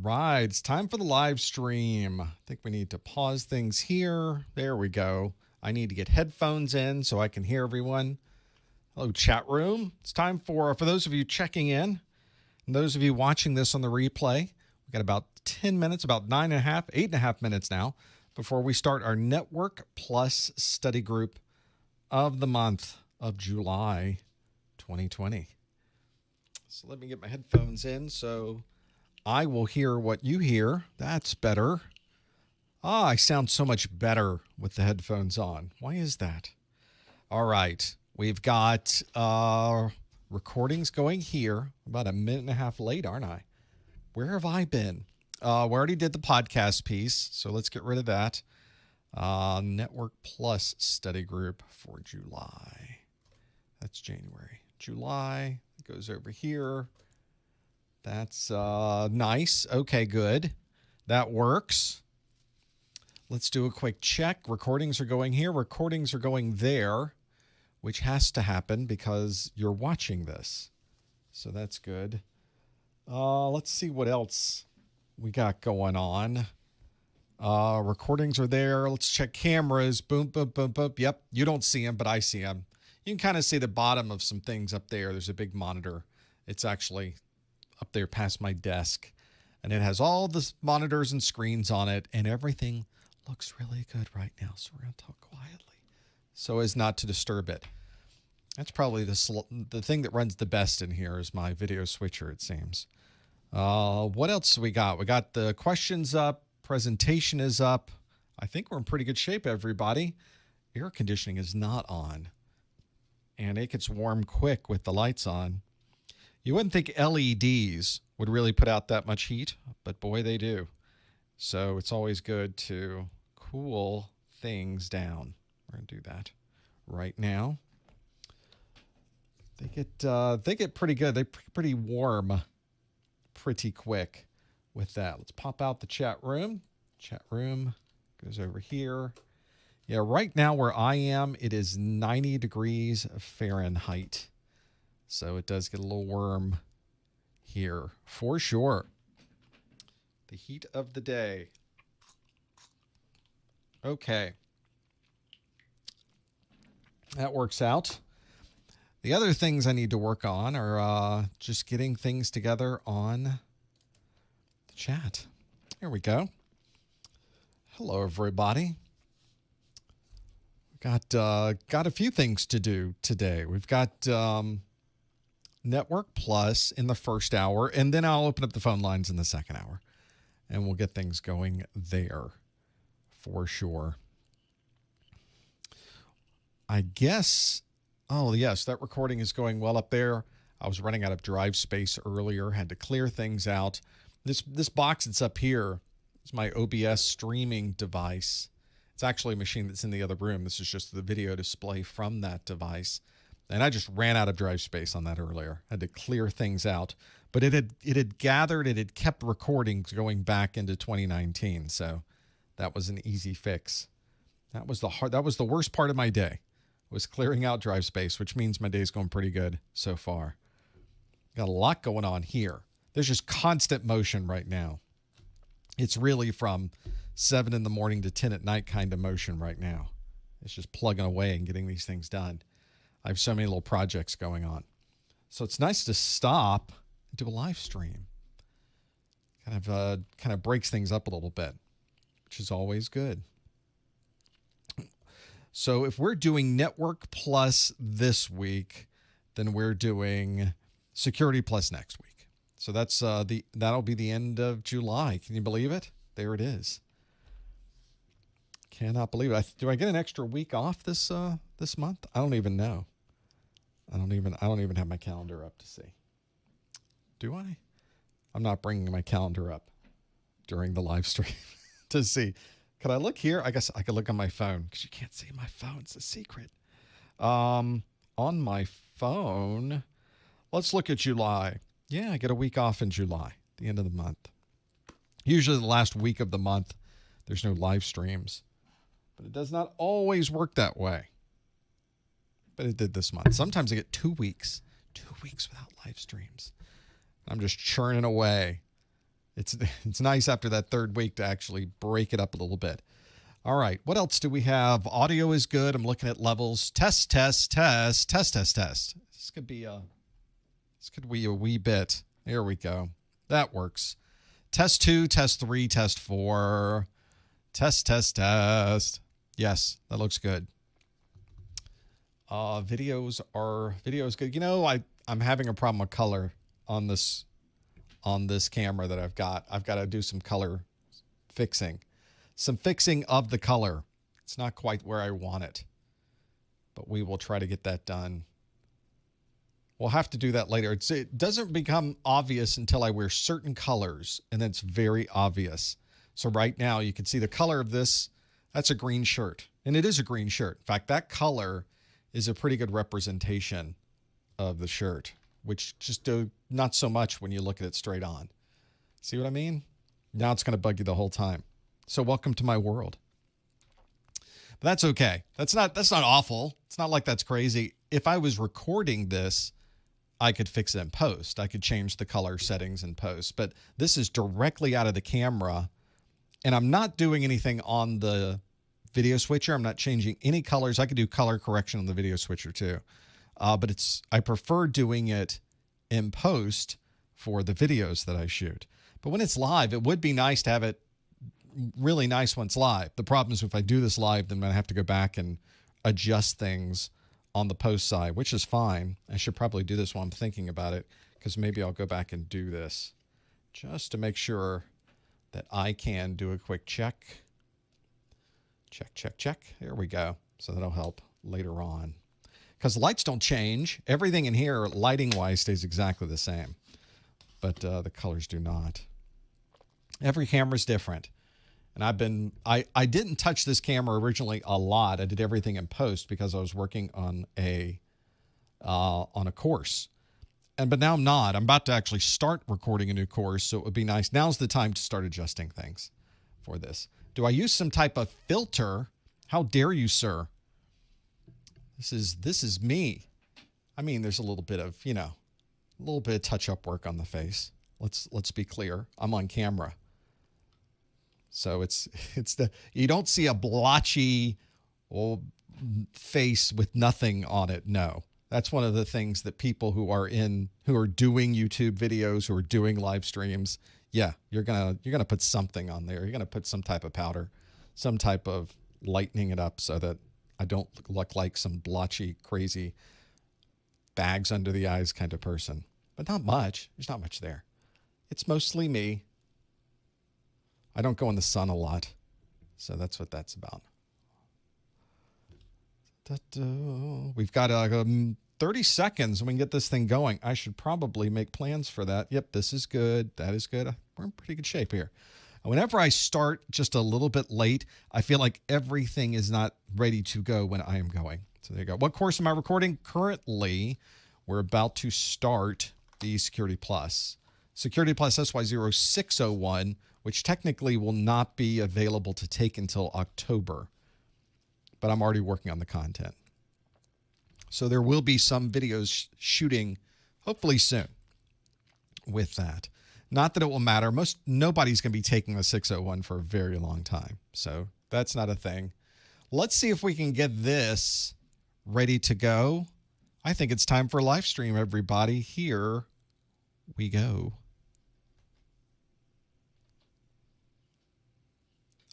right, it's time for the live stream. I think we need to pause things here. There we go. I need to get headphones in so I can hear everyone. Hello, chat room. It's time for those of you checking in and those of you watching this on the replay. We've got about 10 minutes, about 8.5 minutes now before we start our Network Plus study group of the month of July 2020. So let me get my headphones in so I will hear what you hear. That's better. I sound so much better with the headphones on. Why is that? All right. We've got recordings going here. About a minute and a half late, aren't I? Where have I been? We already did the podcast piece, so let's get rid of that. Network Plus study group for July. That's January. July goes over here. That's nice. Okay, good. That works. Let's do a quick check. Recordings are going here. Recordings are going there, which has to happen because you're watching this. So that's good. Let's see what else we got going on. Recordings are there. Let's check cameras. Boom, boom, boom, boom. Yep, you don't see them, but I see them. You can kind of see the bottom of some things up there. There's a big monitor. It's actually up there past my desk. And it has all the monitors and screens on it. And everything looks really good right now. So we're going to talk quietly so as not to disturb it. That's probably the thing that runs the best in here is my video switcher, it seems. What else do we got? We got the questions up. Presentation is up. I think we're in pretty good shape, everybody. Air conditioning is not on. And it gets warm quick with the lights on. You wouldn't think LEDs would really put out that much heat, but boy, they do. So it's always good to cool things down. We're going to do that right now. They get pretty good. They're pretty warm pretty quick with that. Let's pop out the chat room. Chat room goes over here. Yeah, right now where I am, it is 90 degrees Fahrenheit. So it does get a little warm here for sure. The heat of the day. Okay. That works out. The other things I need to work on are just getting things together on the chat. Here we go. Hello, everybody. Got a few things to do today. We've got Network Plus in the first hour, and then I'll open up the phone lines in the second hour, and we'll get things going there for sure. I guess, oh, yes, that recording is going well up there. I was running out of drive space earlier, had to clear things out. This box that's up here is my OBS streaming device. It's actually a machine that's in the other room. This is just the video display from that device. And I just ran out of drive space on that earlier. Had to clear things out. But it had gathered, it had kept recordings going back into 2019. So that was an easy fix. That was the worst part of my day, was clearing out drive space, which means my day's going pretty good so far. Got a lot going on here. There's just constant motion right now. It's really from 7 in the morning to 10 at night kind of motion right now. It's just plugging away and getting these things done. I have so many little projects going on. So it's nice to stop and do a live stream. Kind of breaks things up a little bit, which is always good. So if we're doing Network Plus this week, then we're doing Security Plus next week. So that's that'll be the end of July. Can you believe it? There it is. Cannot believe it. Do I get an extra week off this month? I don't even know. I don't even have my calendar up to see. Do I? I'm not bringing my calendar up during the live stream to see. Could I look here? I guess I could look on my phone because you can't see my phone. It's a secret. On my phone, let's look at July. Yeah, I get a week off in July, the end of the month. Usually the last week of the month, there's no live streams. But it does not always work that way. But it did this month. Sometimes I get 2 weeks. 2 weeks without live streams. I'm just churning away. It's nice after that third week to actually break it up a little bit. All right, what else do we have? Audio is good. I'm looking at levels. Test. This could be a wee bit. There we go. That works. Test 2, test 3, test 4. Test. Yes, that looks good. Video is good. You know, I'm having a problem with color on this camera that I've got. I've got to do some color fixing. Some fixing of the color. It's not quite where I want it, but we will try to get that done. We'll have to do that later. It doesn't become obvious until I wear certain colors, and then it's very obvious. So right now you can see the color of this. That's a green shirt, and it is a green shirt. In fact, that color is a pretty good representation of the shirt, which just do not so much when you look at it straight on. See what I mean? Now it's going to bug you the whole time. So welcome to my world. But that's okay. That's not awful. It's not like that's crazy. If I was recording this, I could fix it in post. I could change the color settings in post. But this is directly out of the camera, and I'm not doing anything on the video switcher. I'm not changing any colors. I could do color correction on the video switcher too. But I prefer doing it in post for the videos that I shoot. But when it's live, it would be nice to have it really nice when it's live. The problem is if I do this live, then I have to go back and adjust things on the post side, which is fine. I should probably do this while I'm thinking about it, because maybe I'll go back and do this just to make sure that I can do a quick check. Check. There we go. So that'll help later on. Because the lights don't change. Everything in here, lighting-wise, stays exactly the same. But the colors do not. Every camera's different. And I didn't touch this camera originally a lot. I did everything in post because I was working on a course. But now I'm not. I'm about to actually start recording a new course, so it would be nice. Now's the time to start adjusting things for this. Do I use some type of filter? How dare you, sir? This is me. I mean, there's a little bit of, a little bit of touch-up work on the face. Let's be clear. I'm on camera. So you don't see a blotchy face with nothing on it. No. That's one of the things that people who are doing YouTube videos, who are doing live streams, yeah, you're gonna put something on there. You're gonna put some type of powder, some type of lightening it up so that I don't look like some blotchy, crazy, bags under the eyes kind of person. But not much. There's not much there. It's mostly me. I don't go in the sun a lot, so that's what that's about. We've got 30 seconds and we can get this thing going. I should probably make plans for that. Yep, this is good. That is good. We're in pretty good shape here. Whenever I start just a little bit late, I feel like everything is not ready to go when I am going. So there you go. What course am I recording? Currently, we're about to start the Security Plus. Security Plus SY0601, which technically will not be available to take until October. But I'm already working on the content. So there will be some videos shooting hopefully soon with that. Not that it will matter. Nobody's going to be taking the 601 for a very long time. So that's not a thing. Let's see if we can get this ready to go. I think it's time for a live stream, everybody. Here we go.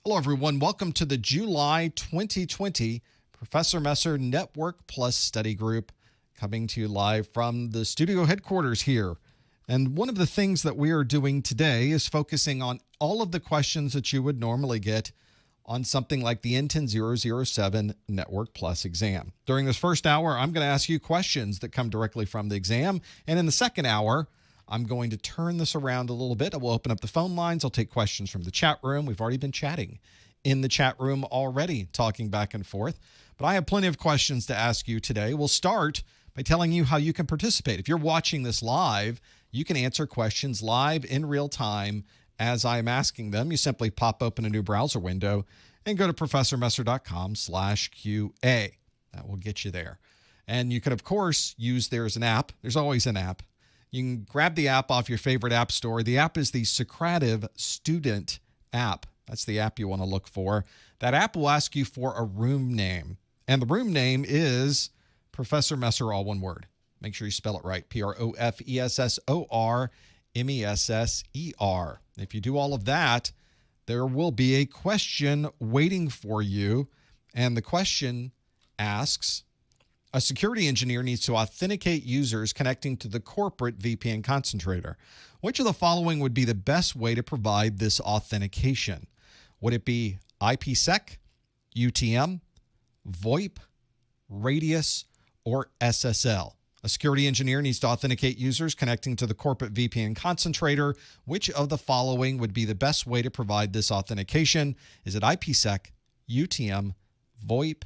Hello, everyone. Welcome to the July 2020 Professor Messer Network Plus Study Group, coming to you live from the studio headquarters here. And one of the things that we are doing today is focusing on all of the questions that you would normally get on something like the N10-007 Network Plus exam. During this first hour, I'm going to ask you questions that come directly from the exam. And in the second hour, I'm going to turn this around a little bit. I will open up the phone lines. I'll take questions from the chat room. We've already been chatting in the chat room already, talking back and forth. But I have plenty of questions to ask you today. We'll start by telling you how you can participate. If you're watching this live, you can answer questions live in real time as I'm asking them. You simply pop open a new browser window and go to professormesser.com/QA. That will get you there. And you can, of course, use there's an app. There's always an app. You can grab the app off your favorite app store. The app is the Socrative Student app. That's the app you want to look for. That app will ask you for a room name. And the room name is Professor Messer, all one word. Make sure you spell it right. PROFESSORMESSER. If you do all of that, there will be a question waiting for you. And the question asks, a security engineer needs to authenticate users connecting to the corporate VPN concentrator. Which of the following would be the best way to provide this authentication? Would it be IPsec, UTM, VoIP, Radius, or SSL? A security engineer needs to authenticate users connecting to the corporate VPN concentrator. Which of the following would be the best way to provide this authentication? Is it IPsec, UTM, VoIP,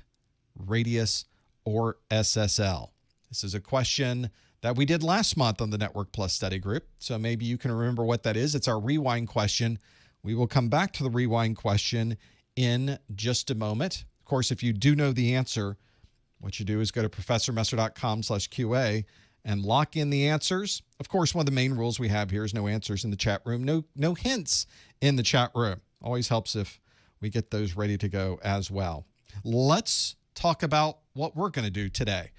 Radius, or SSL? This is a question that we did last month on the Network Plus study group, so maybe you can remember what that is. It's our rewind question. We will come back to the rewind question in just a moment. Of course, if you do know the answer, what you do is go to professormesser.com/QA and lock in the answers. Of course, one of the main rules we have here is no answers in the chat room, no hints in the chat room. Always helps if we get those ready to go as well. Let's talk about what we're going to do today.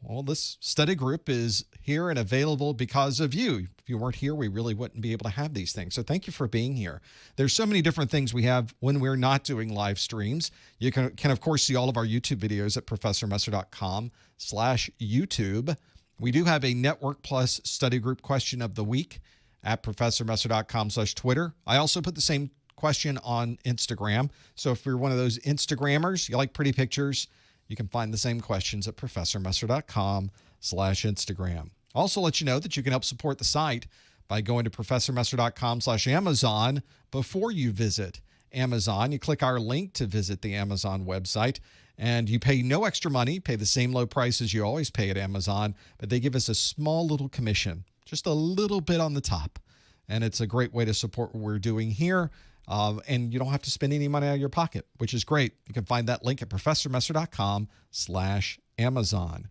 Well, this study group is here and available because of you. If you weren't here, we really wouldn't be able to have these things. So thank you for being here. There's so many different things we have when we're not doing live streams. You can of course, see all of our YouTube videos at professormesser.com/YouTube. We do have a Network Plus study group question of the week at professormesser.com/Twitter. I also put the same question on Instagram. So if you're one of those Instagrammers, you like pretty pictures, you can find the same questions at professormesser.com/Instagram. Also let you know that you can help support the site by going to professormesser.com/Amazon before you visit Amazon. You click our link to visit the Amazon website, and you pay no extra money, pay the same low price as you always pay at Amazon, but they give us a small little commission, just a little bit on the top. And it's a great way to support what we're doing here. And you don't have to spend any money out of your pocket, which is great. You can find that link at professormesser.com/Amazon.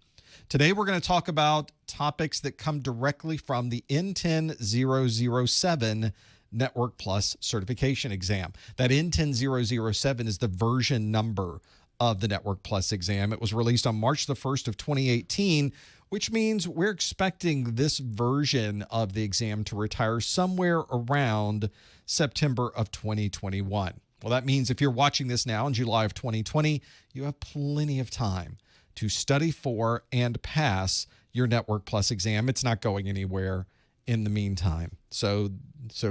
Today, we're going to talk about topics that come directly from the N10-007 Network Plus certification exam. That N10-007 is the version number of the Network Plus exam. It was released on March the 1st of 2018, which means we're expecting this version of the exam to retire somewhere around September of 2021. Well, that means if you're watching this now in July of 2020, you have plenty of time to study for and pass your Network Plus exam. It's not going anywhere in the meantime. So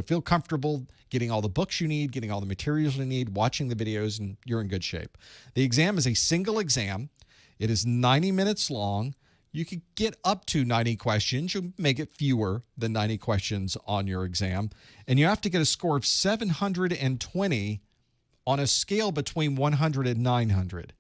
feel comfortable getting all the books you need, getting all the materials you need, watching the videos, and you're in good shape. The exam is a single exam. It is 90 minutes long. You could get up to 90 questions. You'll make it fewer than 90 questions on your exam. And you have to get a score of 720 on a scale between 100 and 900.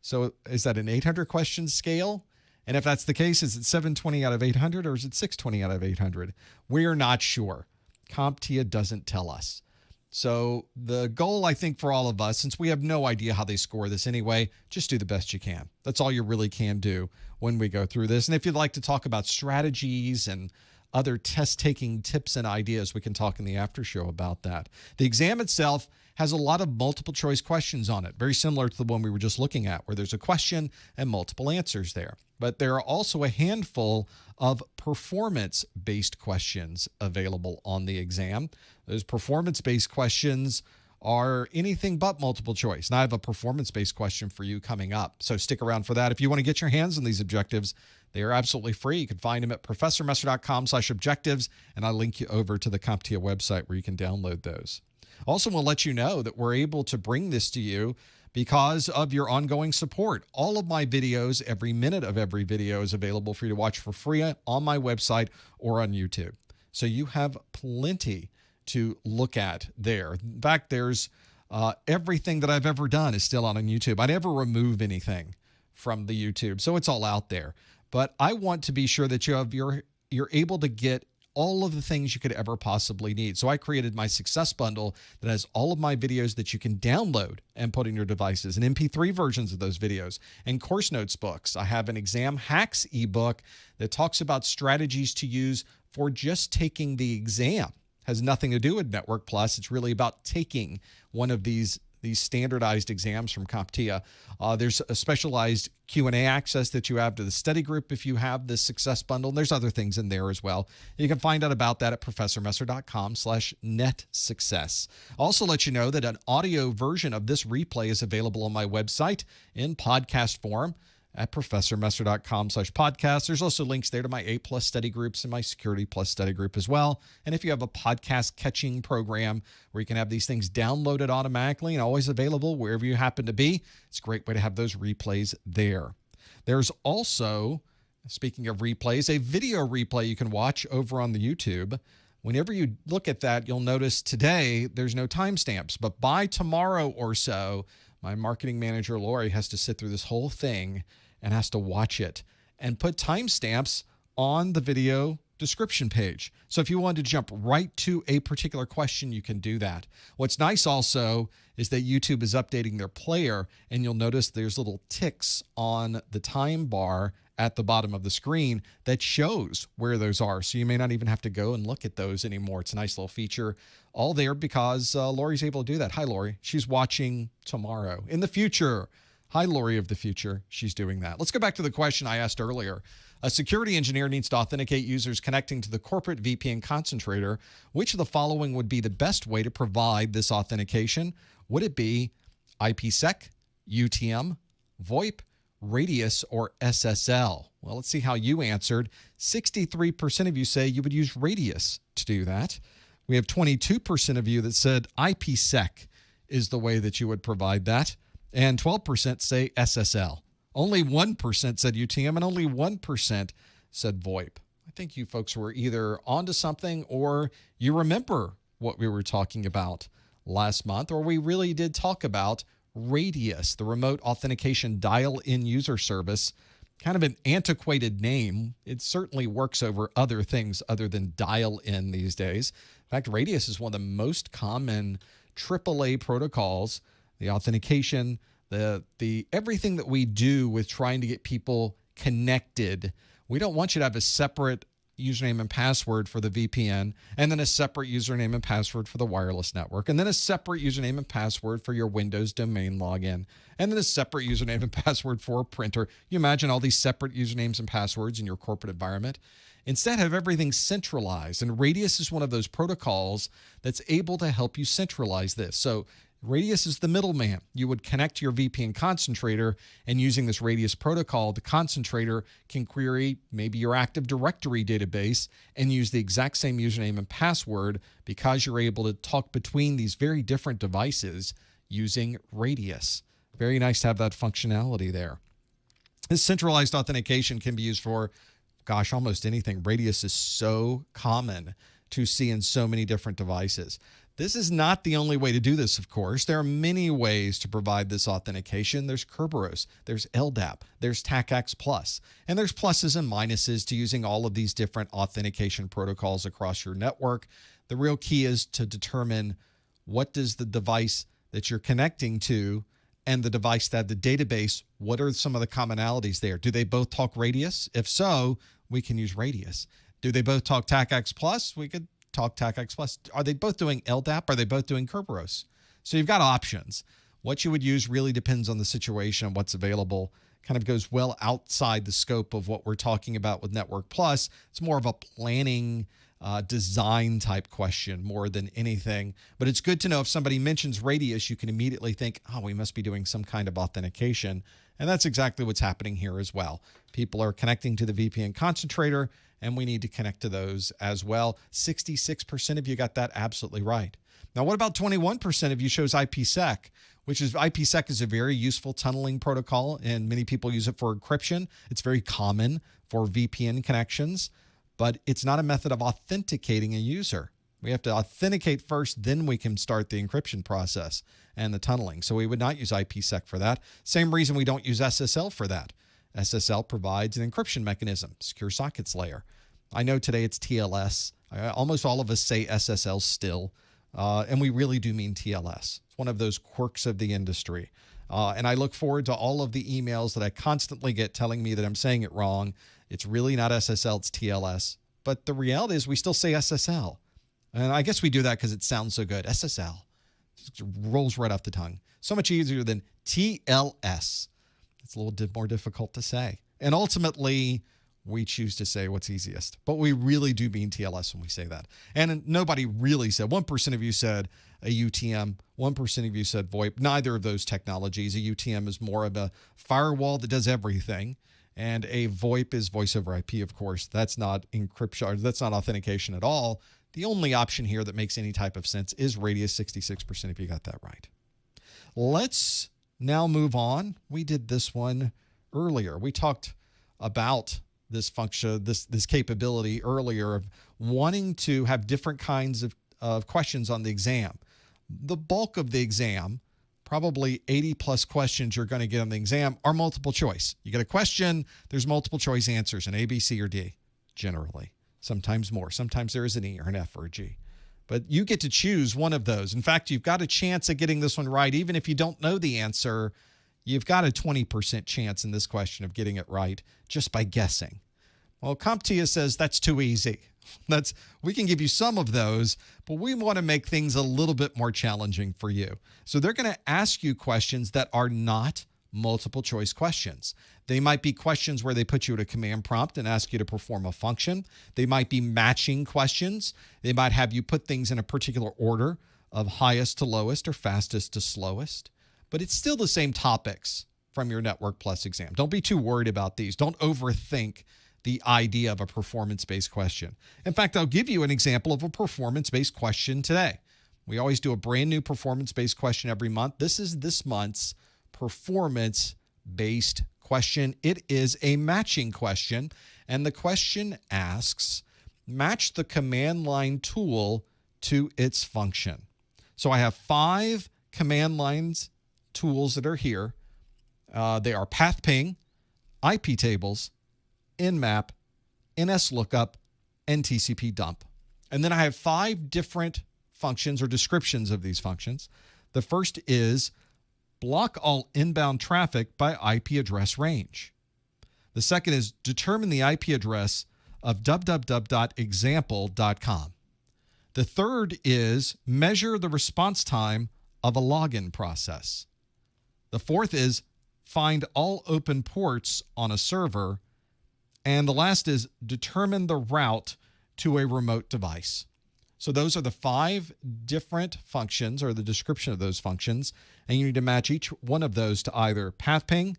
So is that an 800 question scale? And if that's the case, is it 720 out of 800 or is it 620 out of 800? We're not sure. CompTIA doesn't tell us. So the goal, I think, for all of us, since we have no idea how they score this anyway, just do the best you can. That's all you really can do when we go through this. And if you'd like to talk about strategies and other test-taking tips and ideas, we can talk in the after show about that. The exam itself has a lot of multiple choice questions on it, very similar to the one we were just looking at, where there's a question and multiple answers there. But there are also a handful of performance-based questions available on the exam. Those performance-based questions are anything but multiple choice. And I have a performance-based question for you coming up, so stick around for that. If you want to get your hands on these objectives, they are absolutely free. You can find them at professormesser.com/objectives, and I'll link you over to the CompTIA website where you can download those. Also, we'll let you know that we're able to bring this to you because of your ongoing support. All of my videos, every minute of every video is available for you to watch for free on my website or on YouTube. So you have plenty to look at there. In fact, there's everything that I've ever done is still on YouTube. I never remove anything from the YouTube, so it's all out there. But I want to be sure that you're able to get all of the things you could ever possibly need. So I created my Success Bundle that has all of my videos that you can download and put in your devices, and MP3 versions of those videos, and course notes books. I have an exam hacks ebook that talks about strategies to use for just taking the exam. Has nothing to do with Network Plus. It's really about taking one of these standardized exams from CompTIA. There's a specialized Q&A access that you have to the study group if you have this success bundle. And there's other things in there as well. You can find out about that at professormesser.com/netsuccess. Also let you know that an audio version of this replay is available on my website in podcast form at professormesser.com/podcast. There's also links there to my A+ study groups and my Security Plus study group as well. And if you have a podcast catching program where you can have these things downloaded automatically and always available wherever you happen to be, it's a great way to have those replays there. There's also, speaking of replays, a video replay you can watch over on the YouTube. Whenever you look at that, you'll notice today there's no timestamps, but by tomorrow or so, my marketing manager, Lori, has to sit through this whole thing and has to watch it and put timestamps on the video description page. So if you want to jump right to a particular question, you can do that. What's nice also is that YouTube is updating their player, and you'll notice there's little ticks on the time bar at the bottom of the screen that shows where those are. So you may not even have to go and look at those anymore. It's a nice little feature all there because Lori's able to do that. Hi, Lori. She's watching tomorrow. In the future. Hi, Lori of the future. She's doing that. Let's go back to the question I asked earlier. A security engineer needs to authenticate users connecting to the corporate VPN concentrator. Which of the following would be the best way to provide this authentication? Would it be IPsec, UTM, VoIP, Radius, or SSL? Well, let's see how you answered. 63% of you say you would use Radius to do that. We have 22% of you that said IPsec is the way that you would provide that. And 12% say SSL. Only 1% said UTM and only 1% said VoIP. I think you folks were either onto something or you remember what we were talking about last month, or we really did talk about Radius, the remote authentication dial-in user service. Kind of an antiquated name. It certainly works over other things other than dial-in these days. In fact, Radius is one of the most common AAA protocols. The authentication, the everything that we do with trying to get people connected. We don't want you to have a separate username and password for the VPN, and then a separate username and password for the wireless network, and then a separate username and password for your Windows domain login, and then a separate username and password for a printer. You imagine all these separate usernames and passwords in your corporate environment. Instead, have everything centralized, and Radius is one of those protocols that's able to help you centralize this. So Radius is the middleman. You would connect to your VPN concentrator, and using this Radius protocol, the concentrator can query maybe your Active Directory database and use the exact same username and password because you're able to talk between these very different devices using Radius. Very nice to have that functionality there. This centralized authentication can be used for, gosh, almost anything. Radius is so common to see in so many different devices. This is not the only way to do this, of course. There are many ways to provide this authentication. There's Kerberos, there's LDAP, there's TACAX+, and there's pluses and minuses to using all of these different authentication protocols across your network. The real key is to determine what does the device that you're connecting to and the device that the database, what are some of the commonalities there? Do they both talk Radius? If so, we can use Radius. Do they both talk TACAX+? We could talk TACAX+. Are they both doing LDAP? Are they both doing Kerberos? So you've got options. What you would use really depends on the situation and what's available. Kind of goes well outside the scope of what we're talking about with Network Plus. It's more of a planning design type question more than anything. But it's good to know if somebody mentions Radius, you can immediately think, oh, we must be doing some kind of authentication. And that's exactly what's happening here as well. People are connecting to the VPN concentrator, and we need to connect to those as well. 66% of you got that absolutely right. Now, what about 21% of you chose IPsec, which is IPsec is a very useful tunneling protocol, and many people use it for encryption. It's very common for VPN connections, but it's not a method of authenticating a user. We have to authenticate first, then we can start the encryption process and the tunneling. So we would not use IPsec for that. Same reason we don't use SSL for that. SSL provides an encryption mechanism, secure sockets layer. I know today it's TLS. Almost all of us say SSL still, and we really do mean TLS. It's one of those quirks of the industry. And I look forward to all of the emails that I constantly get telling me that I'm saying it wrong. It's really not SSL, it's TLS. but the reality is we still say SSL. And I guess we do that because it sounds so good. SSL. It rolls right off the tongue. So much easier than TLS. It's a little bit more difficult to say. And ultimately, we choose to say what's easiest. But we really do mean TLS when we say that. And nobody really said, 1% of you said a UTM, 1% of you said VoIP. Neither of those technologies. A UTM is more of a firewall that does everything. And a VoIP is voice over IP, of course. That's not encryption. That's not authentication at all. The only option here that makes any type of sense is radius, 66% if you got that right. Let's now move on. We did this one earlier. We talked about this function, this capability earlier of wanting to have different kinds of questions on the exam. The bulk of the exam, probably 80 plus questions you're going to get on the exam, are multiple choice. You get a question, there's multiple choice answers, an A, B, C, or D, generally. Sometimes more. Sometimes there is an E or an F or a G. But you get to choose one of those. In fact, you've got a chance at getting this one right. Even if you don't know the answer, you've got a 20% chance in this question of getting it right just by guessing. Well, CompTIA says that's too easy. We can give you some of those, but we want to make things a little bit more challenging for you. So they're going to ask you questions that are not multiple choice questions. They might be questions where they put you at a command prompt and ask you to perform a function. They might be matching questions. They might have you put things in a particular order of highest to lowest or fastest to slowest. But it's still the same topics from your Network Plus exam. Don't be too worried about these. Don't overthink the idea of a performance-based question. In fact, I'll give you an example of a performance-based question today. We always do a brand new performance-based question every month. This is this month's performance-based question. It is a matching question, and the question asks, match the command line tool to its function. So I have 5 command lines tools that are here. They are path ping, IP tables, nmap, nslookup, and TCP dump. And then I have 5 different functions or descriptions of these functions. The first is block all inbound traffic by IP address range. The second is determine the IP address of www.example.com. The third is measure the response time of a login process. The fourth is find all open ports on a server. And the last is determine the route to a remote device. So those are the 5 different functions or the description of those functions. And you need to match each one of those to either path ping,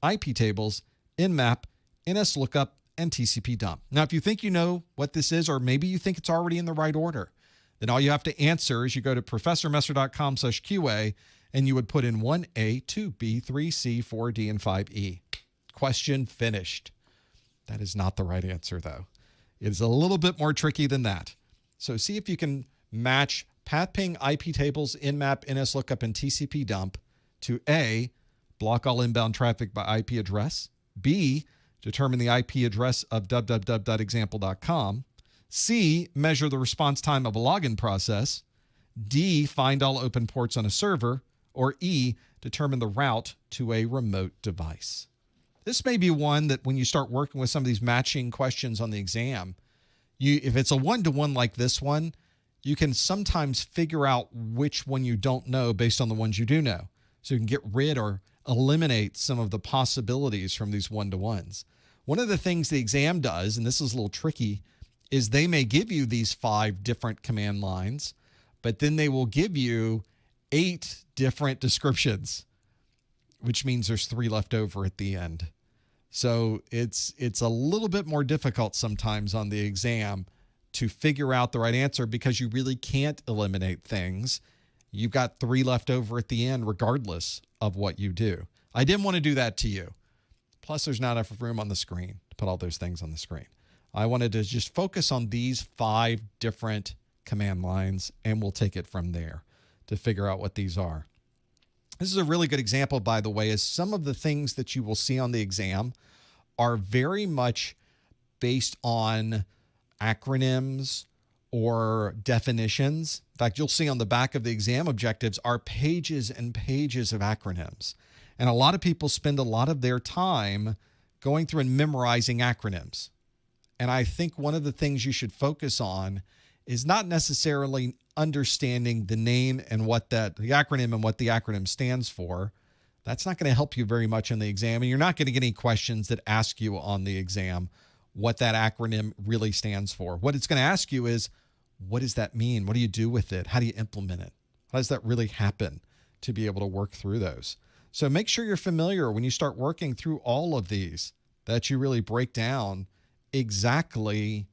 IP tables, nmap, nslookup, and TCP dump. Now, if you think you know what this is, or maybe you think it's already in the right order, then all you have to answer is you go to professormesser.com/QA and you would put in 1A, 2B, 3C, 4D, and 5E. Question finished. That is not the right answer, though. It's a little bit more tricky than that. So see if you can match path ping, IP tables, nmap, nslookup, and TCP dump to A, block all inbound traffic by IP address, B, determine the IP address of www.example.com, C, measure the response time of a login process, D, find all open ports on a server, or E, determine the route to a remote device. This may be one that when you start working with some of these matching questions on the exam, if it's a one-to-one like this one, you can sometimes figure out which one you don't know based on the ones you do know. So you can get rid or eliminate some of the possibilities from these one-to-ones. One of the things the exam does, and this is a little tricky, is they may give you these 5 different command lines, but then they will give you 8 different descriptions, which means there's 3 left over at the end. So it's a little bit more difficult sometimes on the exam to figure out the right answer because you really can't eliminate things. You've got 3 left over at the end regardless of what you do. I didn't want to do that to you. Plus, there's not enough room on the screen to put all those things on the screen. I wanted to just focus on these 5 different command lines, and we'll take it from there to figure out what these are. This is a really good example, by the way, as some of the things that you will see on the exam are very much based on acronyms or definitions. In fact, you'll see on the back of the exam objectives are pages and pages of acronyms. And a lot of people spend a lot of their time going through and memorizing acronyms. And I think one of the things you should focus on is not necessarily understanding the name and what the acronym and what the acronym stands for. That's not going to help you very much in the exam. And you're not going to get any questions that ask you on the exam what that acronym really stands for. What it's going to ask you is, what does that mean? What do you do with it? How do you implement it? How does that really happen to be able to work through those? So make sure you're familiar when you start working through all of these, that you really break down exactly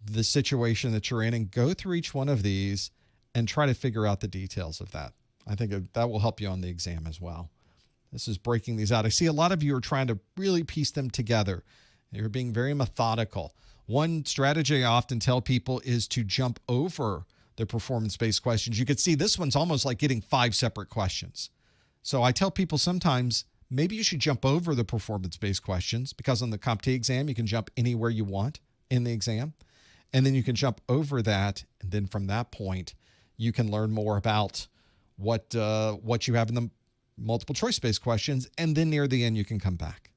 the situation that you're in and go through each one of these and try to figure out the details of that. I think that will help you on the exam as well. This is breaking these out. I see a lot of you are trying to really piece them together. You're being very methodical. One strategy I often tell people is to jump over the performance-based questions. You could see this one's almost like getting 5 separate questions. So I tell people sometimes maybe you should jump over the performance-based questions, because on the CompTIA exam, you can jump anywhere you want in the exam. And then you can jump over that. And then from that point, you can learn more about what you have in the multiple choice-based questions. And then near the end, you can come back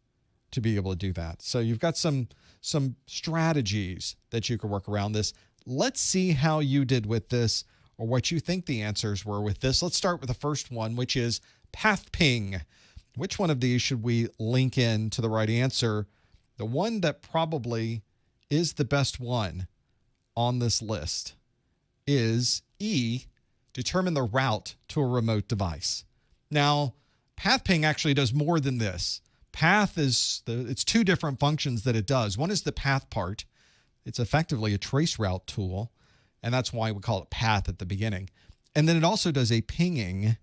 to be able to do that. So you've got some strategies that you can work around this. Let's see how you did with this, or what you think the answers were with this. Let's start with the first one, which is path ping. Which one of these should we link in to the right answer? The one that probably is the best one on this list is E, determine the route to a remote device. Now, path ping actually does more than this. Path it's 2 different functions that it does. One is the path part. It's effectively a trace route tool, and that's why we call it path at the beginning. And then it also does a pinging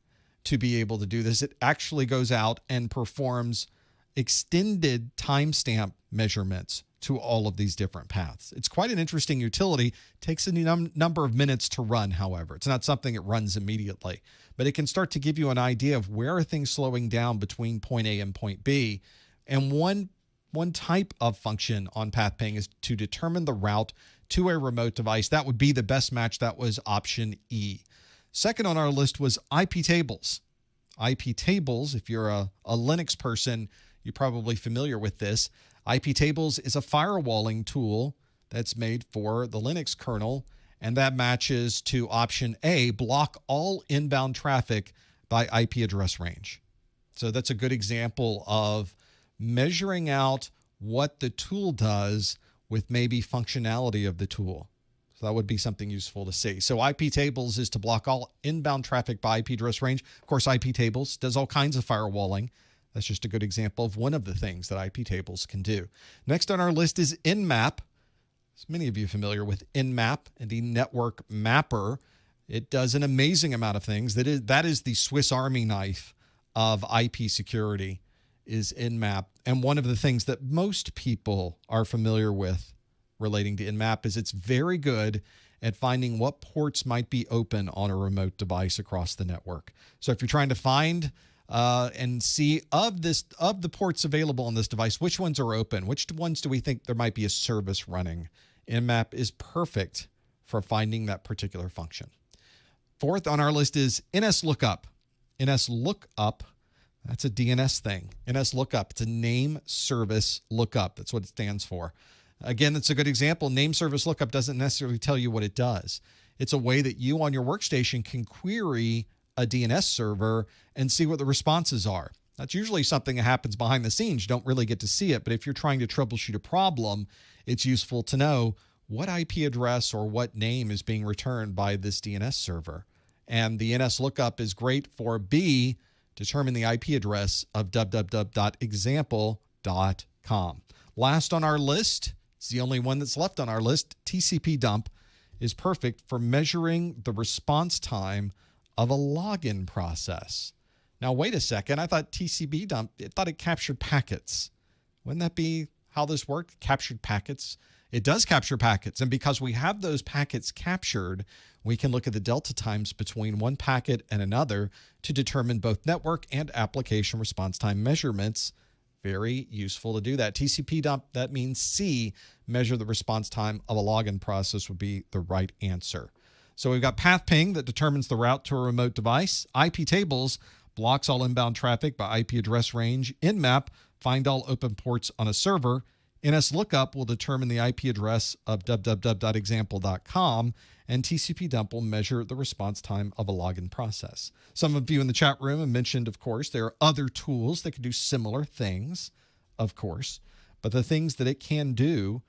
to be able to do this. It actually goes out and performs extended timestamp measurements to all of these different paths. It's quite an interesting utility. It takes a number of minutes to run, however. It's not something that runs immediately, but it can start to give you an idea of where are things slowing down between point A and point B. And one type of function on path ping is to determine the route to a remote device. That would be the best match. That was option E. Second on our list was IP tables. IP tables, if you're a Linux person, you're probably familiar with this. IP tables is a firewalling tool that's made for the Linux kernel, and that matches to option A, block all inbound traffic by IP address range. So that's a good example of measuring out what the tool does with maybe functionality of the tool. So that would be something useful to see. So IP tables is to block all inbound traffic by IP address range. Of course, IP tables does all kinds of firewalling. That's just a good example of one of the things that IP tables can do. Next on our list is Nmap. As many of you are familiar with Nmap and the network mapper. It does an amazing amount of things. That is the Swiss Army knife of IP security, is Nmap. And one of the things that most people are familiar with relating to Nmap is it's very good at finding what ports might be open on a remote device across the network. So if you're trying to find and see of the ports available on this device, which ones are open, which ones do we think there might be a service running, Nmap is perfect for finding that particular function. Fourth on our list is NSLOOKUP. NSLOOKUP, that's a DNS thing. NSLOOKUP, it's a name service lookup. That's what it stands for. Again, that's a good example. Name service lookup doesn't necessarily tell you what it does. It's a way that you on your workstation can query a DNS server and see what the responses are. That's usually something that happens behind the scenes. You don't really get to see it, but if you're trying to troubleshoot a problem, it's useful to know what IP address or what name is being returned by this DNS server. And the NSLOOKUP is great for B, determine the IP address of www.example.com. Last on our list, it's the only one that's left on our list, TCP dump is perfect for measuring the response time of a login process. Now, wait a second. I thought TCP dump, I thought it captured packets. Wouldn't that be how this worked? Captured packets? It does capture packets. And because we have those packets captured, we can look at the delta times between one packet and another to determine both network and application response time measurements. Very useful to do that. TCP dump, that means C, measure the response time of a login process would be the right answer. So we've got path ping that determines the route to a remote device. IP tables blocks all inbound traffic by IP address range. Nmap, find all open ports on a server. NSLOOKUP will determine the IP address of www.example.com, and TCP/dump will measure the response time of a login process. Some of you in the chat room have mentioned, of course, there are other tools that can do similar things, of course, but the things that it can do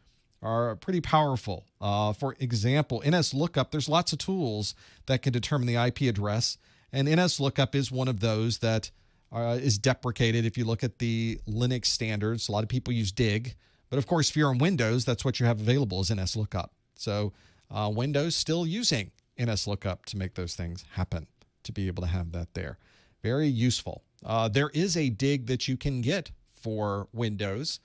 are pretty powerful. For example, NSLOOKUP, there's lots of tools that can determine the IP address, and NSLOOKUP is one of those that is deprecated if you look at the Linux standards. A lot of people use DIG, but of course, if you're on Windows, that's what you have available is NSLOOKUP. So Windows still using NSLOOKUP to make those things happen, to be able to have that there. Very useful. There is a DIG that you can get for Windows.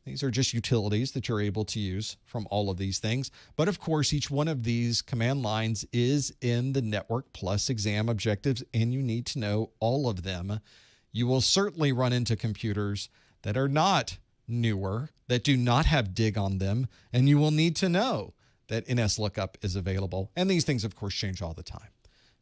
These are just utilities that you're able to use from all of these things. But of course, each one of these command lines is in the Network Plus exam objectives, and you need to know all of them. You will certainly run into computers that are not newer, that do not have DIG on them, and you will need to know that NSLOOKUP is available. And these things, of course, change all the time.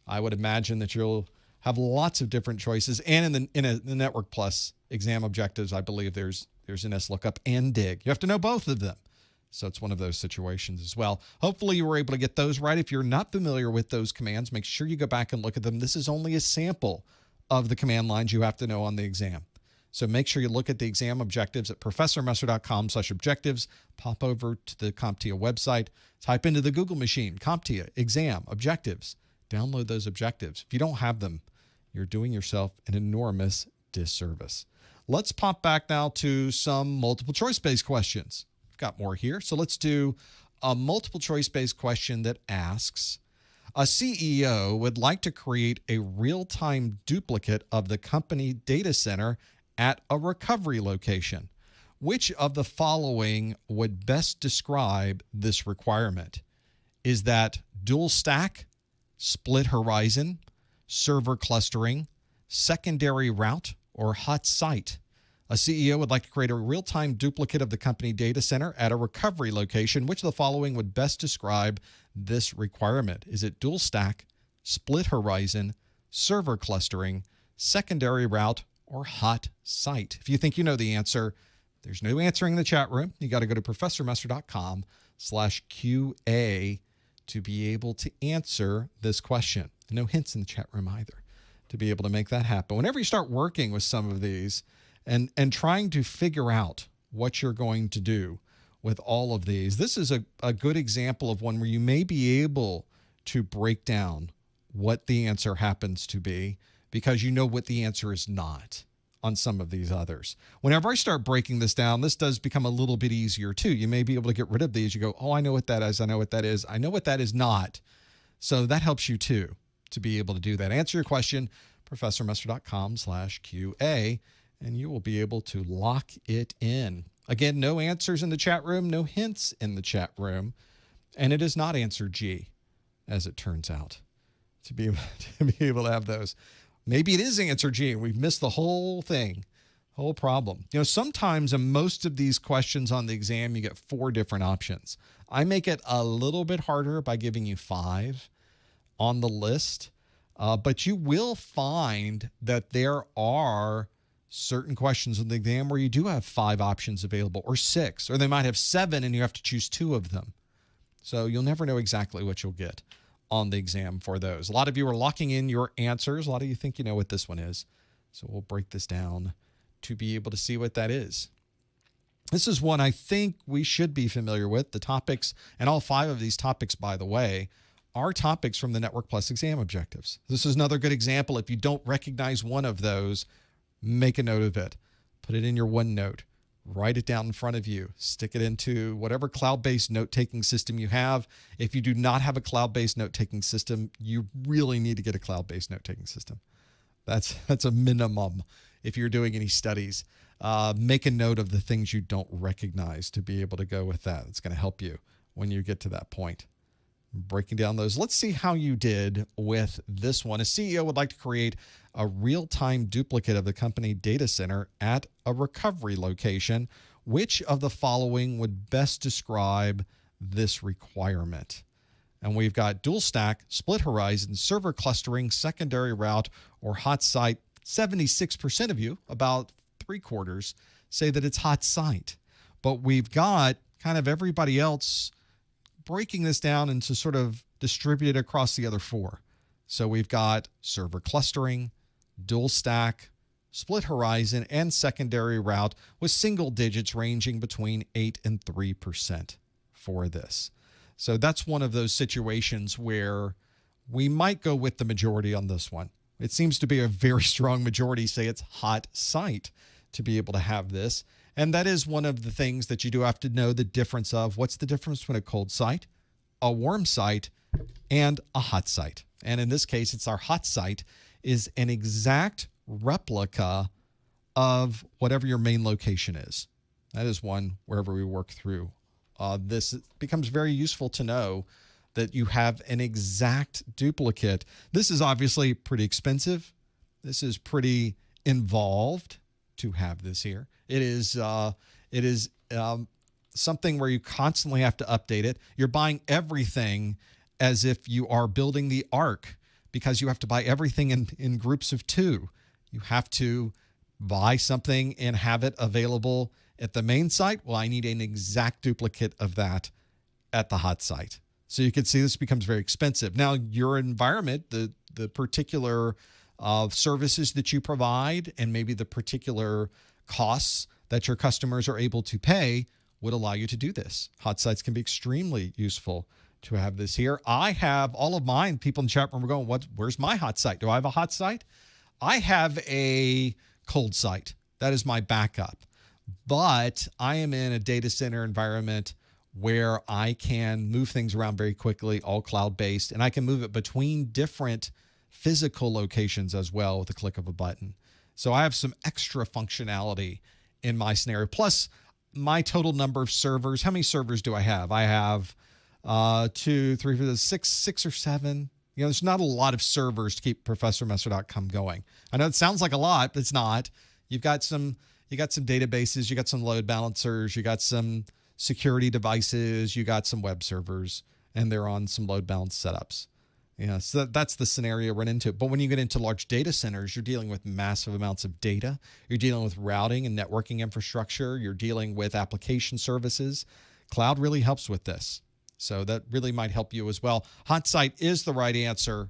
I would imagine that you'll have lots of different choices. And in the Network Plus exam objectives, I believe there's NSLOOKUP and DIG. You have to know both of them. So it's one of those situations as well. Hopefully you were able to get those right. If you're not familiar with those commands, make sure you go back and look at them. This is only a sample of the command lines you have to know on the exam. So make sure you look at the exam objectives at professormesser.com/objectives. Pop over to the CompTIA website. Type into the Google machine, CompTIA exam objectives. Download those objectives. If you don't have them, you're doing yourself an enormous disservice. Let's pop back now to some multiple choice-based questions. We've got more here. So let's do a multiple choice-based question that asks, a CEO would like to create a real-time duplicate of the company data center at a recovery location. Which of the following would best describe this requirement? Is that dual stack, split horizon, server clustering, secondary route, or hot site? A CEO would like to create a real-time duplicate of the company data center at a recovery location. Which of the following would best describe this requirement? Is it dual stack, split horizon, server clustering, secondary route, or hot site? If you think you know the answer, there's no answering in the chat room. You got to go to professormesser.com/QA to be able to answer this question. No hints in the chat room either to be able to make that happen. Whenever you start working with some of these and trying to figure out what you're going to do with all of these, this is a good example of one where you may be able to break down what the answer happens to be because you know what the answer is not on some of these others. Whenever I start breaking this down, this does become a little bit easier too. You may be able to get rid of these. You go, oh, I know what that is. I know what that is. I know what that is not. So that helps you too to be able to do that. Answer your question, professormesser.com/QA, and you will be able to lock it in. Again, no answers in the chat room, no hints in the chat room, and it is not answer G, as it turns out, to be able to have those. Maybe it is answer G, and we've missed the whole thing, whole problem. You know, sometimes in most of these questions on the exam, you get 4 different options. I make it a little bit harder by giving you 5 on the list, but you will find that there are certain questions in the exam where you do have 5 options available, or 6, or they might have 7 and you have to choose 2 of them. So you'll never know exactly what you'll get on the exam for those. A lot of you are locking in your answers. A lot of you think you know what this one is. So we'll break this down to be able to see what that is. This is one I think we should be familiar with. The topics, and all 5 of these topics, by the way, are topics from the Network Plus exam objectives. This is another good example. If you don't recognize one of those, make a note of it. Put it in your OneNote. Write it down in front of you. Stick it into whatever cloud-based note-taking system you have. If you do not have a cloud-based note-taking system, you really need to get a cloud-based note-taking system. That's a minimum if you're doing any studies. Make a note of the things you don't recognize to be able to go with that. It's going to help you when you get to that point. Breaking down those. Let's see how you did with this one. A CEO would like to create a real-time duplicate of the company data center at a recovery location. Which of the following would best describe this requirement? And we've got dual stack, split horizon, server clustering, secondary route, or hot site. 76% of you, about 3/4, say that it's hot site. but we've got kind of everybody else breaking this down into sort of distributed across the other 4. So we've got server clustering, dual stack, split horizon, and secondary route with single digits ranging between 8 and 3% for this. So that's one of those situations where we might go with the majority on this one. It seems to be a very strong majority say it's hot site to be able to have this. And that is one of the things that you do have to know the difference of. What's the difference between a cold site, a warm site, and a hot site? And in this case, it's our hot site is an exact replica of whatever your main location is. That is one wherever we work through. This becomes very useful to know that you have an exact duplicate. This is obviously pretty expensive. This is pretty involved to have this here. It is something where you constantly have to update it. You're buying everything as if you are building the ark, because you have to buy everything in groups of 2. You have to buy something and have it available at the main site. Well, I need an exact duplicate of that at the hot site. So you can see this becomes very expensive. Now, your environment, the particular services that you provide, and maybe the particular costs that your customers are able to pay would allow you to do this. Hot sites can be extremely useful to have this here. I have all of mine. People in the chat room are going, where's my hot site? Do I have a hot site? I have a cold site. That is my backup. But I am in a data center environment where I can move things around very quickly, all cloud-based, and I can move it between different physical locations as well with a click of a button. So I have some extra functionality in my scenario. Plus, my total number of servers. How many servers do I have? I have 2, 3, 4, 6 or 7. You know, there's not a lot of servers to keep ProfessorMesser.com going. I know it sounds like a lot, but it's not. You got some databases, you got some load balancers, you got some security devices, you got some web servers, and they're on some load balance setups. Yeah, so that's the scenario run into. But when you get into large data centers, you're dealing with massive amounts of data. You're dealing with routing and networking infrastructure. You're dealing with application services. Cloud really helps with this. So that really might help you as well. Hot site is the right answer.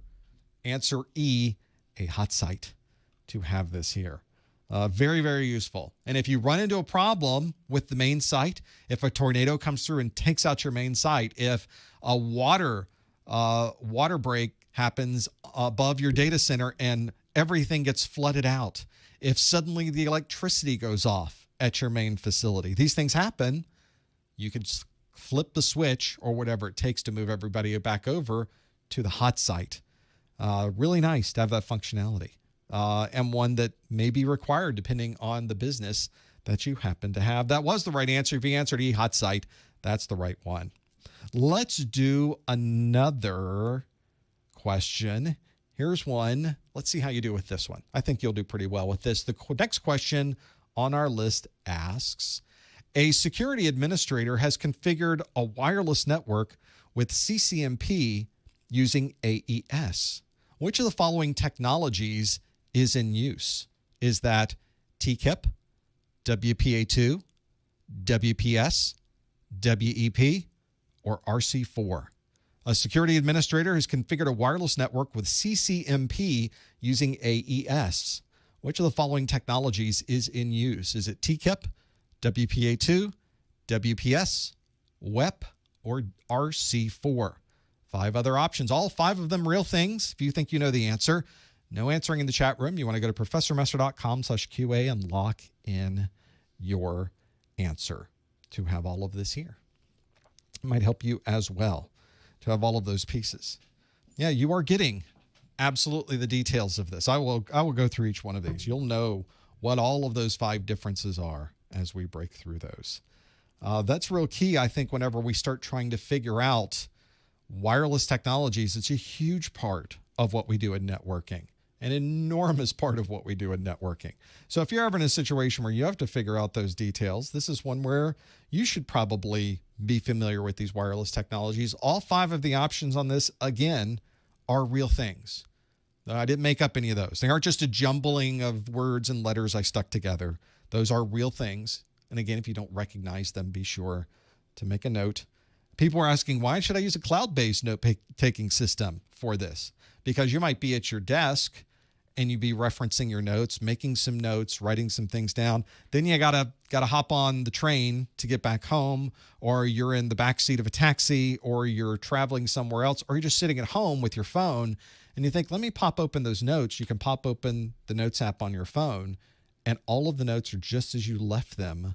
Answer E, a hot site to have this here. Very, very useful. And if you run into a problem with the main site, if a tornado comes through and takes out your main site, if a water break happens above your data center and everything gets flooded out, if suddenly the electricity goes off at your main facility, these things happen, you can just flip the switch or whatever it takes to move everybody back over to the hot site. Really nice to have that functionality. And one that may be required depending on the business that you happen to have. That was the right answer. If you answered E, hot site, that's the right one. Let's do another question. Here's one. Let's see how you do with this one. I think you'll do pretty well with this. The next question on our list asks, a security administrator has configured a wireless network with CCNP using AES. Which of the following technologies is in use? Is that TKIP, WPA2, WPS, WEP, or RC4? A security administrator has configured a wireless network with CCNP using AES. Which of the following technologies is in use? Is it TKIP, WPA2, WPS, WEP, or RC4? 5 other options, all 5 of them real things. If you think you know the answer, no answering in the chat room. You want to go to ProfessorMesser.com/QA and lock in your answer to have all of this here. It might help you as well to have all of those pieces. Yeah, you are getting absolutely the details of this. I will go through each one of these. You'll know what all of those 5 differences are as we break through those. That's real key, I think, whenever we start trying to figure out wireless technologies. It's a huge part of what we do in networking, an enormous part of what we do in networking. So if you're ever in a situation where you have to figure out those details, this is one where you should probably be familiar with these wireless technologies. All 5 of the options on this, again, are real things. I didn't make up any of those. They aren't just a jumbling of words and letters I stuck together. Those are real things. And again, if you don't recognize them, be sure to make a note. People are asking, why should I use a cloud-based note-taking system for this? Because you might be at your desk and you'd be referencing your notes, making some notes, writing some things down. Then you gotta hop on the train to get back home, or you're in the back seat of a taxi, or you're traveling somewhere else, or you're just sitting at home with your phone and you think, let me pop open those notes. You can pop open the Notes app on your phone and all of the notes are just as you left them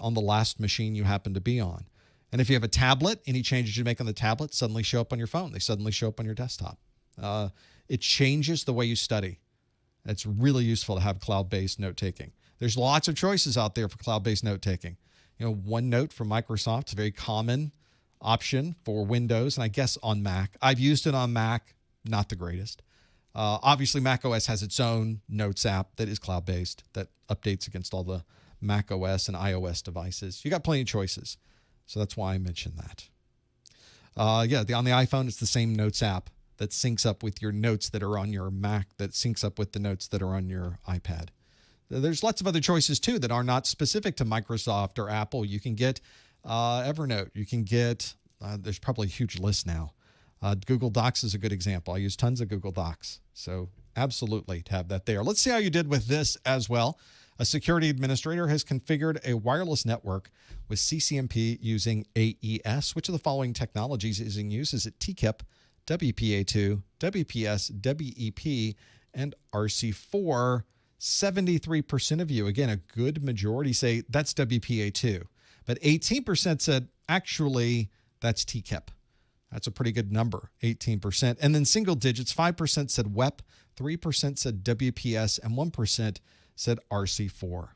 on the last machine you happen to be on. And if you have a tablet, any changes you make on the tablet suddenly show up on your phone. They suddenly show up on your desktop. It changes the way you study. It's really useful to have cloud-based note-taking. There's lots of choices out there for cloud-based note-taking. OneNote from Microsoft is a very common option for Windows, and I guess on Mac. I've used it on Mac, not the greatest. Obviously, Mac OS has its own Notes app that is cloud-based that updates against all the Mac OS and iOS devices. You got plenty of choices, so that's why I mentioned that. On the iPhone, it's the same Notes app that syncs up with your notes that are on your Mac, that syncs up with the notes that are on your iPad. There's lots of other choices, too, that are not specific to Microsoft or Apple. You can get Evernote. You can get, there's probably a huge list now. Google Docs is a good example. I use tons of Google Docs. So absolutely to have that there. Let's see how you did with this as well. A security administrator has configured a wireless network with CCNP using AES. Which of the following technologies is in use? Is it TKIP, WPA2, WPS, WEP, and RC4? 73% of you, again, a good majority say that's WPA2. But 18% said, actually, that's TKIP. That's a pretty good number, 18%. And then single digits, 5% said WEP, 3% said WPS, and 1% said RC4.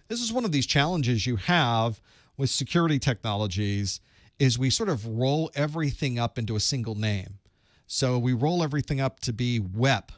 This is one of these challenges you have with security technologies is we sort of roll everything up into a single name. So we roll everything up to be WEP.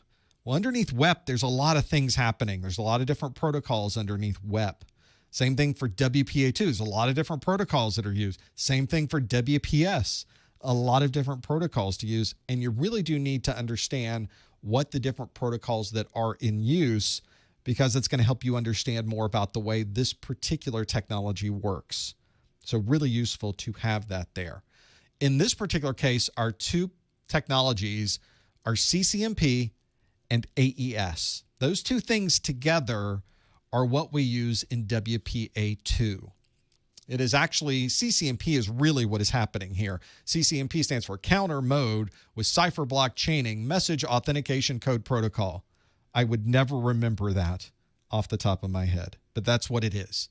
Well, underneath WEP, there's a lot of things happening. There's a lot of different protocols underneath WEP. Same thing for WPA2. There's a lot of different protocols that are used. Same thing for WPS. A lot of different protocols to use. And you really do need to understand what the different protocols that are in use, because it's going to help you understand more about the way this particular technology works. So really useful to have that there. In this particular case, our two technologies are CCNP and AES. Those two things together are what we use in WPA2. It is actually, CCNP is really what is happening here. CCNP stands for Counter Mode with Cipher Block Chaining Message Authentication Code Protocol. I would never remember that off the top of my head, but that's what it is.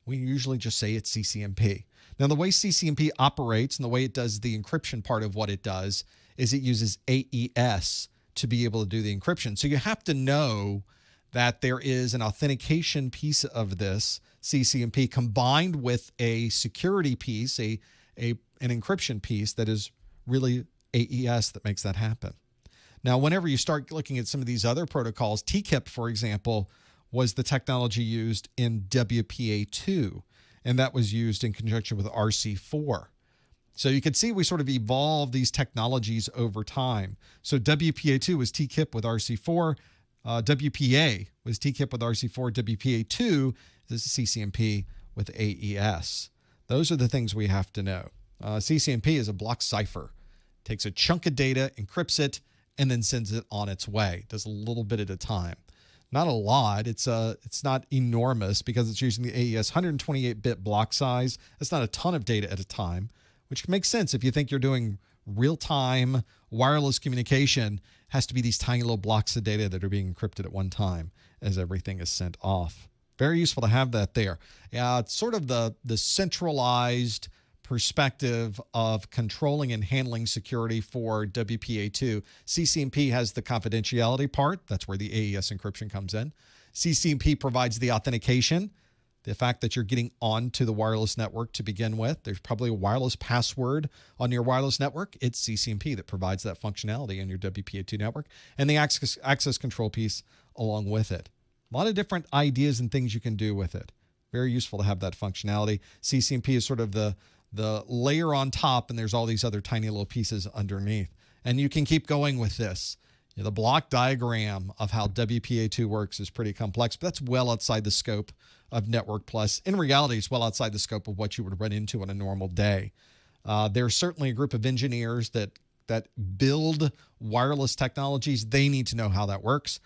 We usually just say it's CCNP. Now, the way CCNP operates and the way it does the encryption part of what it does is it uses AES to be able to do the encryption. So you have to know that there is an authentication piece of this CCNP combined with a security piece, an encryption piece that is really AES that makes that happen. Now, whenever you start looking at some of these other protocols, TKIP, for example, was the technology used in WPA2, and that was used in conjunction with RC4. So you can see we sort of evolved these technologies over time. So WPA2 was TKIP with RC4. WPA was TKIP with RC4. WPA2 is CCNP with AES. Those are the things we have to know. CCNP is a block cipher. Takes a chunk of data, encrypts it, and then sends it on its way. Does a little bit at a time. Not a lot. It's not enormous because it's using the AES 128-bit block size. That's not a ton of data at a time, which makes sense if you think you're doing real-time wireless communication. Has to be these tiny little blocks of data that are being encrypted at one time as everything is sent off. Very useful to have that there. It's sort of the centralized perspective of controlling and handling security for WPA2. CCNP has the confidentiality part. That's where the AES encryption comes in. CCNP provides the authentication, the fact that you're getting onto the wireless network to begin with. There's probably a wireless password on your wireless network. It's CCNP that provides that functionality in your WPA2 network, and the access control piece along with it. A lot of different ideas and things you can do with it. Very useful to have that functionality. CCNP is sort of the layer on top, and there's all these other tiny little pieces underneath. And you can keep going with this. Yeah, the block diagram of how WPA2 works is pretty complex, but that's well outside the scope of Network Plus. In reality, it's well outside the scope of what you would run into on a normal day. There's certainly a group of engineers that build wireless technologies. They need to know how that works.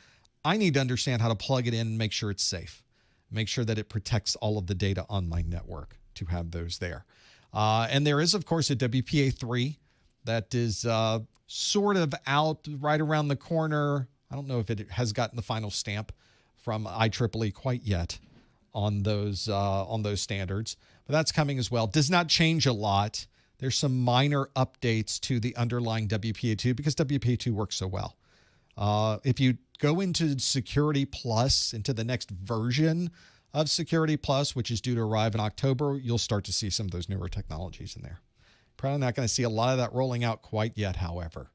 I need to understand how to plug it in and make sure it's safe. Make sure that it protects all of the data on my network to have those there. And there is, of course, a WPA3 that is sort of out right around the corner. I don't know if it has gotten the final stamp from IEEE quite yet on those standards, but that's coming as well. Does not change a lot. There's some minor updates to the underlying WPA2 because WPA2 works so well. If you go into Security Plus, into the next version of Security Plus, which is due to arrive in October, you'll start to see some of those newer technologies in there. Probably not going to see a lot of that rolling out quite yet, however.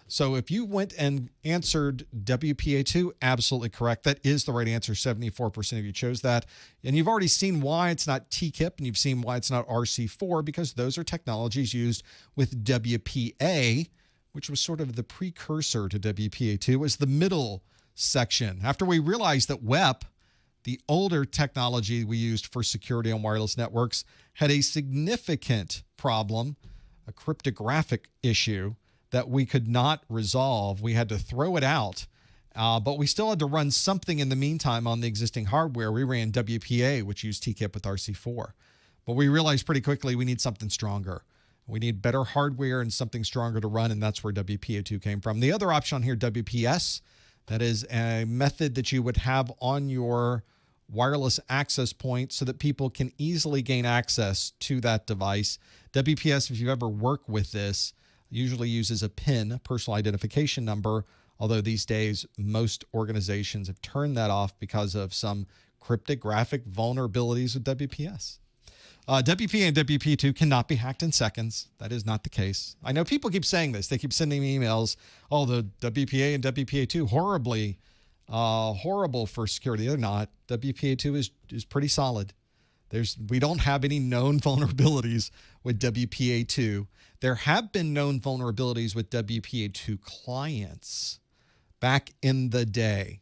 So if you went and answered WPA2, absolutely correct. That is the right answer. 74% of you chose that. And you've already seen why it's not TKIP, and you've seen why it's not RC4, because those are technologies used with WPA, which was sort of the precursor to WPA2, was the middle section. After we realized that WEP, the older technology we used for security on wireless networks, had a significant problem, a cryptographic issue that we could not resolve. We had to throw it out, but we still had to run something in the meantime on the existing hardware. We ran WPA, which used TKIP with RC4. But we realized pretty quickly we need something stronger. We need better hardware and something stronger to run, and that's where WPA2 came from. The other option on here, WPS, that is a method that you would have on your wireless access point so that people can easily gain access to that device. WPS, if you ever work with this, usually uses a PIN, a personal identification number, although these days most organizations have turned that off because of some cryptographic vulnerabilities with WPS. WPA and WPA2 cannot be hacked in seconds. That is not the case. I know people keep saying this. They keep sending me emails, oh, the WPA and WPA2 horrible for security. They're not. WPA2 is pretty solid. We don't have any known vulnerabilities with WPA2. There have been known vulnerabilities with WPA2 clients back in the day.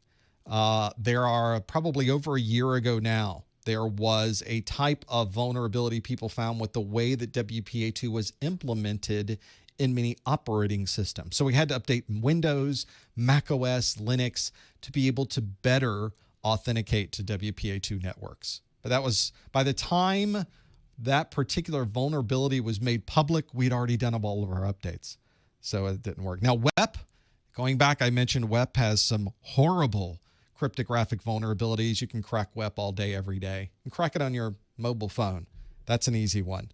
There are probably over a year ago now, there was a type of vulnerability people found with the way that WPA2 was implemented in many operating systems. So we had to update Windows, Mac OS, Linux to be able to better authenticate to WPA2 networks. But that was, by the time that particular vulnerability was made public, we'd already done all of our updates. So it didn't work. Now, WEP, going back, I mentioned WEP has some horrible cryptographic vulnerabilities. You can crack WEP all day, every day. You can crack it on your mobile phone. That's an easy one.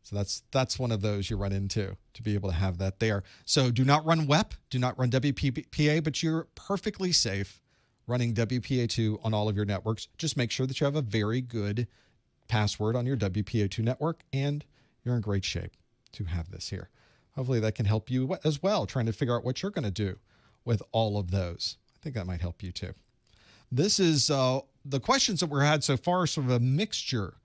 So that's one of those you run into to be able to have that there. So do not run WEP, do not run WPA, but you're perfectly safe running WPA2 on all of your networks. Just make sure that you have a very good password on your WPA2 network, and you're in great shape to have this here. Hopefully that can help you as well, trying to figure out what you're going to do with all of those. I think that might help you too. This is the questions that we've had so far, sort of a mixture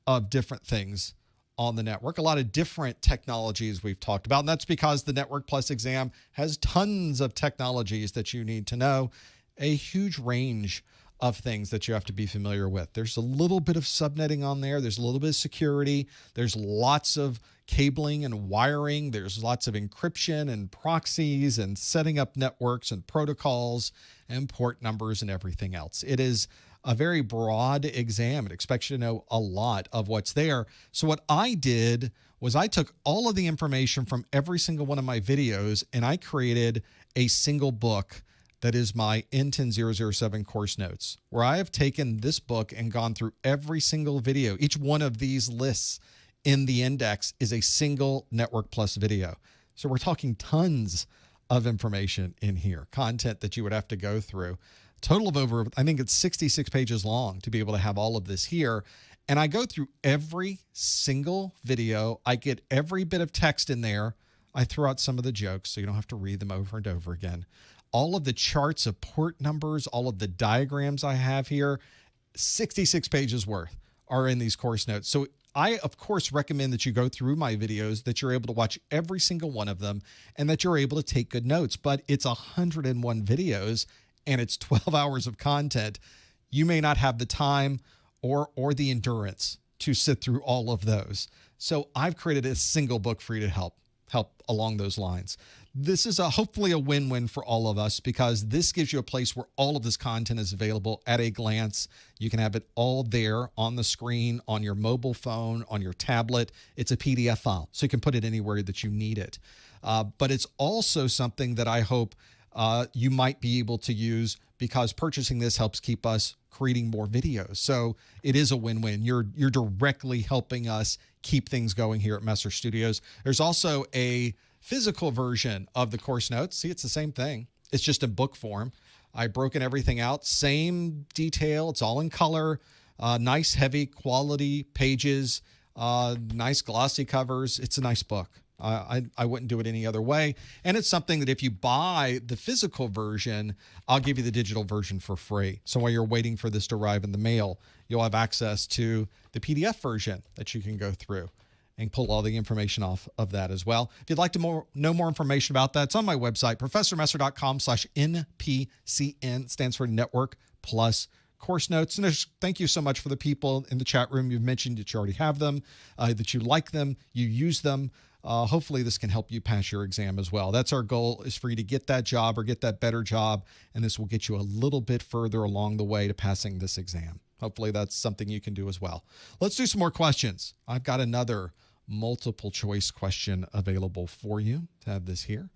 of different things on the network, a lot of different technologies we've talked about, and that's because the Network Plus exam has tons of technologies that you need to know, a huge range of things that you have to be familiar with. There's a little bit of subnetting on there. There's a little bit of security. There's lots of cabling and wiring. There's lots of encryption and proxies and setting up networks and protocols and port numbers and everything else. It is a very broad exam. It expects you to know a lot of what's there. So what I did was I took all of the information from every single one of my videos and I created a single book that is my N10-007 course notes, where I have taken this book and gone through every single video. Each one of these lists in the index is a single Network Plus video. So we're talking tons of information in here, content that you would have to go through. Total of over, I think it's 66 pages long to be able to have all of this here. And I go through every single video. I get every bit of text in there. I throw out some of the jokes so you don't have to read them over and over again. All of the charts of port numbers, all of the diagrams I have here, 66 pages worth are in these course notes. So I, of course, recommend that you go through my videos, that you're able to watch every single one of them, and that you're able to take good notes. But it's 101 videos, and it's 12 hours of content. You may not have the time or the endurance to sit through all of those. So I've created a single book for you to help along those lines. This is hopefully a win-win for all of us, because this gives you a place where all of this content is available at a glance. You can have it all there on the screen, on your mobile phone, on your tablet. It's a PDF file, so you can put it anywhere that you need it. But it's also something that I hope you might be able to use, because purchasing this helps keep us creating more videos. So it is a win-win. You're directly helping us keep things going here at Messer Studios. There's also a physical version of the course notes. See, it's the same thing. It's just in book form. I've broken everything out. Same detail. It's all in color. Nice, heavy quality pages. Nice glossy covers. It's a nice book. I wouldn't do it any other way. And it's something that if you buy the physical version, I'll give you the digital version for free. So while you're waiting for this to arrive in the mail, you'll have access to the PDF version that you can go through and pull all the information off of that as well. If you'd like to know more information about that, it's on my website, professormesser.com/NPCN. Stands for Network Plus Course Notes. And thank you so much for the people in the chat room. You've mentioned that you already have them, that you like them, you use them. Hopefully this can help you pass your exam as well. That's our goal, is for you to get that job or get that better job, and this will get you a little bit further along the way to passing this exam. Hopefully that's something you can do as well. Let's do some more questions. I've got another multiple choice question available for you to have this here.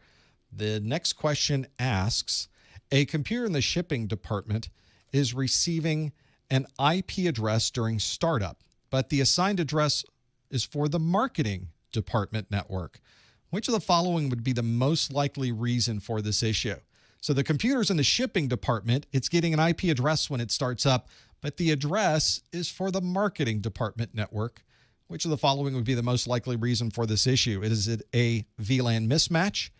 The next question asks, a computer in the shipping department is receiving an IP address during startup, but the assigned address is for the marketing department network. Which of the following would be the most likely reason for this issue? So the computer's in the shipping department, it's getting an IP address when it starts up, but the address is for the marketing department network. Which of the following would be the most likely reason for this issue? Is it a VLAN mismatch,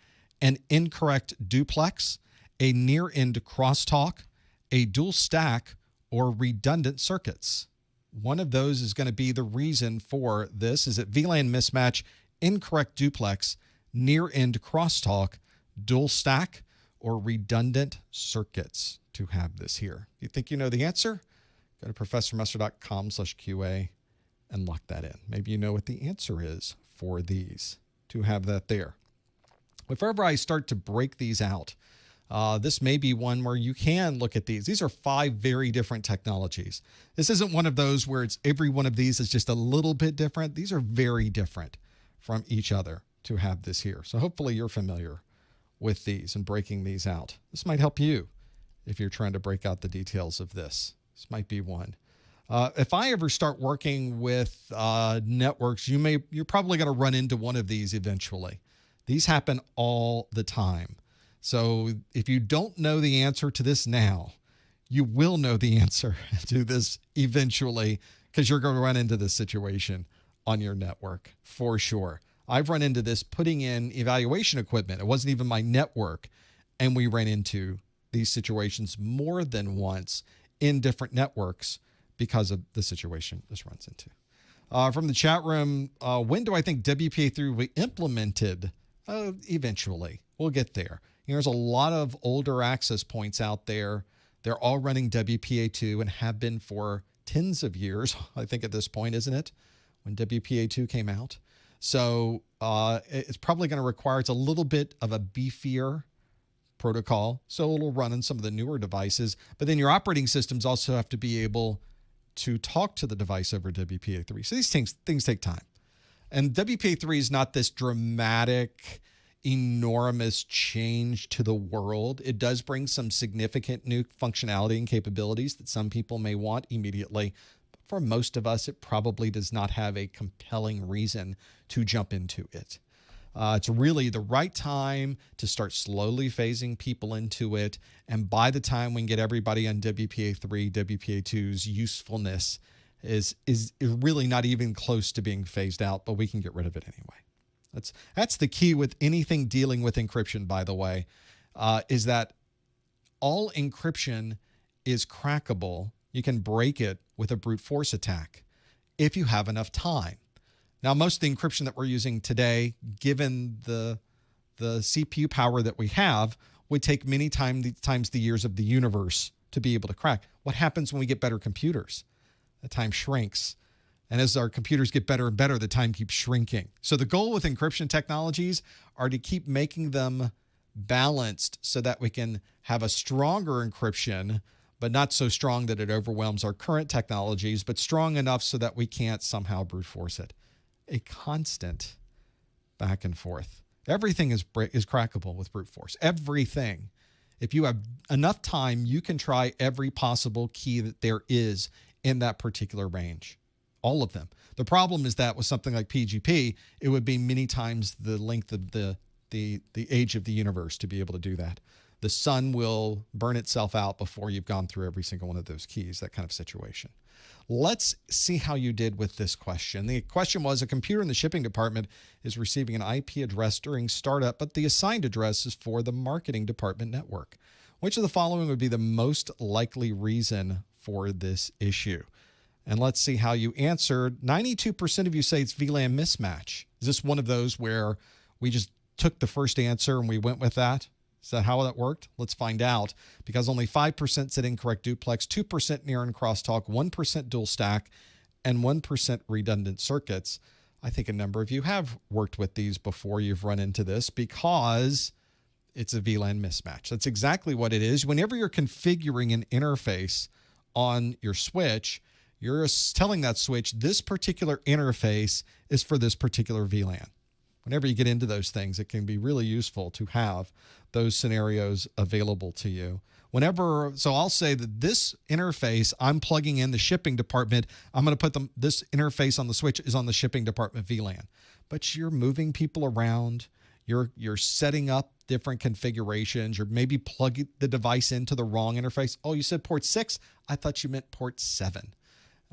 an incorrect duplex, a near-end crosstalk, a dual stack, or redundant circuits? One of those is going to be the reason for this. Is it VLAN mismatch, incorrect duplex, near-end crosstalk, dual stack, or redundant circuits to have this here? You think you know the answer? Go to professormesser.com/QA and lock that in. Maybe you know what the answer is for these to have that there. If ever I start to break these out, this may be one where you can look at these. These are 5 very different technologies. This isn't one of those where it's every one of these is just a little bit different. These are very different from each other to have this here. So hopefully you're familiar with these and breaking these out. This might help you if you're trying to break out the details of this. This might be one. If I ever start working with networks, you're probably going to run into one of these eventually. These happen all the time. So if you don't know the answer to this now, you will know the answer to this eventually, because you're going to run into this situation on your network for sure. I've run into this putting in evaluation equipment. It wasn't even my network, and we ran into these situations more than once in different networks because of the situation this runs into. From the chat room, when do I think WPA3 will be implemented? Eventually. We'll get there. There's a lot of older access points out there. They're all running WPA2 and have been for tens of years, I think at this point, isn't it? When WPA2 came out. So it's probably going to require, it's a little bit of a beefier protocol. So it'll run on some of the newer devices. But then your operating systems also have to be able to talk to the device over WPA3. So these things take time. And WPA3 is not this dramatic, enormous change to the world. It does bring some significant new functionality and capabilities that some people may want immediately. But for most of us, it probably does not have a compelling reason to jump into it. It's really the right time to start slowly phasing people into it. And by the time we can get everybody on WPA3, WPA2's usefulness is really not even close to being phased out, but we can get rid of it anyway. That's the key with anything dealing with encryption, by the way, is that all encryption is crackable. You can break it with a brute force attack. if you have enough time. Now, most of the encryption that we're using today, given the CPU power that we have, would take many times the years of the universe to be able to crack. What happens when we get better computers? The time shrinks. And as our computers get better and better, the time keeps shrinking. So the goal with encryption technologies are to keep making them balanced so that we can have a stronger encryption, but not so strong that it overwhelms our current technologies, but strong enough so that we can't somehow brute force it. A constant back and forth. Everything is crackable with brute force. Everything. If you have enough time, you can try every possible key that there is in that particular range. All of them. The problem is that with something like PGP, it would be many times the length of the age of the universe to be able to do that. The sun will burn itself out before you've gone through every single one of those keys, that kind of situation. Let's see how you did with this question. The question was, a computer in the shipping department is receiving an IP address during startup, but the assigned address is for the marketing department network. Which of the following would be the most likely reason for this issue? And let's see how you answered. 92% of you say it's VLAN mismatch. Is this one of those where we just took the first answer and we went with that? Is that how that worked? Let's find out, because only 5% said incorrect duplex, 2% near and crosstalk, 1% dual stack, and 1% redundant circuits. I think a number of you have worked with these before. You've run into this because it's a VLAN mismatch. That's exactly what it is. Whenever you're configuring an interface on your switch, you're telling that switch this particular interface is for this particular VLAN. Whenever you get into those things, it can be really useful to have those scenarios available to you. So I'll say that this interface, I'm plugging in the shipping department. I'm going to put this interface on the switch is on the shipping department VLAN. But you're moving people around. You're setting up different configurations. You're maybe plugging the device into the wrong interface. Oh, you said port 6? I thought you meant port 7.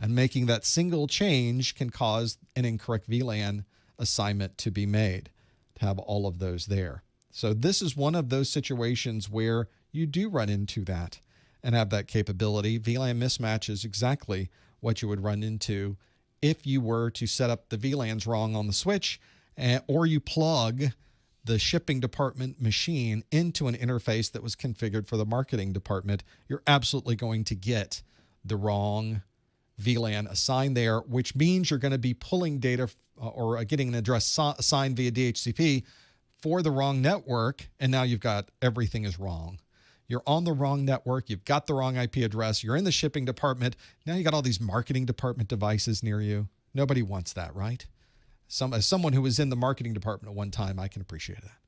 And making that single change can cause an incorrect VLAN assignment to be made, to have all of those there. So this is one of those situations where you do run into that and have that capability. VLAN mismatch is exactly what you would run into if you were to set up the VLANs wrong on the switch, or you plug the shipping department machine into an interface that was configured for the marketing department. You're absolutely going to get the wrong VLAN assigned there, which means you're going to be pulling data or getting an address assigned via DHCP for the wrong network, and now you've got everything is wrong. You're on the wrong network. You've got the wrong IP address. You're in the shipping department. Now you got all these marketing department devices near you. Nobody wants that, right? As someone who was in the marketing department at one time, I can appreciate that,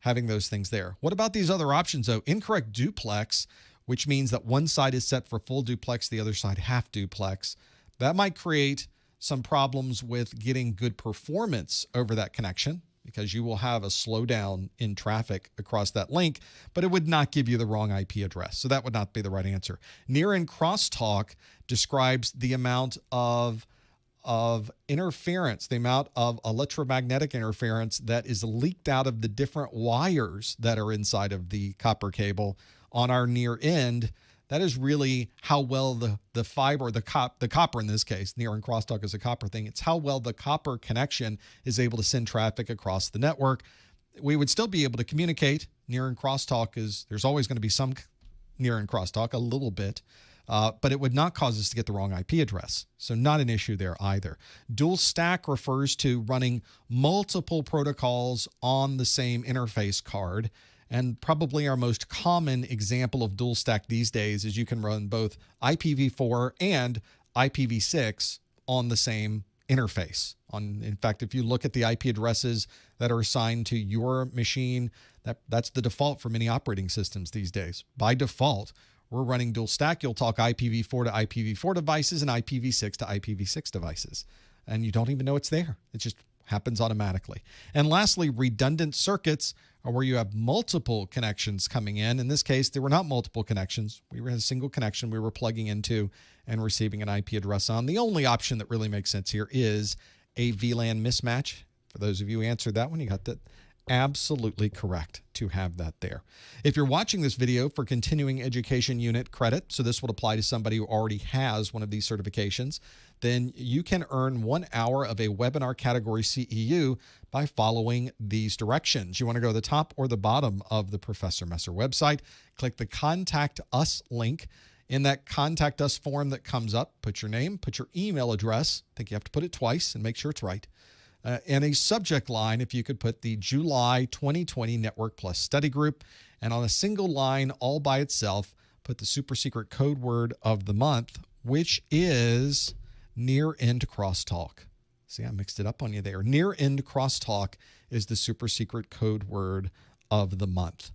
having those things there. What about these other options, though? Incorrect duplex, which means that one side is set for full duplex, the other side half duplex. That might create some problems with getting good performance over that connection, because you will have a slowdown in traffic across that link, but it would not give you the wrong IP address. So that would not be the right answer. Near and crosstalk describes the amount of interference, the amount of electromagnetic interference that is leaked out of the different wires that are inside of the copper cable on our near end. That is really how well the fiber, the copper in this case, near and crosstalk is a copper thing. It's how well the copper connection is able to send traffic across the network. We would still be able to communicate. Near and crosstalk there's always going to be some near and crosstalk, a little bit, but it would not cause us to get the wrong IP address. So not an issue there either. Dual stack refers to running multiple protocols on the same interface card. And probably our most common example of dual stack these days is you can run both IPv4 and IPv6 on the same interface. In fact, if you look at the IP addresses that are assigned to your machine, that's the default for many operating systems these days. By default, we're running dual stack. You'll talk IPv4 to IPv4 devices and IPv6 to IPv6 devices. And you don't even know it's there. It just happens automatically. And lastly, redundant circuits are where you have multiple connections coming in. In this case, there were not multiple connections. We had a single connection we were plugging into and receiving an IP address on. The only option that really makes sense here is a VLAN mismatch. For those of you who answered that one, you got that absolutely correct to have that there. If you're watching this video for continuing education unit credit, so this would apply to somebody who already has one of these certifications, then you can earn 1 hour of a webinar category CEU by following these directions. You want to go to the top or the bottom of the Professor Messer website, click the Contact Us link. In that Contact Us form that comes up, put your name, put your email address. I think you have to put it twice and make sure it's right. And a subject line, if you could put the July 2020 Network Plus Study Group. And on a single line all by itself, put the super secret code word of the month, which is near end crosstalk. See, I mixed it up on you there. Near end crosstalk is the super secret code word of the month.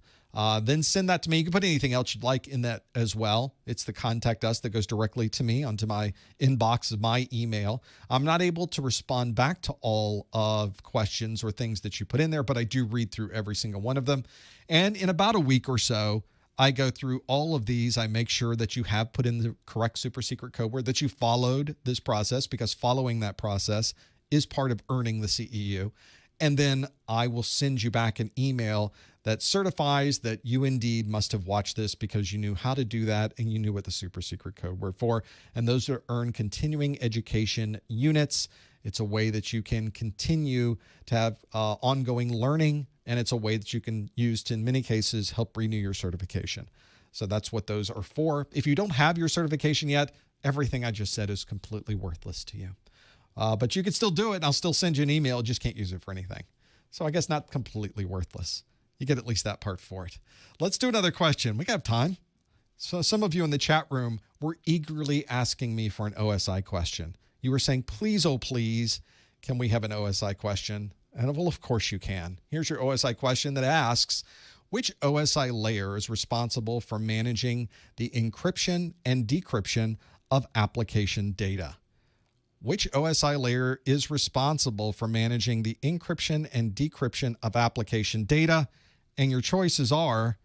Then send that to me. You can put anything else you'd like in that as well. It's the Contact Us that goes directly to me onto my inbox of my email. I'm not able to respond back to all of questions or things that you put in there, but I do read through every single one of them. And in about a week or so, I go through all of these. I make sure that you have put in the correct super secret code word, that you followed this process, because following that process is part of earning the CEU. And then I will send you back an email that certifies that you indeed must have watched this because you knew how to do that and you knew what the super secret code were for. And those are earn continuing education units. It's a way that you can continue to have ongoing learning, and it's a way that you can use to, in many cases, help renew your certification. So that's what those are for. If you don't have your certification yet, everything I just said is completely worthless to you. But you can still do it, and I'll still send you an email. Just can't use it for anything. So I guess not completely worthless. You get at least that part for it. Let's do another question. We have time. So some of you in the chat room were eagerly asking me for an OSI question. You were saying, please, oh, please, can we have an OSI question? And well, of course you can. Here's your OSI question that asks, which OSI layer is responsible for managing the encryption and decryption of application data? Which OSI layer is responsible for managing the encryption and decryption of application data? And your choices are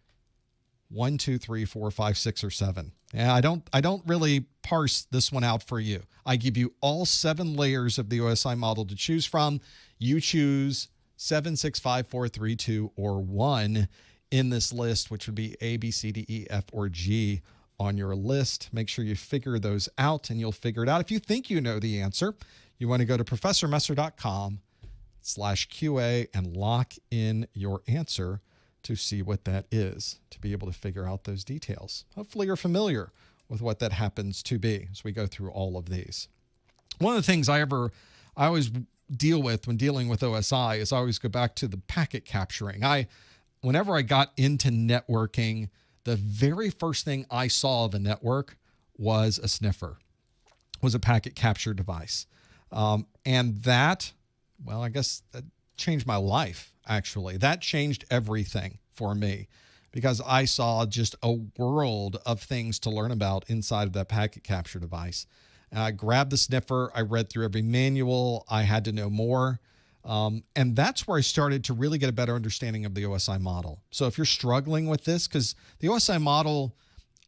1, 2, 3, 4, 5, 6, or 7. Yeah, I don't really parse this one out for you. I give you all 7 layers of the OSI model to choose from. You choose 7, 6, 5, 4, 3, 2, or 1 in this list, which would be A, B, C, D, E, F, or G on your list. Make sure you figure those out, and you'll figure it out. If you think you know the answer, you want to go to professormesser.com/QA and lock in your answer to see what that is, to be able to figure out those details. Hopefully you're familiar with what that happens to be as we go through all of these. One of the things I always deal with when dealing with OSI is I always go back to the packet capturing. Whenever I got into networking, the very first thing I saw of a network was a sniffer, was a packet capture device. And that, well, I guess that changed my life, actually. That changed everything for me because I saw just a world of things to learn about inside of that packet capture device. And I grabbed the sniffer. I read through every manual. I had to know more. And that's where I started to really get a better understanding of the OSI model. So if you're struggling with this, because the OSI model,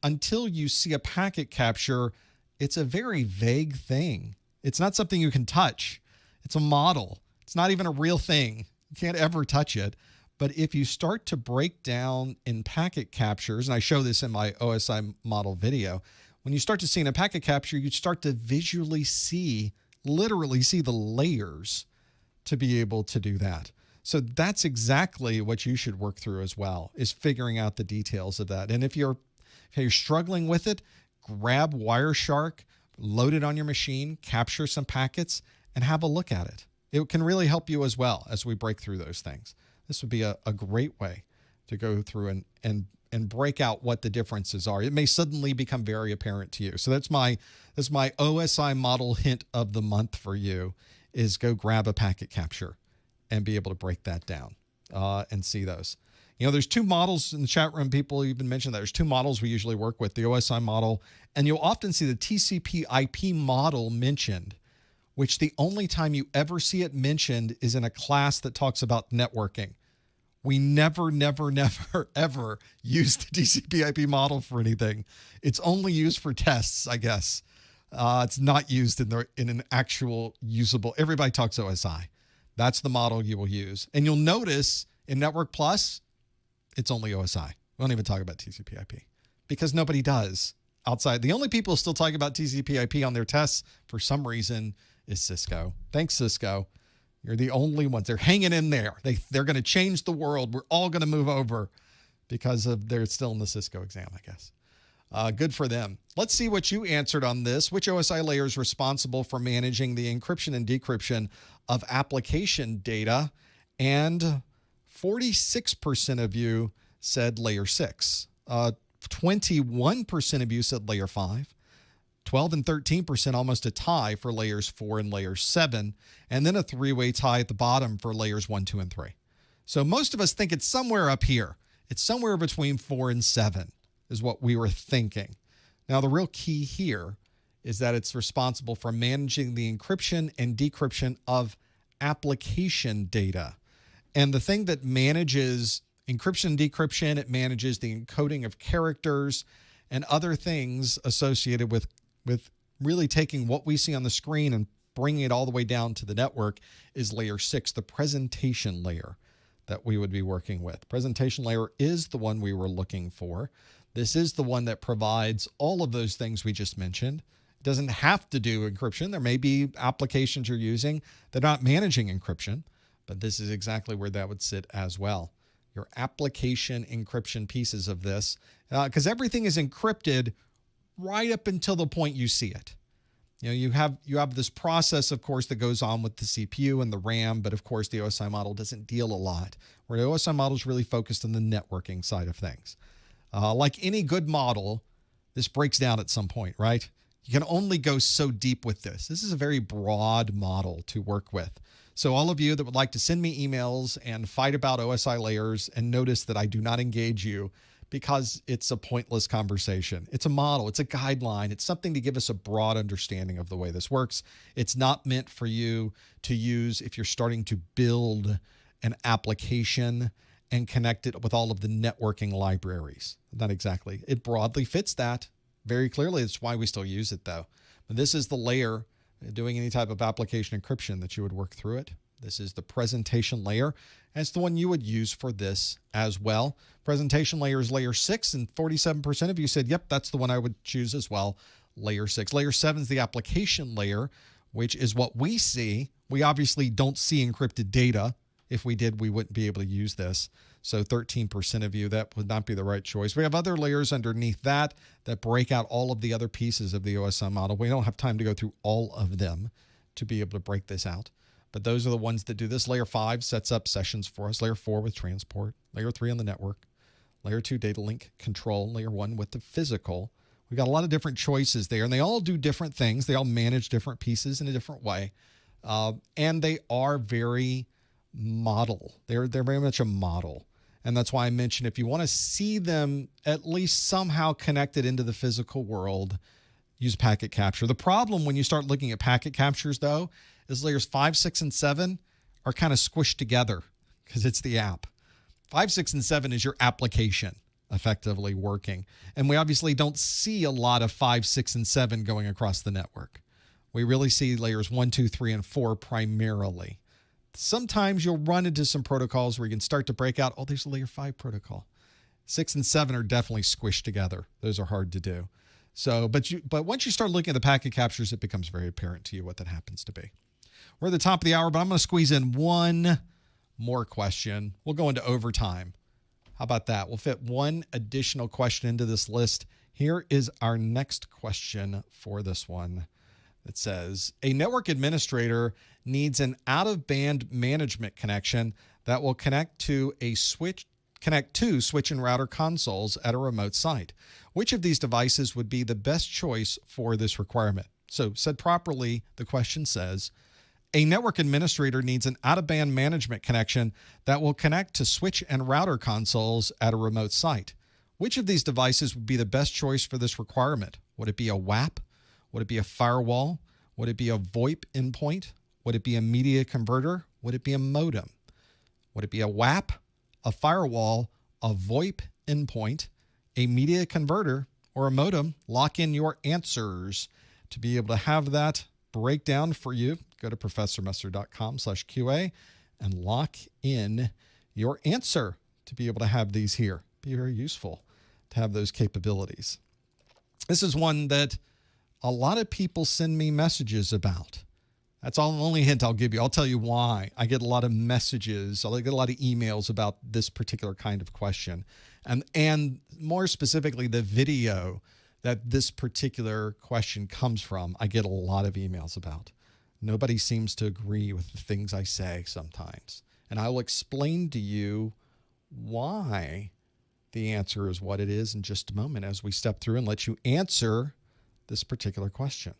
until you see a packet capture, it's a very vague thing. It's not something you can touch. It's a model. It's not even a real thing. You can't ever touch it. But if you start to break down in packet captures, and I show this in my OSI model video, when you start to see in a packet capture, you start to visually see, literally see the layers to be able to do that. So that's exactly what you should work through as well, is figuring out the details of that. And if you're struggling with it, grab Wireshark, load it on your machine, capture some packets, and have a look at it. It can really help you as well as we break through those things. This would be a great way to go through and break out what the differences are. It may suddenly become very apparent to you. So that's my OSI model hint of the month for you, is go grab a packet capture and be able to break that down and see those. You know, there's 2 models in the chat room. People even mentioned that there's 2 models we usually work with, the OSI model, and you'll often see the TCP IP model mentioned, which the only time you ever see it mentioned is in a class that talks about networking. We never, ever use the TCP IP model for anything. It's only used for tests, I guess. It's not used in an actual usable. Everybody talks OSI. That's the model you will use. And you'll notice in Network Plus, it's only OSI. We don't even talk about TCP IP because nobody does. outside. The only people still talking about TCP/IP on their tests for some reason is Cisco. Thanks, Cisco. You're the only ones. They're hanging in there. They're going to change the world. We're all going to move over because they're still in the Cisco exam, I guess. Good for them. Let's see what you answered on this. Which OSI layer is responsible for managing the encryption and decryption of application data? And 46% of you said layer 6. 21% of you said layer 5. 12 and 13%, almost a tie for layers 4 and layer 7. And then a three-way tie at the bottom for layers 1, 2, and 3. So most of us think it's somewhere up here. It's somewhere between 4 and 7 is what we were thinking. Now, the real key here is that it's responsible for managing the encryption and decryption of application data. And the thing that manages encryption and decryption, it manages the encoding of characters and other things associated with really taking what we see on the screen and bringing it all the way down to the network is layer 6, the presentation layer that we would be working with. Presentation layer is the one we were looking for. This is the one that provides all of those things we just mentioned. It doesn't have to do encryption. There may be applications you're using that are not managing encryption, but this is exactly where that would sit as well. Your application encryption pieces of this, because everything is encrypted right up until the point you see it. You know, you have this process, of course, that goes on with the CPU and the RAM, but of course the OSI model doesn't deal a lot. Where the OSI model is really focused on the networking side of things. Like any good model, this breaks down at some point, right? You can only go so deep with this. This is a very broad model to work with. So all of you that would like to send me emails and fight about OSI layers, and notice that I do not engage you because it's a pointless conversation. It's a model. It's a guideline. It's something to give us a broad understanding of the way this works. It's not meant for you to use if you're starting to build an application and connect it with all of the networking libraries. Not exactly. It broadly fits that very clearly. That's why we still use it, though. But this is the layer doing any type of application encryption that you would work through it. This is the presentation layer, and it's the one you would use for this as well. Presentation layer is layer 6, and 47% of you said, yep, that's the one I would choose as well, layer 6. Layer 7 is the application layer, which is what we see. We obviously don't see encrypted data. If we did, we wouldn't be able to use this. So 13% of you, that would not be the right choice. We have other layers underneath that break out all of the other pieces of the OSI model. We don't have time to go through all of them to be able to break this out. But those are the ones that do this. Layer 5 sets up sessions for us. Layer 4 with transport. Layer 3 on the network. Layer 2 data link control. Layer 1 with the physical. We got a lot of different choices there, and they all do different things. They all manage different pieces in a different way. And they are very model. They're very much a model. And that's why I mentioned if you want to see them at least somehow connected into the physical world, use packet capture. The problem when you start looking at packet captures, though, is layers 5, 6, and 7 are kind of squished together because it's the app. 5, 6, and 7 is your application effectively working. And we obviously don't see a lot of 5, 6, and 7 going across the network. We really see layers 1, 2, 3, and 4 primarily. Sometimes you'll run into some protocols where you can start to break out, oh, there's a layer 5 protocol. 6 and 7 are definitely squished together. Those are hard to do. So, but once you start looking at the packet captures, it becomes very apparent to you what that happens to be. We're at the top of the hour, but I'm going to squeeze in one more question. We'll go into overtime. How about that? We'll fit one additional question into this list. Here is our next question for this one. It says, a network administrator needs an out-of-band management connection that will connect to switch and router consoles at a remote site. Which of these devices would be the best choice for this requirement? So said properly, the question says, a network administrator needs an out-of-band management connection that will connect to switch and router consoles at a remote site. Which of these devices would be the best choice for this requirement? Would it be a WAP? Would it be a firewall? Would it be a VoIP endpoint? Would it be a media converter? Would it be a modem? Would it be a WAP, a firewall, a VoIP endpoint, a media converter, or a modem? Lock in your answers. To be able to have that breakdown for you, go to professormesser.com/QA and lock in your answer to be able to have these here. Be very useful to have those capabilities. This is one that a lot of people send me messages about. That's all the only hint I'll give you. I'll tell you why. I get a lot of messages. I get a lot of emails about this particular kind of question. And more specifically, the video that this particular question comes from, I get a lot of emails about. Nobody seems to agree with the things I say sometimes. And I will explain to you why the answer is what it is in just a moment as we step through and let you answer this particular question.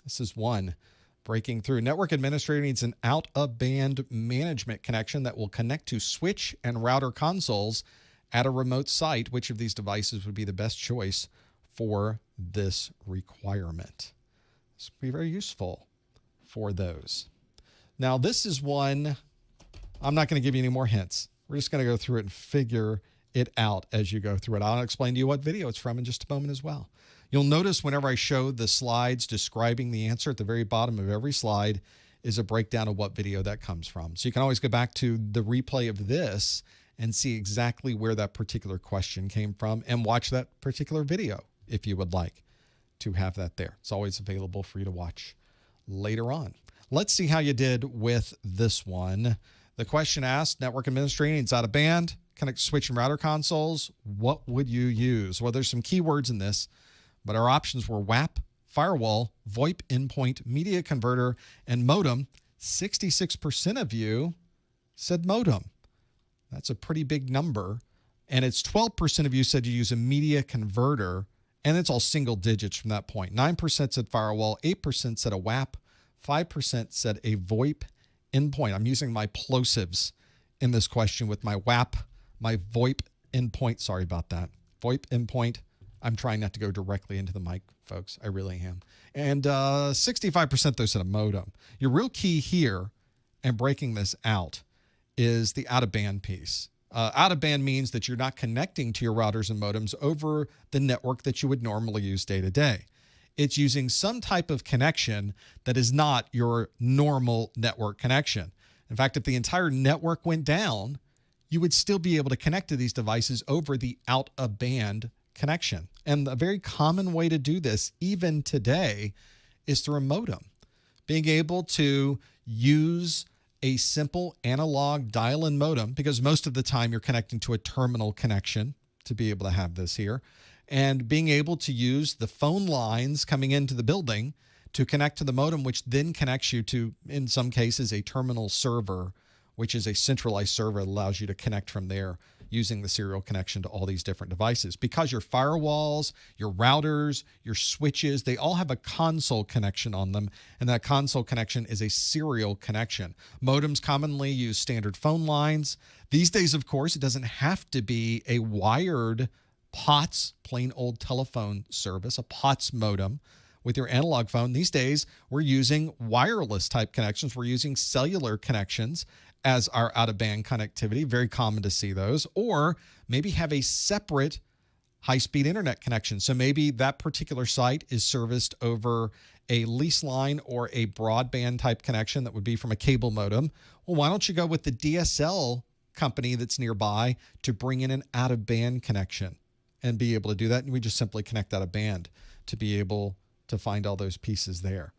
This is one. Breaking through. Network administrator needs an out-of-band management connection that will connect to switch and router consoles at a remote site. Which of these devices would be the best choice for this requirement? This would be very useful for those. Now, this is one, I'm not going to give you any more hints. We're just going to go through it and figure it out as you go through it. I'll explain to you what video it's from in just a moment as well. You'll notice whenever I show the slides describing the answer, at the very bottom of every slide is a breakdown of what video that comes from. So you can always go back to the replay of this and see exactly where that particular question came from and watch that particular video if you would like to have that there. It's always available for you to watch later on. Let's see how you did with this one. The question asked, network administrator needs out of band, connect switch and router consoles. What would you use? Well, there's some keywords in this, but our options were WAP, firewall, VoIP endpoint, media converter, and modem. 66% of you said modem. That's a pretty big number. And it's 12% of you said you use a media converter, and it's all single digits from that point. 9% said firewall, 8% said a WAP, 5% said a VoIP endpoint. I'm using my plosives in this question with my WAP, my VoIP endpoint. Sorry about that. VoIP endpoint. I'm trying not to go directly into the mic, folks. I really am. And 65% though said a modem. Your real key here, and breaking this out, is the out-of-band piece. Out-of-band means that you're not connecting to your routers and modems over the network that you would normally use day to day. It's using some type of connection that is not your normal network connection. In fact, if the entire network went down, you would still be able to connect to these devices over the out-of-band connection. And a very common way to do this, even today, is through a modem. Being able to use a simple analog dial-in modem, because most of the time you're connecting to a terminal connection to be able to have this here, and being able to use the phone lines coming into the building to connect to the modem, which then connects you to, in some cases, a terminal server, which is a centralized server that allows you to connect from there using the serial connection to all these different devices. Because your firewalls, your routers, your switches, they all have a console connection on them, and that console connection is a serial connection. Modems commonly use standard phone lines. These days, of course, it doesn't have to be a wired POTS, plain old telephone service, a POTS modem with your analog phone. These days, we're using wireless type connections. We're using cellular connections as our out-of-band connectivity. Very common to see those. Or maybe have a separate high-speed internet connection. So maybe that particular site is serviced over a lease line or a broadband type connection that would be from a cable modem. Well, why don't you go with the DSL company that's nearby to bring in an out-of-band connection and be able to do that? And we just simply connect out-of-band to be able to find all those pieces there.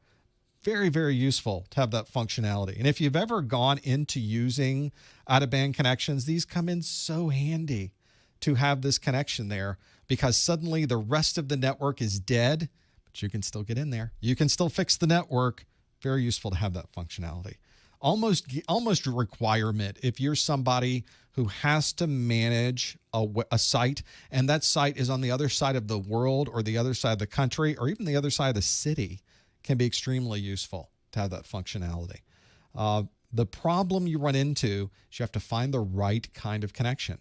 Very, very useful to have that functionality. And if you've ever gone into using out-of-band connections, these come in so handy to have this connection there, because suddenly the rest of the network is dead, but you can still get in there. You can still fix the network. Very useful to have that functionality. Almost a requirement if you're somebody who has to manage a site, and that site is on the other side of the world or the other side of the country or even the other side of the city. Can be extremely useful to have that functionality. The problem you run into is you have to find the right kind of connection.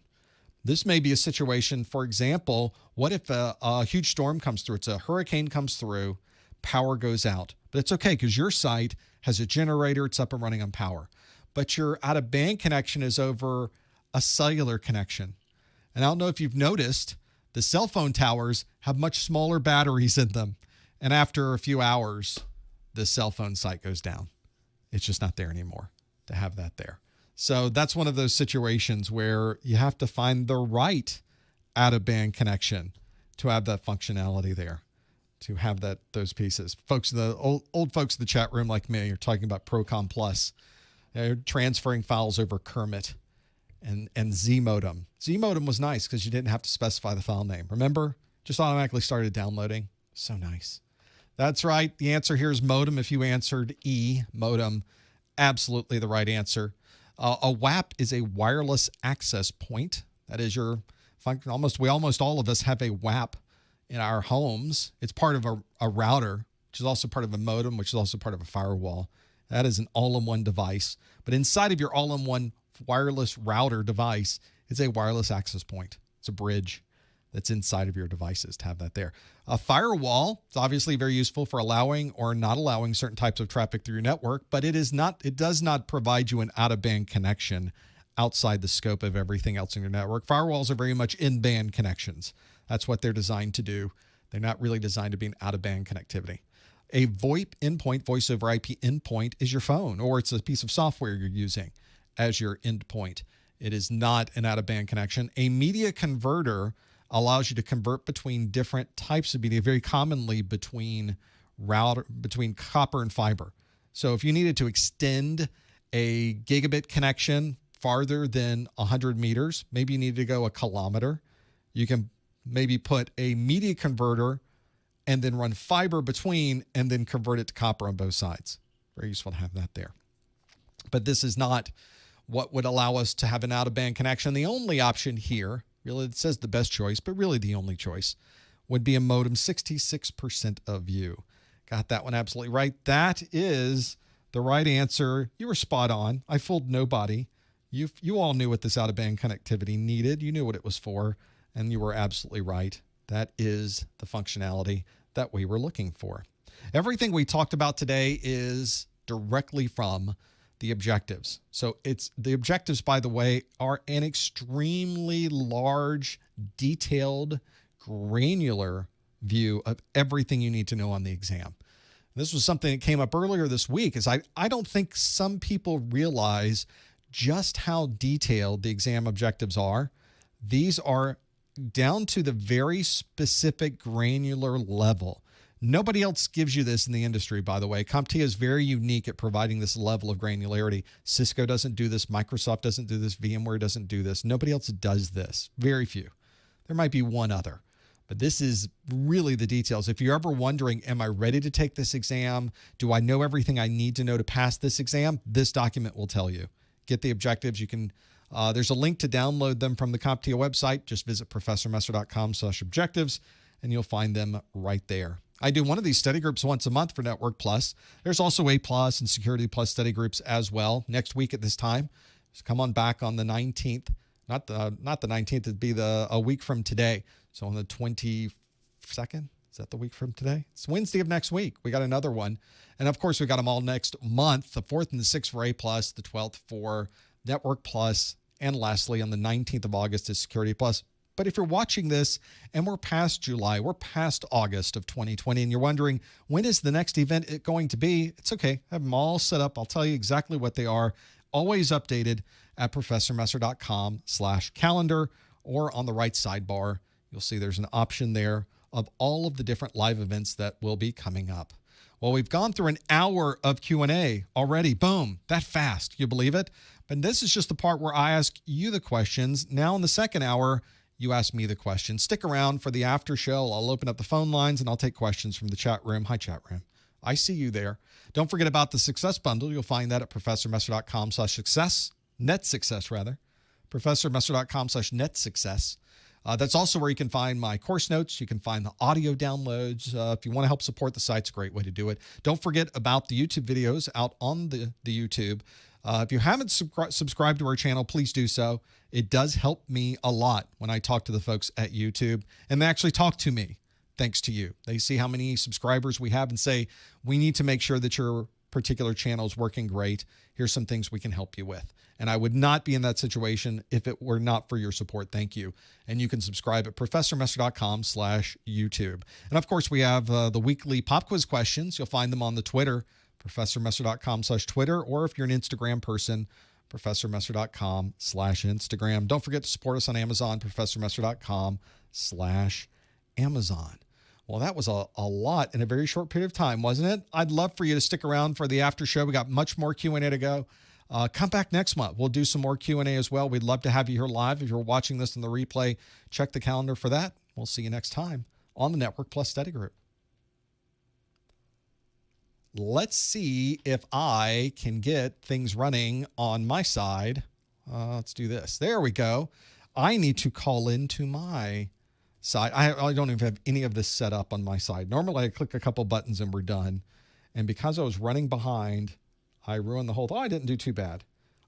This may be a situation, for example, what if a huge storm comes through? It's a hurricane comes through, power goes out. But it's okay because your site has a generator, it's up and running on power. But your out-of-band connection is over a cellular connection. And I don't know if you've noticed, the cell phone towers have much smaller batteries in them. And after a few hours, the cell phone site goes down. It's just not there anymore to have that there. So that's one of those situations where you have to find the right out-of-band connection to have that functionality there. to have those pieces. Folks, the old folks in the chat room like me are talking about Procom Plus. They're transferring files over Kermit and Z modem. Z modem was nice because you didn't have to specify the file name. Remember? Just automatically started downloading. So nice. That's right. The answer here is modem. If you answered E, modem, absolutely the right answer. A WAP is a wireless access point. That is your function. Almost all of us have a WAP in our homes. It's part of a router, which is also part of a modem, which is also part of a firewall. That is an all-in-one device. But inside of your all-in-one wireless router device is a wireless access point. It's a bridge that's inside of your devices to have that there. A firewall is obviously very useful for allowing or not allowing certain types of traffic through your network, but it does not provide you an out-of-band connection outside the scope of everything else in your network. Firewalls are very much in-band connections. That's what they're designed to do. They're not really designed to be an out-of-band connectivity. A VoIP endpoint, voice over IP endpoint, is your phone, or it's a piece of software you're using as your endpoint. It is not an out-of-band connection. A media converter allows you to convert between different types of media, very commonly between copper and fiber. So if you needed to extend a gigabit connection farther than 100 meters, maybe you need to go a kilometer, you can maybe put a media converter and then run fiber between and then convert it to copper on both sides. Very useful to have that there. But this is not what would allow us to have an out-of-band connection. The only option here, really it says the best choice, but really the only choice, would be a modem. 66% of you got that one absolutely right. That is the right answer. You were spot on. I fooled nobody. You all knew what this out-of-band connectivity needed. You knew what it was for, and you were absolutely right. That is the functionality that we were looking for. Everything we talked about today is directly from the objectives. So the objectives, by the way, are an extremely large, detailed, granular view of everything you need to know on the exam. This was something that came up earlier this week, is I don't think some people realize just how detailed the exam objectives are. These are down to the very specific granular level. Nobody else gives you this in the industry, by the way. CompTIA is very unique at providing this level of granularity. Cisco doesn't do this. Microsoft doesn't do this. VMware doesn't do this. Nobody else does this. Very few. There might be one other. But this is really the details. If you're ever wondering, am I ready to take this exam? Do I know everything I need to know to pass this exam? This document will tell you. Get the objectives. You can. There's a link to download them from the CompTIA website. Just visit professormesser.com/objectives, and you'll find them right there. I do one of these study groups once a month for Network Plus. There's also A Plus and Security Plus study groups as well. Next week at this time, just come on back on the 19th. Not the 19th. It'd be a week from today. So on the 22nd. Is that the week from today? It's Wednesday of next week. We got another one. And of course, we got them all next month, the 4th and the 6th for A Plus, the 12th for Network Plus, and lastly, on the 19th of August is Security Plus. But if you're watching this and we're past July, we're past August of 2020, and you're wondering, when is the next event going to be? It's okay. I have them all set up. I'll tell you exactly what they are. Always updated at professormesser.com/calendar, or on the right sidebar, you'll see there's an option there of all of the different live events that will be coming up. Well, we've gone through an hour of Q&A already. Boom, that fast. You believe it? But this is just the part where I ask you the questions. Now in the second hour, you ask me the questions. Stick around for the after show. I'll open up the phone lines and I'll take questions from the chat room. Hi, chat room. I see you there. Don't forget about the Success Bundle. You'll find that at professormesser.com/success, net success rather, professormesser.com/net-success. That's also where you can find my course notes. You can find the audio downloads. If you want to help support the site, it's a great way to do it. Don't forget about the YouTube videos out on the YouTube. If you haven't subscribed to our channel, please do so. It does help me a lot when I talk to the folks at YouTube, and they actually talk to me thanks to you. They see how many subscribers we have and say, we need to make sure that your particular channel is working great. Here's some things we can help you with. And I would not be in that situation if it were not for your support. Thank you. And you can subscribe at professormesser.com/YouTube. And of course, we have the weekly pop quiz questions. You'll find them on the Twitter, professormesser.com/Twitter, or if you're an Instagram person, professormesser.com/Instagram. Don't forget to support us on Amazon, professormesser.com/Amazon. Well, that was a lot in a very short period of time, wasn't it? I'd love for you to stick around for the after show. We got much more Q&A to go. Come back next month. We'll do some more Q&A as well. We'd love to have you here live. If you're watching this in the replay, check the calendar for that. We'll see you next time on the Network Plus Study Group. Let's see if I can get things running on my side. Let's do this. There we go. I need to call into my side. I don't even have any of this set up on my side. Normally I click a couple buttons and we're done. And because I was running behind, I ruined the whole thing. Oh, I didn't do too bad.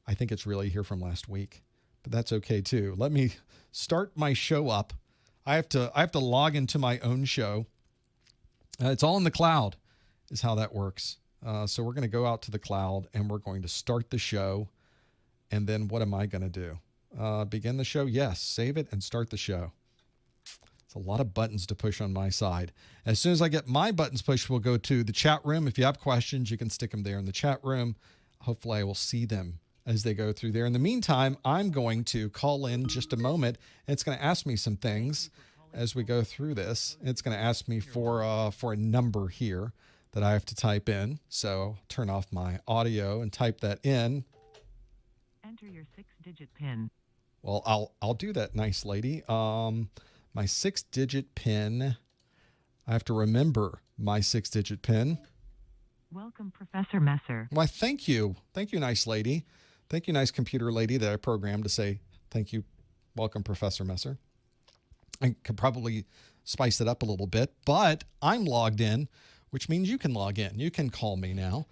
I think it's really here from last week, but that's okay too. Let me start my show up. I have to log into my own show. It's all in the cloud is how that works. So we're going to go out to the cloud and we're going to start the show. And then what am I going to do? Begin the show? Yes. Save it and start the show. It's a lot of buttons to push on my side. As soon as I get my buttons pushed, we'll go to the chat room. If you have questions, you can stick them there in the chat room. Hopefully I will see them as they go through there. In the meantime, I'm going to call in just a moment. It's going to ask me some things as we go through this. It's going to ask me for a number here that I have to type in. So turn off my audio and type that in. Enter your 6-digit PIN. Well, I'll do that, nice lady. My 6-digit PIN. I have to remember my 6-digit PIN. Welcome, Professor Messer. Why, thank you. Thank you, nice lady. Thank you, nice computer lady that I programmed to say thank you. Welcome, Professor Messer. I could probably spice it up a little bit, but I'm logged in, which means you can log in. You can call me now.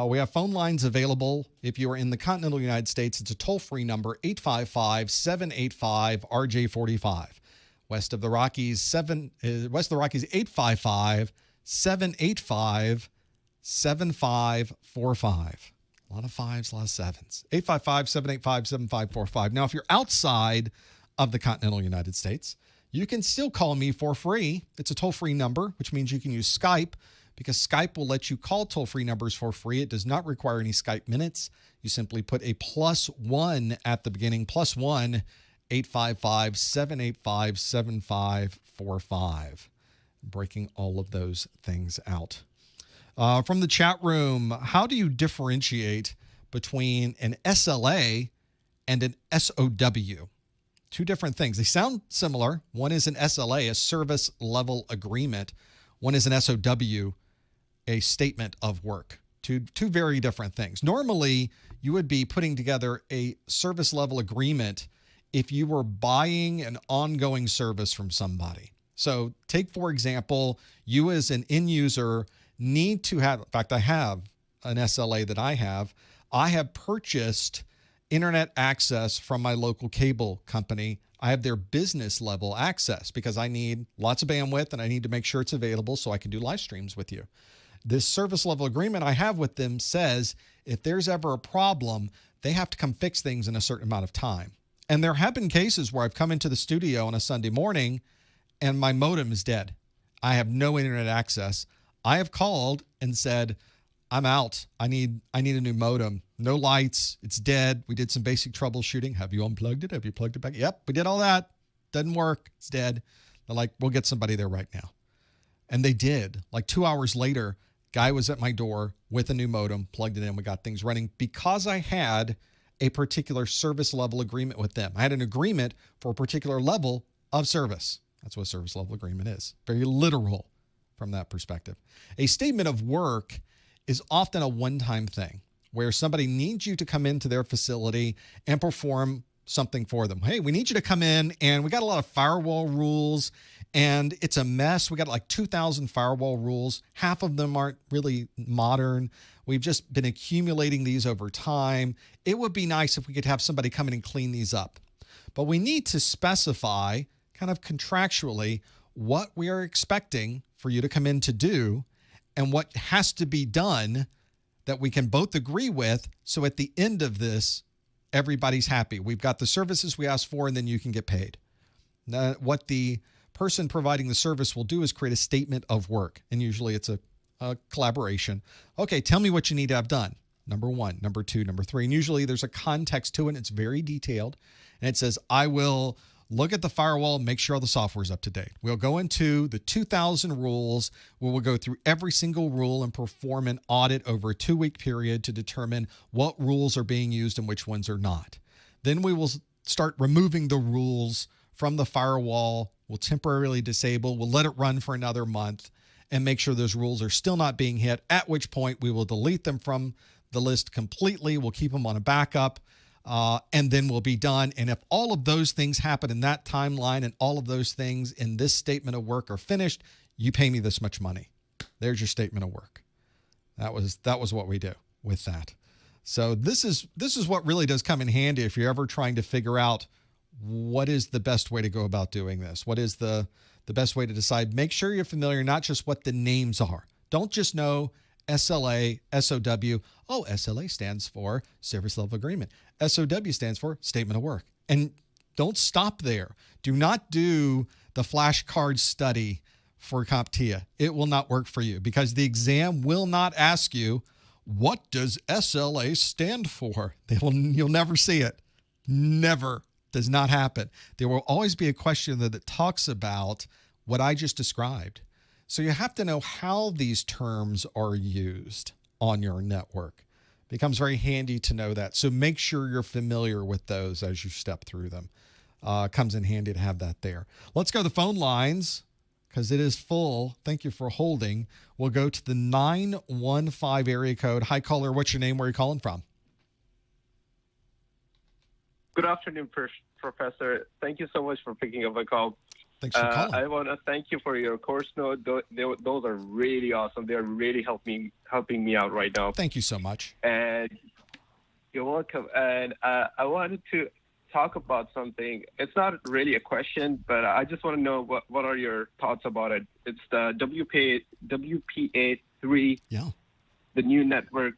We have phone lines available. If you are in the continental United States, it's a toll-free number, 855-785-RJ45. West of the Rockies, 855-785-7545. A lot of fives, a lot of sevens. 855-785-7545. Now, if you're outside of the continental United States, you can still call me for free. It's a toll-free number, which means you can use Skype, because Skype will let you call toll-free numbers for free. It does not require any Skype minutes. You simply put a +1 at the beginning, +1 855-785-7545. Breaking all of those things out. From the chat room, how do you differentiate between an SLA and an SOW? Two different things. They sound similar. One is an SLA, a service level agreement. One is an SOW, a statement of work. Two very different things. Normally, you would be putting together a service level agreement if you were buying an ongoing service from somebody. So take, for example, you as an end user need to have, in fact, I have an SLA that I have purchased internet access from my local cable company. I have their business level access because I need lots of bandwidth and I need to make sure it's available so I can do live streams with you. This service level agreement I have with them says if there's ever a problem, they have to come fix things in a certain amount of time. And there have been cases where I've come into the studio on a Sunday morning and my modem is dead. I have no internet access. I have called and said, I'm out. I need a new modem. No lights. It's dead. We did some basic troubleshooting. Have you unplugged it? Have you plugged it back? Yep, we did all that. Doesn't work. It's dead. They're like, we'll get somebody there right now. And they did. Like 2 hours later, guy was at my door with a new modem, plugged it in. We got things running because I had a particular service level agreement with them. I had an agreement for a particular level of service. That's what a service level agreement is. Very literal from that perspective. A statement of work is often a one-time thing where somebody needs you to come into their facility and perform something for them. Hey, we need you to come in and we got a lot of firewall rules and it's a mess. We got like 2,000 firewall rules. Half of them aren't really modern. We've just been accumulating these over time. It would be nice if we could have somebody come in and clean these up. But we need to specify kind of contractually what we are expecting for you to come in to do and what has to be done that we can both agree with. So at the end of this, everybody's happy. We've got the services we asked for, and then you can get paid. Now, what the person providing the service will do is create a statement of work. And usually it's a collaboration. Okay, tell me what you need to have done. Number 1, number 2, number 3. And usually there's a context to it. And it's very detailed. And it says, I will look at the firewall, make sure all the software is up to date. We'll go into the 2,000 rules, where we'll go through every single rule and perform an audit over a 2-week period to determine what rules are being used and which ones are not. Then we will start removing the rules from the firewall. We'll temporarily disable. We'll let it run for another month and make sure those rules are still not being hit, at which point we will delete them from the list completely. We'll keep them on a backup, and then we'll be done. And if all of those things happen in that timeline and all of those things in this statement of work are finished, you pay me this much money. There's your statement of work. That was what we do with that. So this is what really does come in handy if you're ever trying to figure out what is the best way to go about doing this. What is the best way to decide? Make sure you're familiar, not just what the names are. Don't just know SLA, SOW. Oh, SLA stands for Service Level Agreement. SOW stands for Statement of Work. And don't stop there. Do not do the flashcard study for CompTIA. It will not work for you because the exam will not ask you, what does SLA stand for? You'll never see it. Never. Does not happen. There will always be a question that talks about what I just described. So you have to know how these terms are used on your network. It becomes very handy to know that. So make sure you're familiar with those as you step through them. Comes in handy to have that there. Let's go to the phone lines because it is full. Thank you for holding. We'll go to the 915 area code. Hi, caller. What's your name? Where are you calling from? Good afternoon, Professor. Thank you so much for picking up my call. Thanks for calling. I want to thank you for your course note. Those are really awesome. They're really helping me out right now. Thank you so much. And you're welcome. And I wanted to talk about something. It's not really a question, but I just want to know what are your thoughts about it. It's the WPA3, the new network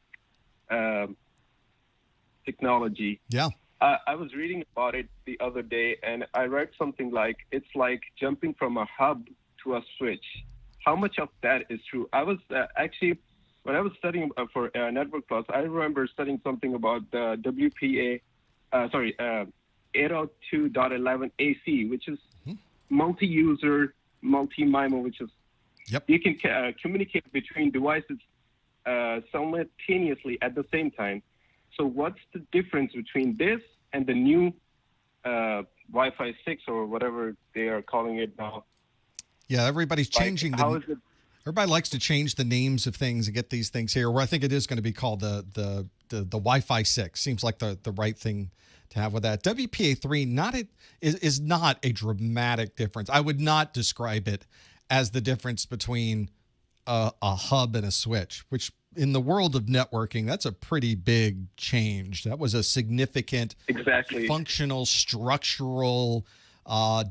technology. Yeah. I was reading about it the other day, and I read something like it's like jumping from a hub to a switch. How much of that is true? I was actually, when I was studying for Network Plus, I remember studying something about the WPA, 802.11 AC, which is multi-user, multi-MIMO, which is you can communicate between devices simultaneously at the same time. So what's the difference between this and the new WiFi6 or whatever they are calling it now? Yeah, everybody's changing. Everybody likes to change the names of things and get these things here. Where I think it is going to be called the WiFi6. Seems like the right thing to have with that. WPA3 is not a dramatic difference. I would not describe it as the difference between a hub and a switch, which in the world of networking, that's a pretty big change. That was a significant functional, structural,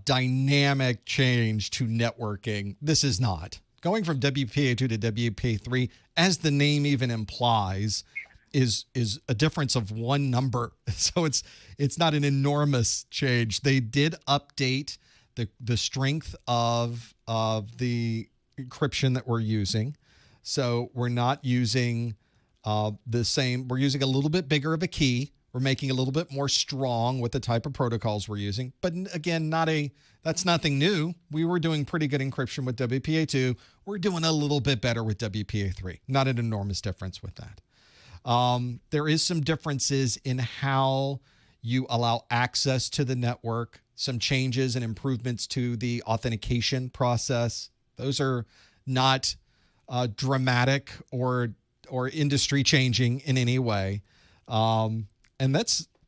dynamic change to networking. This is not. Going from WPA2 to WPA3, as the name even implies, is a difference of one number. So it's not an enormous change. They did update the strength of the encryption that we're using. So we're not using the same. We're using a little bit bigger of a key. We're making a little bit more strong with the type of protocols we're using. But again, that's nothing new. We were doing pretty good encryption with WPA2. We're doing a little bit better with WPA3. Not an enormous difference with that. There is some differences in how you allow access to the network, some changes and improvements to the authentication process. Those are not dramatic or industry changing in any way. And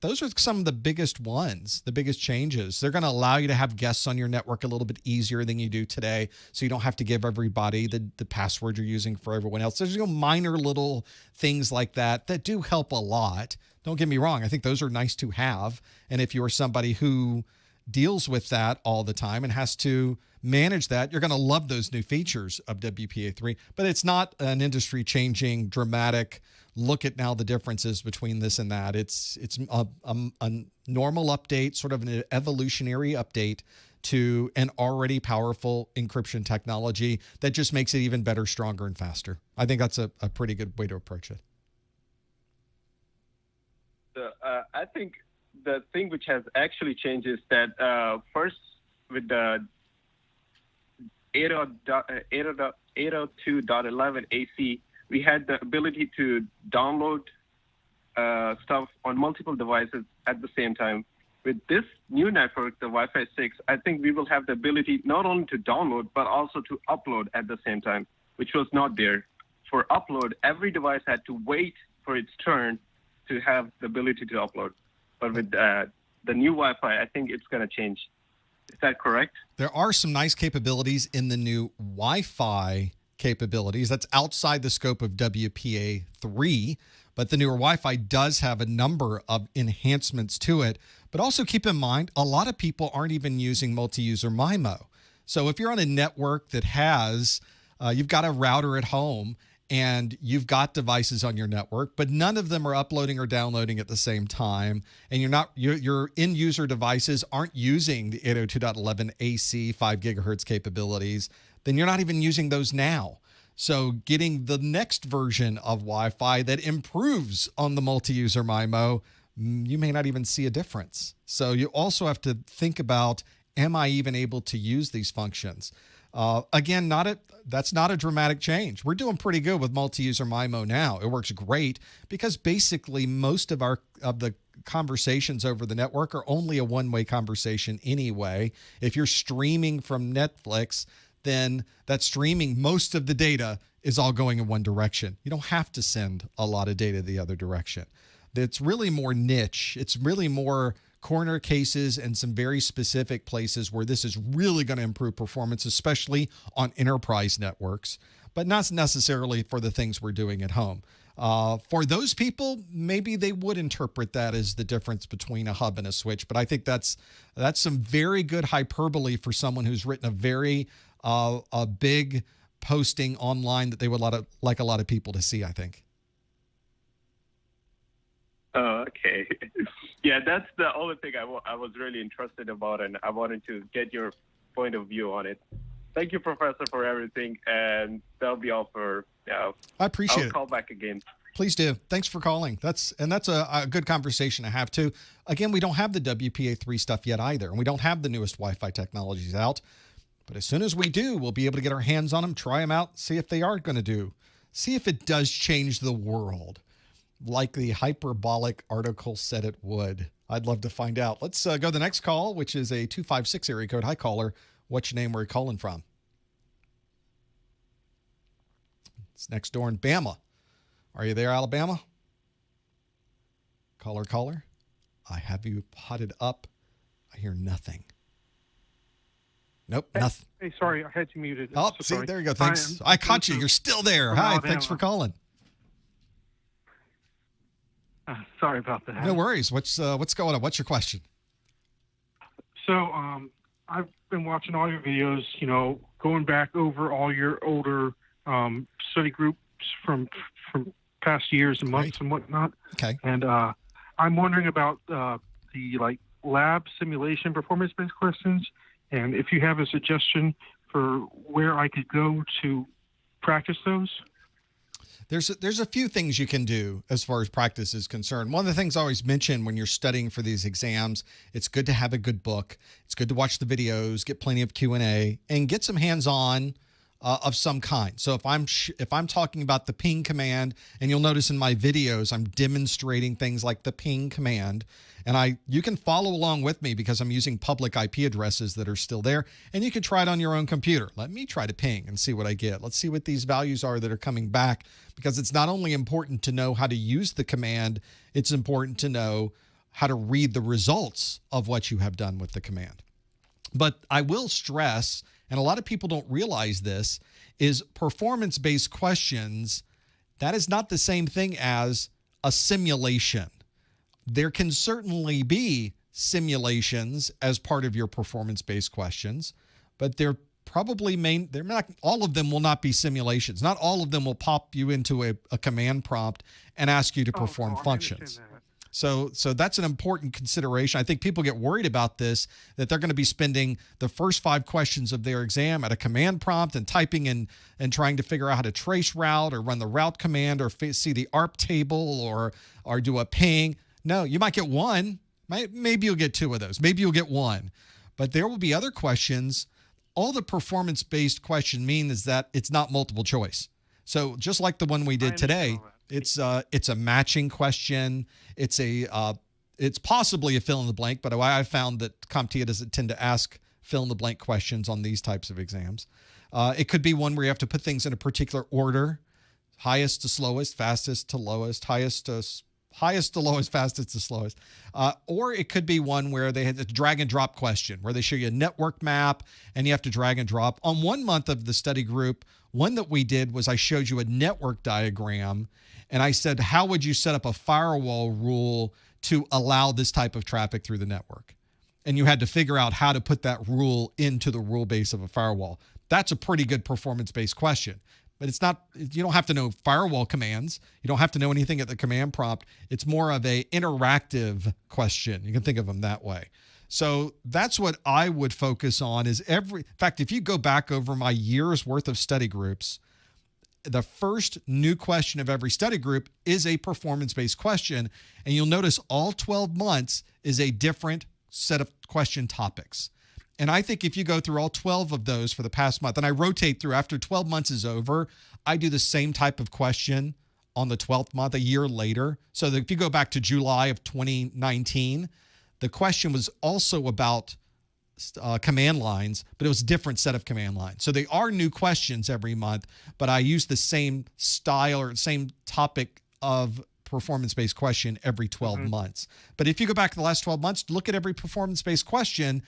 those are some of the biggest ones, the biggest changes. They're going to allow you to have guests on your network a little bit easier than you do today. So you don't have to give everybody the password you're using for everyone else. There's minor little things like that do help a lot. Don't get me wrong. I think those are nice to have. And if you're somebody who deals with that all the time and has to manage that, you're going to love those new features of WPA3, but it's not an industry changing dramatic look at now the differences between this and that. It's a normal update, sort of an evolutionary update to an already powerful encryption technology that just makes it even better, stronger, and faster. I think that's a pretty good way to approach it. I think the thing which has actually changed is that first with the 802.11 AC, we had the ability to download stuff on multiple devices at the same time. With this new network, the Wi-Fi 6, I think we will have the ability not only to download, but also to upload at the same time, which was not there. For upload, every device had to wait for its turn to have the ability to upload. But with the new Wi-Fi, I think it's going to change. Is that correct? There are some nice capabilities in the new Wi-Fi capabilities. That's outside the scope of WPA3, but the newer Wi-Fi does have a number of enhancements to it. But also keep in mind, a lot of people aren't even using multi-user MIMO. So if you're on a network that has, you've got a router at home and you've got devices on your network, but none of them are uploading or downloading at the same time, and your end user devices aren't using the 802.11 AC 5 gigahertz capabilities, then you're not even using those now. So getting the next version of Wi-Fi that improves on the multi-user MIMO, you may not even see a difference. So you also have to think about, am I even able to use these functions? Again, that's not a dramatic change. We're doing pretty good with multi-user MIMO now. It works great because basically most of the conversations over the network are only a one-way conversation anyway. If you're streaming from Netflix, then that streaming, most of the data is all going in one direction. You don't have to send a lot of data the other direction. It's really more niche. It's really more corner cases and some very specific places where this is really going to improve performance, especially on enterprise networks, but not necessarily for the things we're doing at home. For those people, maybe they would interpret that as the difference between a hub and a switch, but I think that's some very good hyperbole for someone who's written a very a big posting online that they would like a lot of people to see, I think. Okay. Yeah, that's the only thing I was really interested about, and I wanted to get your point of view on it. Thank you, Professor, for everything, and that'll be all for now. I appreciate it. I'll call back again. Please do. Thanks for calling. That's a good conversation to have, too. Again, we don't have the WPA3 stuff yet either, and we don't have the newest Wi-Fi technologies out. But as soon as we do, we'll be able to get our hands on them, try them out, see if they are going to do. See if it does change the world, like the hyperbolic article said it would. I'd love to find out. Let's go to the next call, which is a 256 area code. Hi, caller. What's your name? Where are you calling from? It's next door in Bama. Are you there, Alabama? Caller. I have you potted up. I hear nothing. Nope, nothing. Hey, sorry, I had you muted. Oh, So see, sorry. there you go. Thanks. I caught you. You're still there. Hi, Alabama. thanks for calling. Sorry about that. No worries. What's going on? What's your question? So, I've been watching all your videos, going back over all your older study groups from past years and months and whatnot. Okay. And I'm wondering about the lab simulation performance-based questions, and if you have a suggestion for where I could go to practice those. There's a few things you can do as far as practice is concerned. One of the things I always mention when you're studying for these exams, it's good to have a good book. It's good to watch the videos, get plenty of Q&A, and get some hands-on of some kind. So if I'm talking about the ping command, and you'll notice in my videos, I'm demonstrating things like the ping command, and you can follow along with me because I'm using public IP addresses that are still there, and you can try it on your own computer. Let me try to ping and see what I get. Let's see what these values are that are coming back, because it's not only important to know how to use the command, it's important to know how to read the results of what you have done with the command. But I will stress, and a lot of people don't realize this, is performance-based questions, that is not the same thing as a simulation. There can certainly be simulations as part of your performance-based questions, but they're not all of them will not be simulations. Not all of them will pop you into a command prompt and ask you to perform functions. So that's an important consideration. I think people get worried about this, that they're going to be spending the first 5 questions of their exam at a command prompt and typing in and trying to figure out how to trace route or run the route command or see the ARP table or do a ping. No, you might get 1, Maybe you'll get 2 of those. Maybe you'll get 1. But there will be other questions. All the performance-based question mean is that it's not multiple choice. So just like the one we did today, it's a matching question. It's possibly a fill in the blank, but I found that CompTIA doesn't tend to ask fill in the blank questions on these types of exams. It could be one where you have to put things in a particular order: highest to slowest, fastest to lowest, highest to lowest, fastest to slowest. Or it could be one where they had a drag and drop question where they show you a network map and you have to drag and drop. On 1 month of the study group, one that we did was I showed you a network diagram and I said, how would you set up a firewall rule to allow this type of traffic through the network? And you had to figure out how to put that rule into the rule base of a firewall. That's a pretty good performance-based question. But it's not, you don't have to know firewall commands. You don't have to know anything at the command prompt. It's more of a interactive question. You can think of them that way. So that's what I would focus on is in fact, if you go back over my year's worth of study groups, the first new question of every study group is a performance-based question. And you'll notice all 12 months is a different set of question topics. And I think if you go through all 12 of those for the past month, and I rotate through after 12 months is over, I do the same type of question on the 12th month, a year later. So that if you go back to July of 2019, the question was also about command lines, but it was a different set of command lines. So they are new questions every month, but I use the same style or same topic of performance-based question every 12 months. But if you go back to the last 12 months, look at every performance-based question,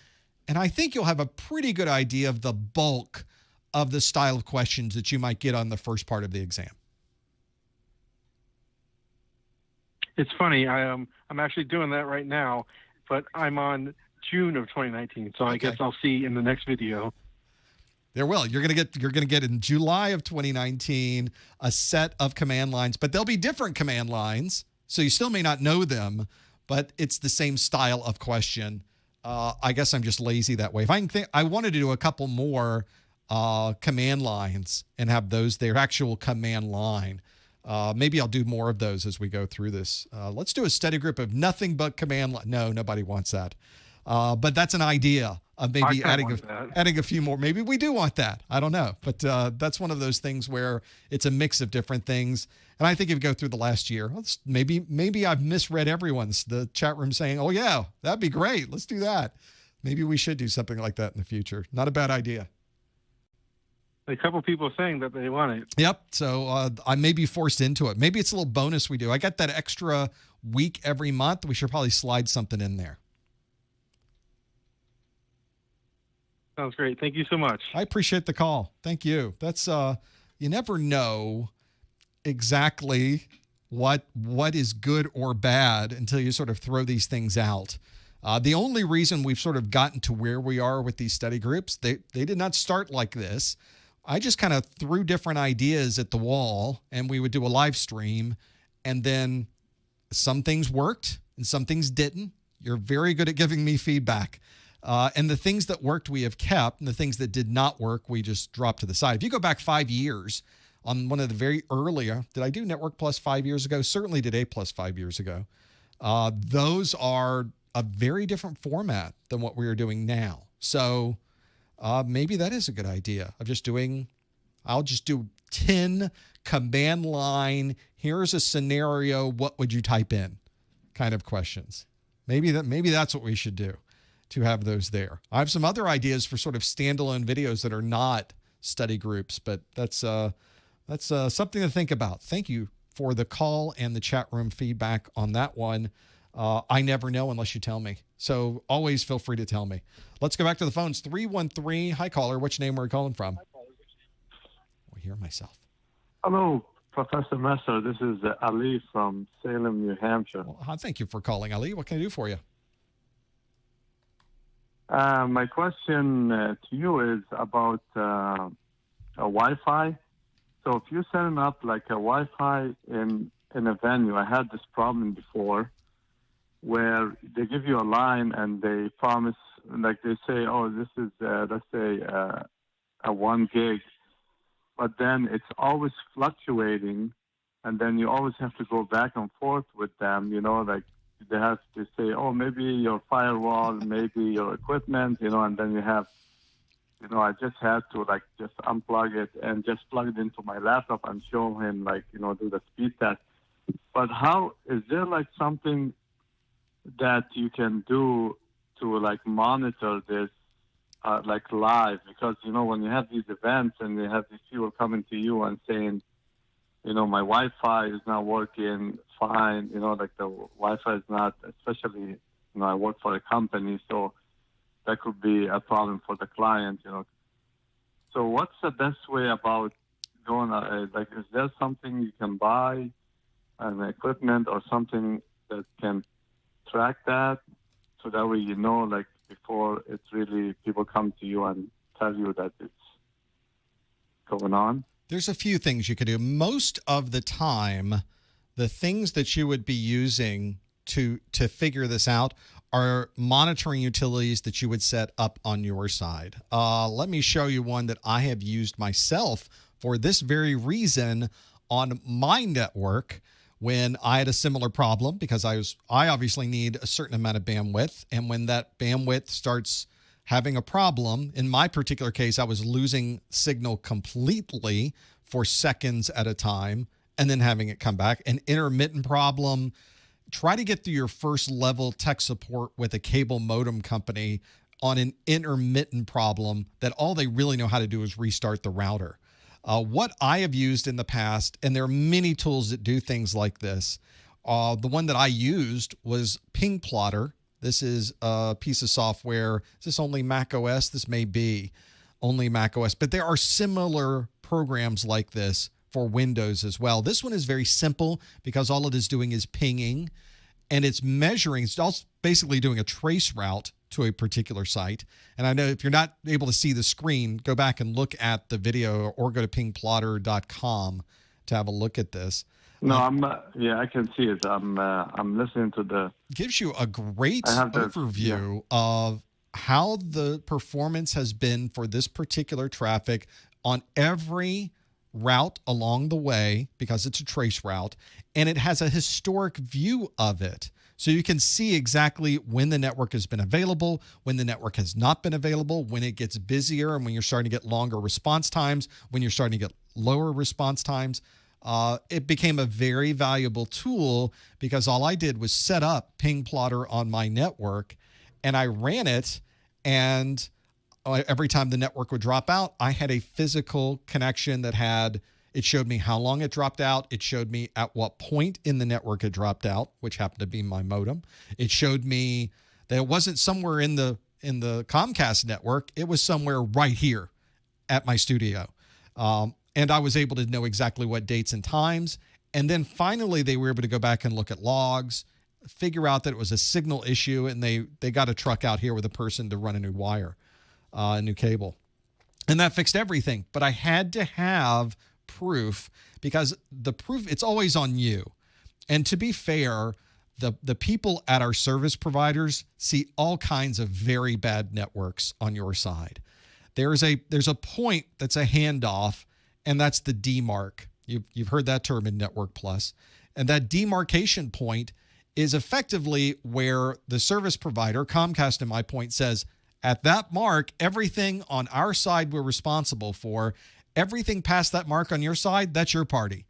and I think you'll have a pretty good idea of the bulk of the style of questions that you might get on the first part of the exam. It's funny. I'm actually doing that right now, but I'm on June of 2019, so I guess I'll see in the next video. There will. You're gonna get in July of 2019 a set of command lines, but they'll be different command lines, so you still may not know them, but it's the same style of question. I guess I'm just lazy that way. If I can think, I wanted to do a couple more command lines and have those their actual command line. Maybe I'll do more of those as we go through this. Let's do a study group of nothing but command line. No, nobody wants that. But that's an idea of maybe adding a few more. Maybe we do want that. I don't know. But that's one of those things where it's a mix of different things. And I think if you go through the last year, maybe I've misread the chat room saying, oh, yeah, that'd be great. Let's do that. Maybe we should do something like that in the future. Not a bad idea. A couple of people are saying that they want it. Yep. So I may be forced into it. Maybe it's a little bonus we do. I got that extra week every month. We should probably slide something in there. Sounds great. Thank you so much. I appreciate the call. Thank you. That's you never know exactly what is good or bad until you sort of throw these things out. The only reason we've sort of gotten to where we are with these study groups, they did not start like this. I just kind of threw different ideas at the wall and we would do a live stream, and then some things worked and some things didn't. You're very good at giving me feedback. And the things that worked, we have kept, and the things that did not work, we just dropped to the side. If you go back 5 years on one of the very earlier, did I do Network Plus 5 years ago? Certainly did A Plus 5 years ago. Those are a very different format than what we are doing now. So maybe that is a good idea of I'll just do 10 command line. Here's a scenario. What would you type in? Kind of questions. Maybe that's what we should do, to have those there. I have some other ideas for sort of standalone videos that are not study groups, but that's something to think about. Thank you for the call and the chat room feedback on that one. I never know unless you tell me. So always feel free to tell me. Let's go back to the phones. 313. Hi, caller. Which name are you calling from? I hear myself. Hello, Professor Messer. This is Ali from Salem, New Hampshire. Well, thank you for calling, Ali. What can I do for you? My question to you is about a Wi-Fi. So if you're setting up like a Wi-Fi in a venue, I had this problem before where they give you a line and they promise, like they say, oh, this is, let's say, a 1 gig. But then it's always fluctuating, and then you always have to go back and forth with them, like they have to say, oh, maybe your firewall, maybe your equipment, and then you have, I just had to just unplug it and just plug it into my laptop and show him do the speed test. But how is there something that you can do to monitor this live? Because when you have these events and you have these people coming to you and saying, my Wi-Fi is not working fine, the Wi-Fi is not, especially, I work for a company, so that could be a problem for the client, So what's the best way about going, is there something you can buy, an equipment or something that can track that, so that way before it's really people come to you and tell you that it's going on? There's a few things you could do. Most of the time, the things that you would be using to figure this out are monitoring utilities that you would set up on your side. Let me show you one that I have used myself for this very reason on my network when I had a similar problem, because I obviously need a certain amount of bandwidth, and when that bandwidth starts having a problem, in my particular case, I was losing signal completely for seconds at a time and then having it come back. An intermittent problem. Try to get through your first level tech support with a cable modem company on an intermittent problem that all they really know how to do is restart the router. What I have used in the past, and there are many tools that do things like this, the one that I used was Ping Plotter. This is a piece of software. Is this only Mac OS? This may be only Mac OS, but there are similar programs like this for Windows as well. This one is very simple because all it is doing is pinging, and it's measuring. It's also basically doing a trace route to a particular site. And I know if you're not able to see the screen, go back and look at the video or go to pingplotter.com to have a look at this. No, I can see it. I'm listening to the... Gives you a great overview of how the performance has been for this particular traffic on every route along the way, because it's a trace route, and it has a historic view of it. So you can see exactly when the network has been available, when the network has not been available, when it gets busier, and when you're starting to get longer response times, when you're starting to get lower response times. It became a very valuable tool because all I did was set up Ping Plotter on my network, and I ran it, and every time the network would drop out, I had a physical connection that it showed me how long it dropped out. It showed me at what point in the network it dropped out, which happened to be my modem. It showed me that it wasn't somewhere in the Comcast network. It was somewhere right here at my studio. And I was able to know exactly what dates and times. And then finally, they were able to go back and look at logs, figure out that it was a signal issue, and they got a truck out here with a person to run a new wire, a new cable. And that fixed everything. But I had to have proof, because the proof, it's always on you. And to be fair, the people at our service providers see all kinds of very bad networks on your side. There's a point that's a handoff, and that's the demarc. You've heard that term in Network Plus. And that demarcation point is effectively where the service provider, Comcast in my point, says, at that mark, everything on our side we're responsible for. Everything past that mark on your side, that's your party.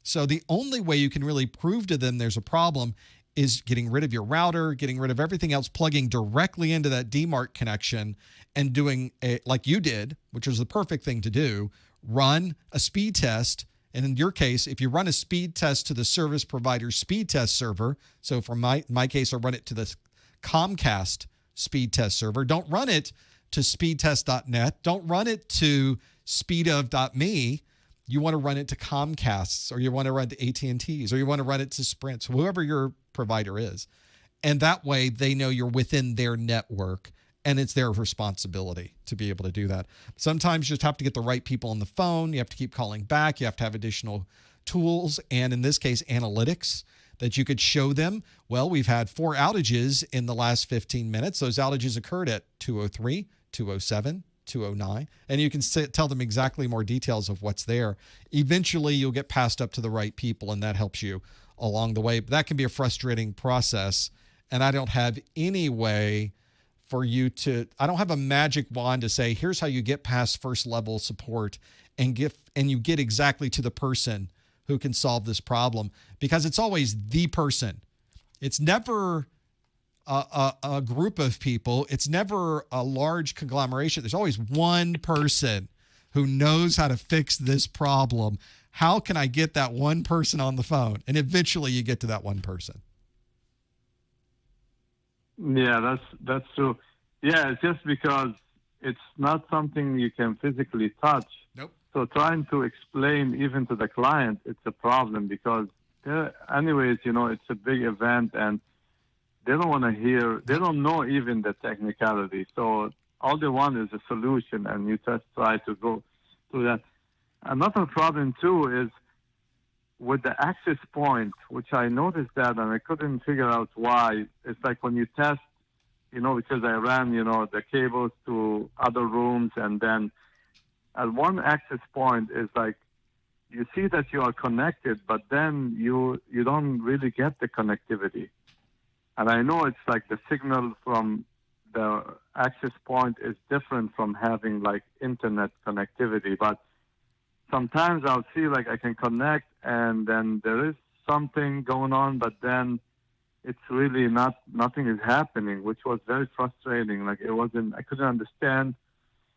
So the only way you can really prove to them there's a problem is getting rid of your router, getting rid of everything else, plugging directly into that demarc connection, and doing like you did, which was the perfect thing to do, run a speed test. And in your case, if you run a speed test to the service provider's speed test server, so for my case, I run it to the Comcast speed test server. Don't run it to speedtest.net. Don't run it to speedof.me. You want to run it to Comcast's, or you want to run it to AT&T's, or you want to run it to Sprint's, whoever your provider is. And that way they know you're within their network, and it's their responsibility to be able to do that. Sometimes you just have to get the right people on the phone. You have to keep calling back. You have to have additional tools, and in this case, analytics that you could show them. Well, we've had 4 outages in the last 15 minutes. Those outages occurred at 2:03, 2:07, 2:09, and you can tell them exactly more details of what's there. Eventually, you'll get passed up to the right people, and that helps you along the way. But that can be a frustrating process. And I don't have any way for you to, I don't have a magic wand to say, here's how you get past first level support and you get exactly to the person who can solve this problem, because it's always the person. It's never a group of people. It's never a large conglomeration. There's always one person who knows how to fix this problem. How can I get that one person on the phone? And eventually you get to that one person. Yeah, that's true. Yeah, it's just because it's not something you can physically touch. Nope. So trying to explain even to the client, it's a problem because, anyways, it's a big event and they don't want to hear, they don't know even the technicality. So all they want is a solution, and you just try to go through that. Another problem, too, is with the access point, which I noticed that and I couldn't figure out why. It's like when you test, because I ran, the cables to other rooms, and then at one access point is like you see that you are connected, but then you don't really get the connectivity. And I know it's like the signal from the access point is different from having like internet connectivity, but sometimes I'll see like I can connect and then there is something going on, but then it's really nothing is happening, which was very frustrating. Like I couldn't understand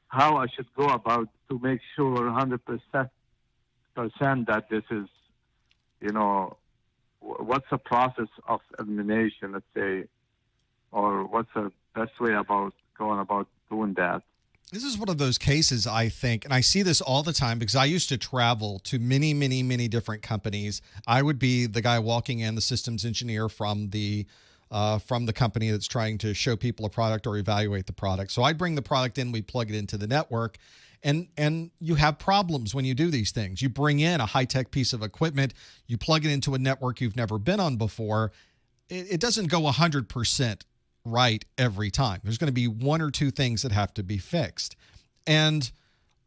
how I should go about to make sure 100% that this is, what's the process of elimination, let's say, or what's the best way about going about doing that. This is one of those cases, I think, and I see this all the time because I used to travel to many, many, many different companies. I would be the guy walking in, the systems engineer from the company that's trying to show people a product or evaluate the product. So I'd bring the product in, we plug it into the network, and you have problems when you do these things. You bring in a high-tech piece of equipment, you plug it into a network you've never been on before. It doesn't go 100% right every time. There's going to be one or two things that have to be fixed. And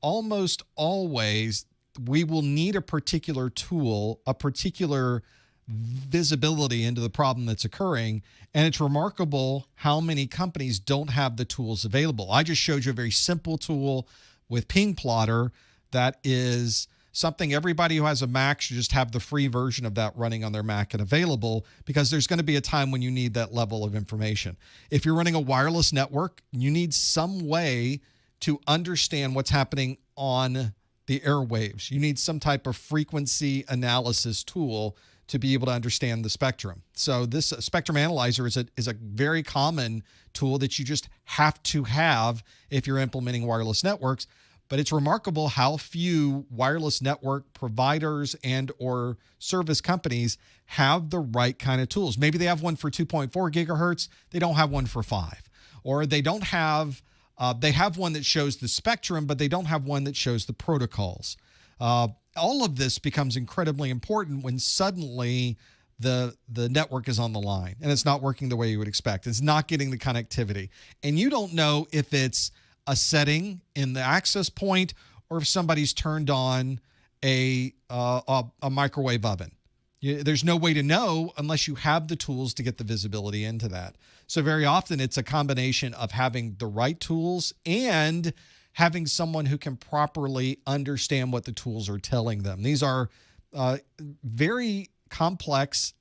almost always we will need a particular tool, a particular visibility into the problem that's occurring. And it's remarkable how many companies don't have the tools available. I just showed you a very simple tool with Ping Plotter that is something everybody who has a Mac should just have the free version of that running on their Mac and available, because there's going to be a time when you need that level of information. If you're running a wireless network, you need some way to understand what's happening on the airwaves. You need some type of frequency analysis tool to be able to understand the spectrum. So this spectrum analyzer is a very common tool that you just have to have if you're implementing wireless networks. But it's remarkable how few wireless network providers and or service companies have the right kind of tools. Maybe they have one for 2.4 gigahertz. They don't have one for 5. Or they don't have, they have one that shows the spectrum, but they don't have one that shows the protocols. All of this becomes incredibly important when suddenly the network is on the line and it's not working the way you would expect. It's not getting the connectivity. And you don't know if it's a setting in the access point or if somebody's turned on a microwave oven. There's no way to know unless you have the tools to get the visibility into that. So very often it's a combination of having the right tools and having someone who can properly understand what the tools are telling them. These are very complex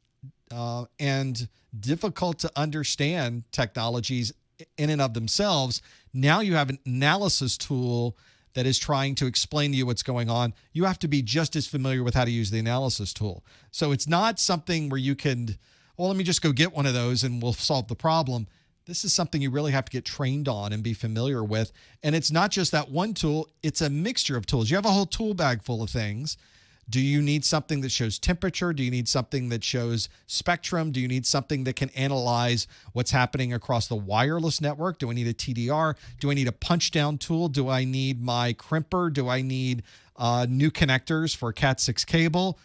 and difficult to understand technologies in and of themselves. Now you have an analysis tool that is trying to explain to you what's going on. You have to be just as familiar with how to use the analysis tool. So it's not something where you can, well, let me just go get one of those and we'll solve the problem. This is something you really have to get trained on and be familiar with. And it's not just that one tool, it's a mixture of tools. You have a whole tool bag full of things. Do you need something that shows temperature? Do you need something that shows spectrum? Do you need something that can analyze what's happening across the wireless network? Do I need a TDR? Do I need a punch down tool? Do I need my crimper? Do I need new connectors for Cat6 cable?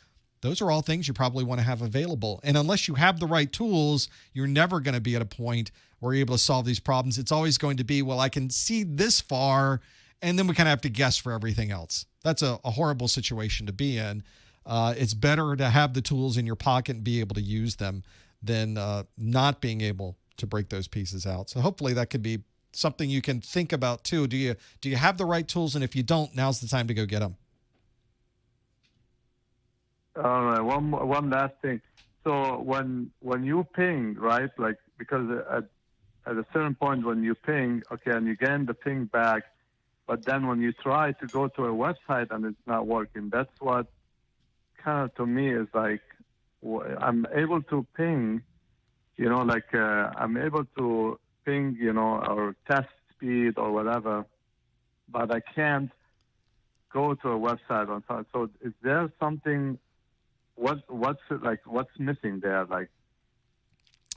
Those are all things you probably want to have available. And unless you have the right tools, you're never going to be at a point where you're able to solve these problems. It's always going to be, well, I can see this far, and then we kind of have to guess for everything else. That's a horrible situation to be in. It's better to have the tools in your pocket and be able to use them than not being able to break those pieces out. So hopefully that could be something you can think about too. Do you have the right tools? And if you don't, now's the time to go get them. All right. One last thing. So when you ping, right? Like, because at a certain point when you ping, okay, and you get the ping back, but then when you try to go to a website and it's not working, that's what kind of to me is like, I'm able to ping, I'm able to ping, or test speed or whatever, but I can't go to a website on time. So is there something, what's missing there? Like,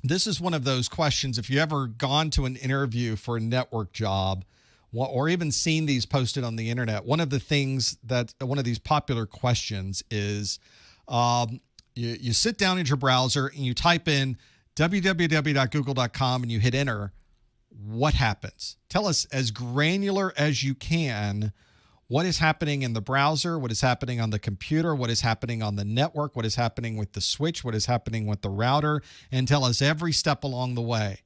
this is one of those questions. If you ever gone to an interview for a network job, or even seen these posted on the internet, one of the things that one of these popular questions is, you sit down in your browser and you type in www.google.com and you hit enter. What happens? Tell us as granular as you can what is happening in the browser, what is happening on the computer, what is happening on the network, what is happening with the switch, what is happening with the router, and tell us every step along the way.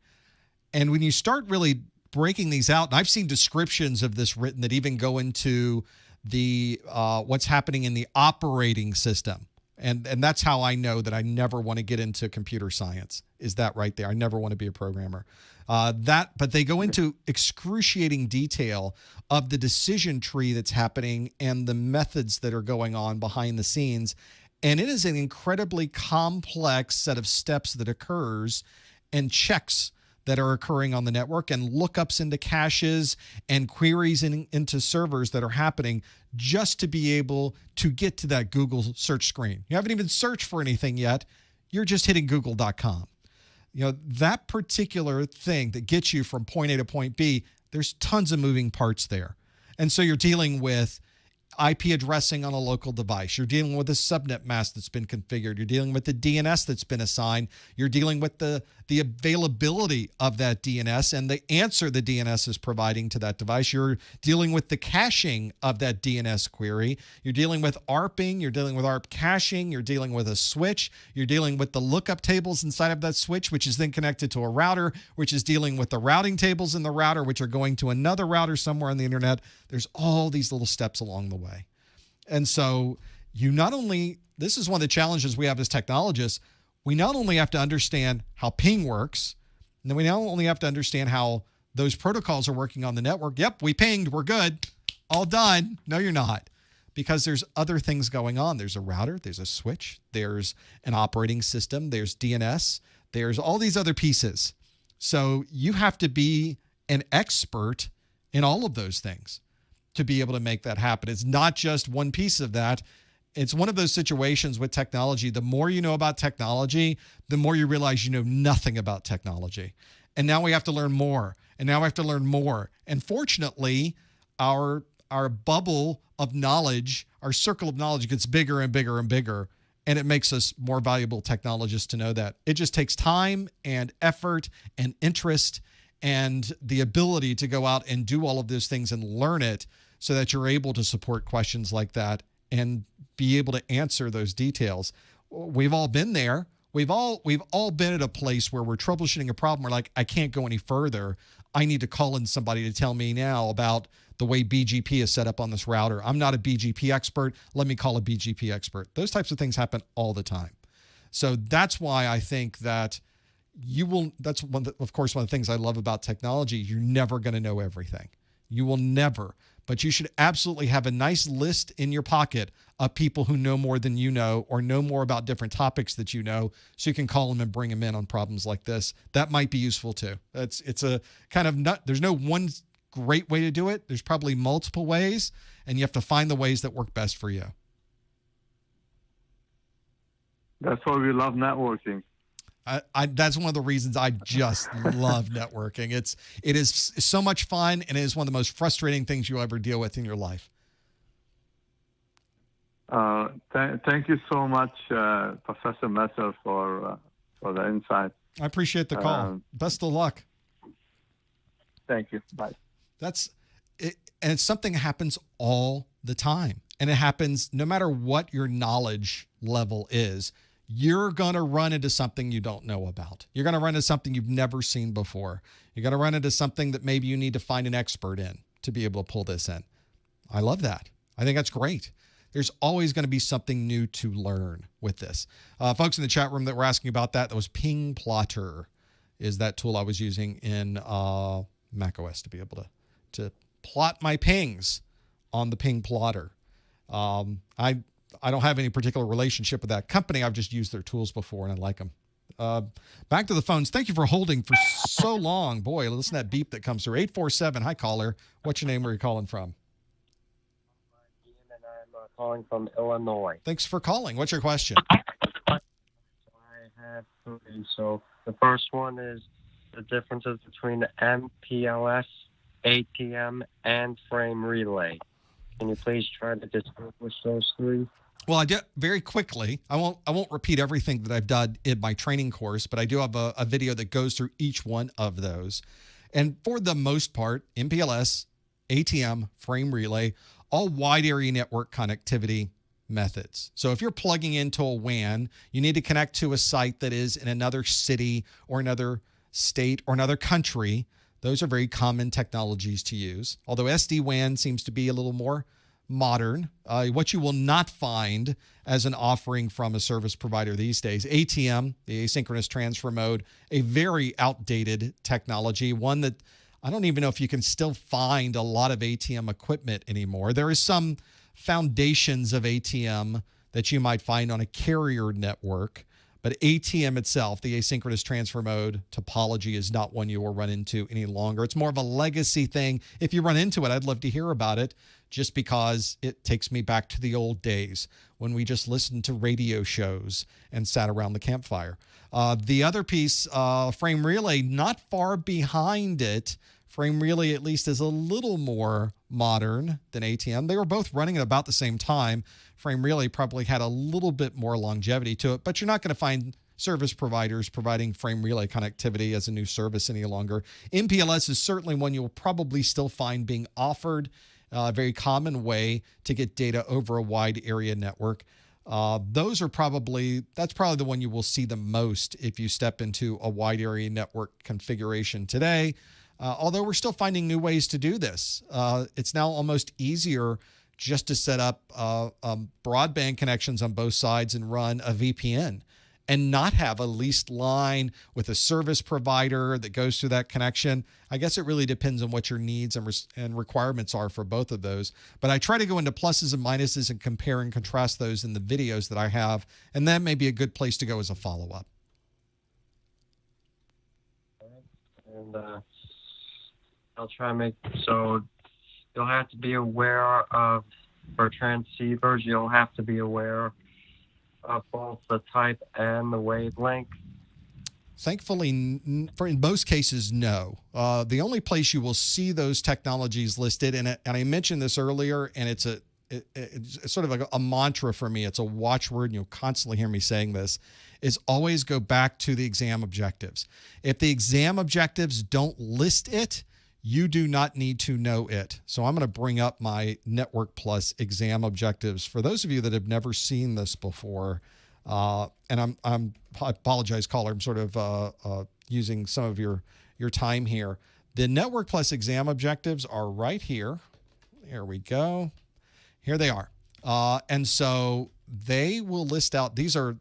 And when you start really breaking these out, and I've seen descriptions of this written that even go into the what's happening in the operating system. And that's how I know that I never want to get into computer science, is that right there. I never want to be a programmer. But they go into excruciating detail of the decision tree that's happening and the methods that are going on behind the scenes. And it is an incredibly complex set of steps that occurs and checks that are occurring on the network and lookups into caches and queries into servers that are happening just to be able to get to that Google search screen. You haven't even searched for anything yet. You're just hitting google.com. That particular thing that gets you from point A to point B, there's tons of moving parts there. And so you're dealing with IP addressing on a local device. You're dealing with a subnet mask that's been configured. You're dealing with the DNS that's been assigned. You're dealing with the availability of that DNS and the answer the DNS is providing to that device. You're dealing with the caching of that DNS query. You're dealing with ARPing. You're dealing with ARP caching. You're dealing with a switch. You're dealing with the lookup tables inside of that switch, which is then connected to a router, which is dealing with the routing tables in the router, which are going to another router somewhere on the internet. There's all these little steps along the way. And so this is one of the challenges we have as technologists. We not only have to understand how ping works, and then we not only have to understand how those protocols are working on the network. Yep, we pinged, we're good, all done. No, you're not, because there's other things going on. There's a router, there's a switch, there's an operating system, there's DNS, there's all these other pieces. So you have to be an expert in all of those things to be able to make that happen. It's not just one piece of that. It's one of those situations with technology. The more you know about technology, the more you realize you know nothing about technology. And now we have to learn more. And now we have to learn more. And fortunately, our bubble of knowledge, our circle of knowledge gets bigger and bigger and bigger. And it makes us more valuable technologists to know that. It just takes time and effort and interest and the ability to go out and do all of those things and learn it so that you're able to support questions like that and be able to answer those details. We've all been there. We've all been at a place where we're troubleshooting a problem. We're like, I can't go any further. I need to call in somebody to tell me now about the way BGP is set up on this router. I'm not a BGP expert. Let me call a BGP expert. Those types of things happen all the time. So that's why I think that that's one of the things I love about technology. You're never going to know everything. You will never, but you should absolutely have a nice list in your pocket of people who know more than you know or know more about different topics that you know, so you can call them and bring them in on problems like this. That might be useful too. It's a kind of there's no one great way to do it. There's probably multiple ways, and you have to find the ways that work best for you. That's why we love networking. That's one of the reasons I just love networking. It is so much fun, and it is one of the most frustrating things you'll ever deal with in your life. Thank you so much, Professor Messer, for the insight. I appreciate the call. Best of luck. Thank you. Bye. That's it, and it's something that happens all the time. and it happens no matter what your knowledge level is. You're going to run into something you don't know about. You're going to run into something you've never seen before. You're going to run into something that maybe you need to find an expert in to be able to pull this in. I love that. I think that's great. There's always going to be something new to learn with this. Folks in the chat room that were asking about that was Ping Plotter is that tool I was using in macOS to be able to plot my pings on the Ping Plotter. I don't have any particular relationship with that company. I've just used their tools before, and I like them. Back to the phones. Thank you for holding for so long. Boy, listen to that beep that comes through. 847. Hi, caller. What's your name? Where are you calling from? And I'm calling from Illinois. Thanks for calling. What's your question? I have three. So the first one is the differences between the MPLS, ATM, and frame relay. Can you please try to distinguish those three? Well, I did very quickly. I won't repeat everything that I've done in my training course, but I do have a video that goes through each one of those. And for the most part, MPLS, ATM, frame relay, all wide area network connectivity methods. So if you're plugging into a WAN, you need to connect to a site that is in another city or another state or another country. Those are very common technologies to use. Although SD-WAN seems to be a little more modern. What you will not find as an offering from a service provider these days, ATM, the asynchronous transfer mode, a very outdated technology, one that I don't even know if you can still find a lot of ATM equipment anymore. There is some foundations of ATM that you might find on a carrier network, but ATM itself, the asynchronous transfer mode topology, is not one you will run into any longer. It's more of a legacy thing. If you run into it, I'd love to hear about it, just because it takes me back to the old days when we just listened to radio shows and sat around the campfire. The other piece, frame relay, not far behind it. Frame relay at least is a little more modern than ATM. They were both running at about the same time. Frame relay probably had a little bit more longevity to it, but you're not going to find service providers providing frame relay connectivity as a new service any longer. MPLS is certainly one you'll probably still find being offered, a very common way to get data over a wide area network. That's probably the one you will see the most if you step into a wide area network configuration today. Although we're still finding new ways to do this. It's now almost easier just to set up broadband connections on both sides and run a VPN and not have a leased line with a service provider that goes through that connection. I guess it really depends on what your needs and requirements are for both of those. But I try to go into pluses and minuses and compare and contrast those in the videos that I have, and that may be a good place to go as a follow-up. And I'll try and so you'll have to be aware of, for transceivers, you'll have to be aware of both the type and the wavelength. Thankfully, in most cases, no. The only place you will see those technologies listed, and I mentioned this earlier, and it's sort of a mantra for me. It's a watchword, and you'll constantly hear me saying this, is always go back to the exam objectives. If the exam objectives don't list it, you do not need to know it. So I'm going to bring up my Network Plus exam objectives for those of you that have never seen this before. And I apologize, caller. I'm sort of using some of your time here. The Network Plus exam objectives are right here. Here we go. Here they are. And so they will list out, these are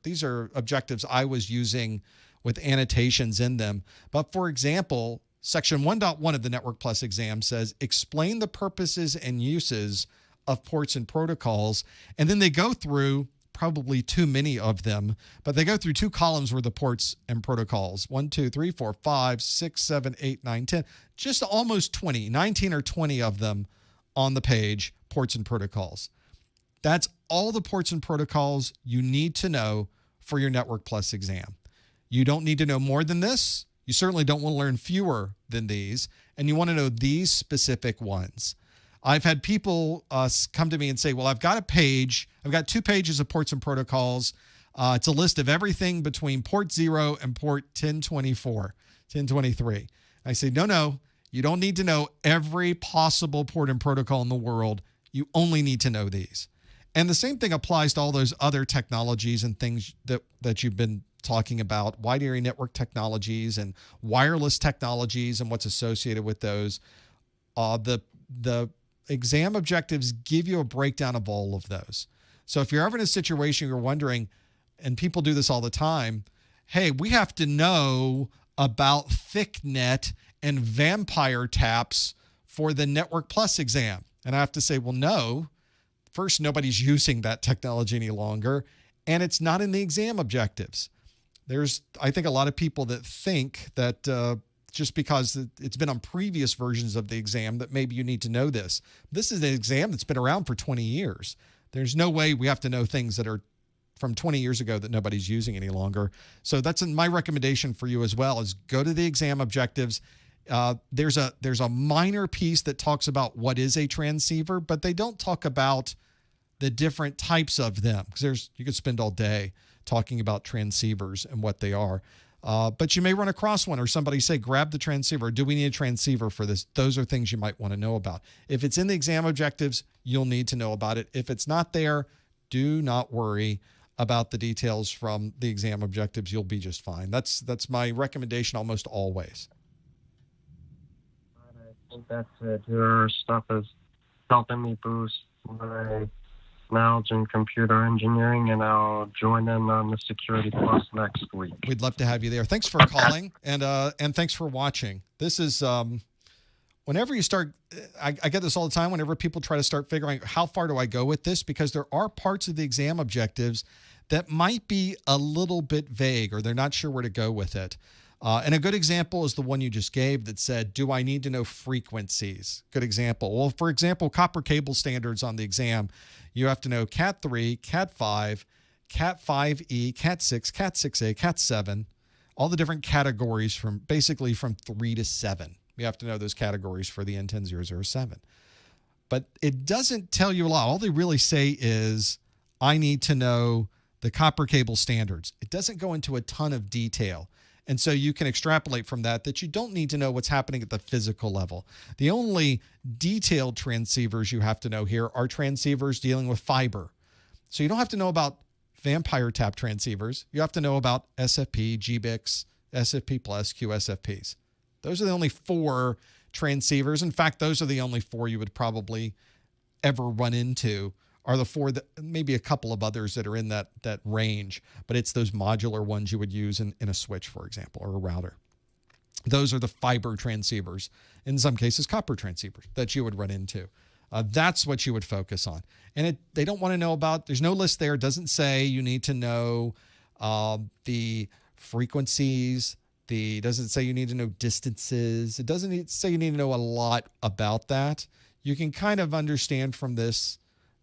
objectives I was using with annotations in them. But for example, Section 1.1 of the Network Plus exam says, explain the purposes and uses of ports and protocols. And then they go through probably too many of them, but they go through two columns worth of ports and protocols. 1, 2, 3, 4, 5, 6, 7, 8, 9, 10, just almost 20, 19 or 20 of them on the page, ports and protocols. That's all the ports and protocols you need to know for your Network Plus exam. You don't need to know more than this. You certainly don't want to learn fewer than these, and you want to know these specific ones. I've had people come to me and say, well, I've got 2 pages of ports and protocols. It's a list of everything between port 0 and port 1023. I say, no, you don't need to know every possible port and protocol in the world. You only need to know these. And the same thing applies to all those other technologies and things that you've been talking about, wide area network technologies and wireless technologies and what's associated with those. The exam objectives give you a breakdown of all of those. So if you're ever in a situation you're wondering, and people do this all the time, hey, we have to know about ThickNet and vampire taps for the Network Plus exam. And I have to say, well, no. First, nobody's using that technology any longer, and it's not in the exam objectives. There's, I think, a lot of people that think that just because it's been on previous versions of the exam that maybe you need to know this. This is an exam that's been around for 20 years. There's no way we have to know things that are from 20 years ago that nobody's using any longer. So that's my recommendation for you as well, is go to the exam objectives. There's a minor piece that talks about what is a transceiver, but they don't talk about the different types of them, because you could spend all day talking about transceivers and what they are. But you may run across one, or somebody say, grab the transceiver. Do we need a transceiver for this? Those are things you might want to know about. If it's in the exam objectives, you'll need to know about it. If it's not there, do not worry about the details from the exam objectives. You'll be just fine. That's my recommendation almost always. I think that's it. Your stuff is helping me boost my knowledge in computer engineering, and I'll join in on the Security Plus next week. We'd love to have you there. Thanks for calling, and thanks for watching. This is whenever you start, I get this all the time, whenever people try to start figuring out how far do I go with this, because there are parts of the exam objectives that might be a little bit vague, or they're not sure where to go with it. And a good example is the one you just gave that said, do I need to know frequencies? Good example. Well, for example, copper cable standards on the exam, you have to know Cat 3, Cat 5, Cat 5E, Cat 6, Cat 6A, Cat 7, all the different categories from 3 to 7. You have to know those categories for the N10-007. But it doesn't tell you a lot. All they really say is, I need to know the copper cable standards. It doesn't go into a ton of detail. And so you can extrapolate from that you don't need to know what's happening at the physical level. The only detailed transceivers you have to know here are transceivers dealing with fiber. So you don't have to know about vampire tap transceivers. You have to know about SFP, GBICs, SFP+, QSFPs. Those are the only 4 transceivers. In fact, those are the only 4 you would probably ever run into, are the 4 that maybe a couple of others that are in that range, but it's those modular ones you would use in a switch, for example, or a router. Those are the fiber transceivers, in some cases copper transceivers, that you would run into. That's what you would focus on. And they don't want to know about, there's no list there. It doesn't say you need to know the frequencies. It doesn't say you need to know distances. It doesn't say you need to know a lot about that. You can kind of understand from this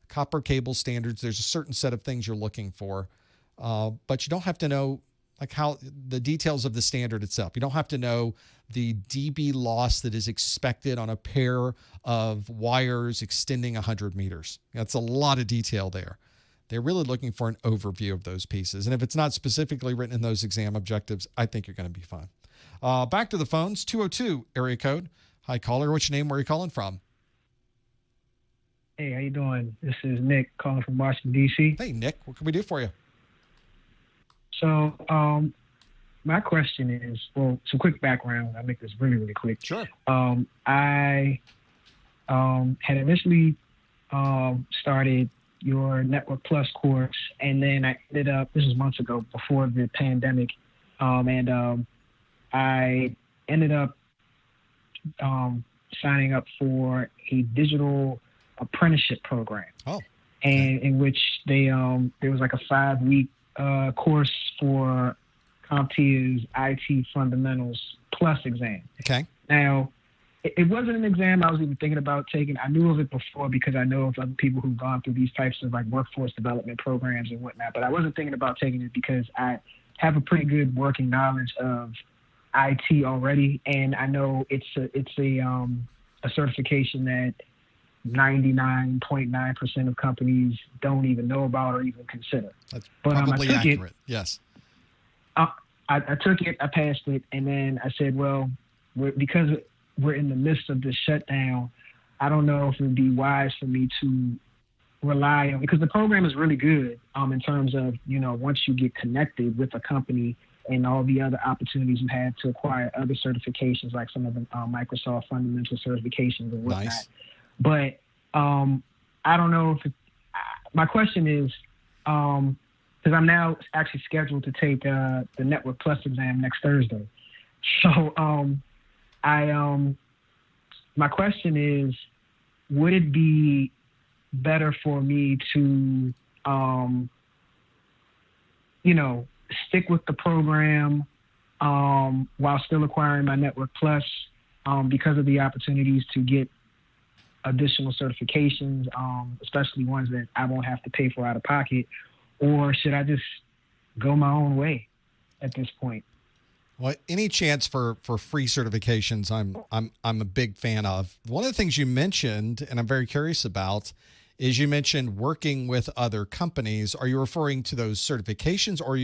copper cable standards, there's a certain set of things you're looking for, but you don't have to know how the details of the standard itself. You don't have to know the dB loss that is expected on a pair of wires extending 100 meters. That's a lot of detail there. They're really looking for an overview of those pieces. And if it's not specifically written in those exam objectives, I think you're going to be fine. Back to the phones, 202 area code. Hi, caller. What's your name? Where are you calling from? Hey, how you doing? This is Nick calling from Washington, D.C. Hey, Nick. What can we do for you? So, my question is, well, some quick background. I'll make this really, really quick. Sure. I had initially started your Network Plus course, and then I ended up, this was months ago, before the pandemic, and I ended up signing up for a digital apprenticeship program. Oh. And in which there was like a 5-week course for CompTIA's IT Fundamentals Plus exam. Okay. Now, it wasn't an exam I was even thinking about taking. I knew of it before because I know of other people who've gone through these types of like workforce development programs and whatnot, but I wasn't thinking about taking it because I have a pretty good working knowledge of IT already, and I know it's a certification that 99.9% of companies don't even know about or even consider. That's but probably I took accurate. Yes. I took it, I passed it, and then I said, well, because we're in the midst of this shutdown, I don't know if it would be wise for me to rely on, because the program is really good in terms of, once you get connected with a company and all the other opportunities you have to acquire other certifications, like some of the Microsoft fundamental certifications and whatnot. Nice. But I don't know if my question is, because I'm now actually scheduled to take the Network Plus exam next Thursday. So my question is, would it be better for me to, stick with the program while still acquiring my Network Plus because of the opportunities to get additional certifications, especially ones that I won't have to pay for out of pocket, or should I just go my own way at this point? Well, any chance for free certifications, I'm a big fan of. One of the things you mentioned, and I'm very curious about, is you mentioned working with other companies. Are you referring to those certifications, or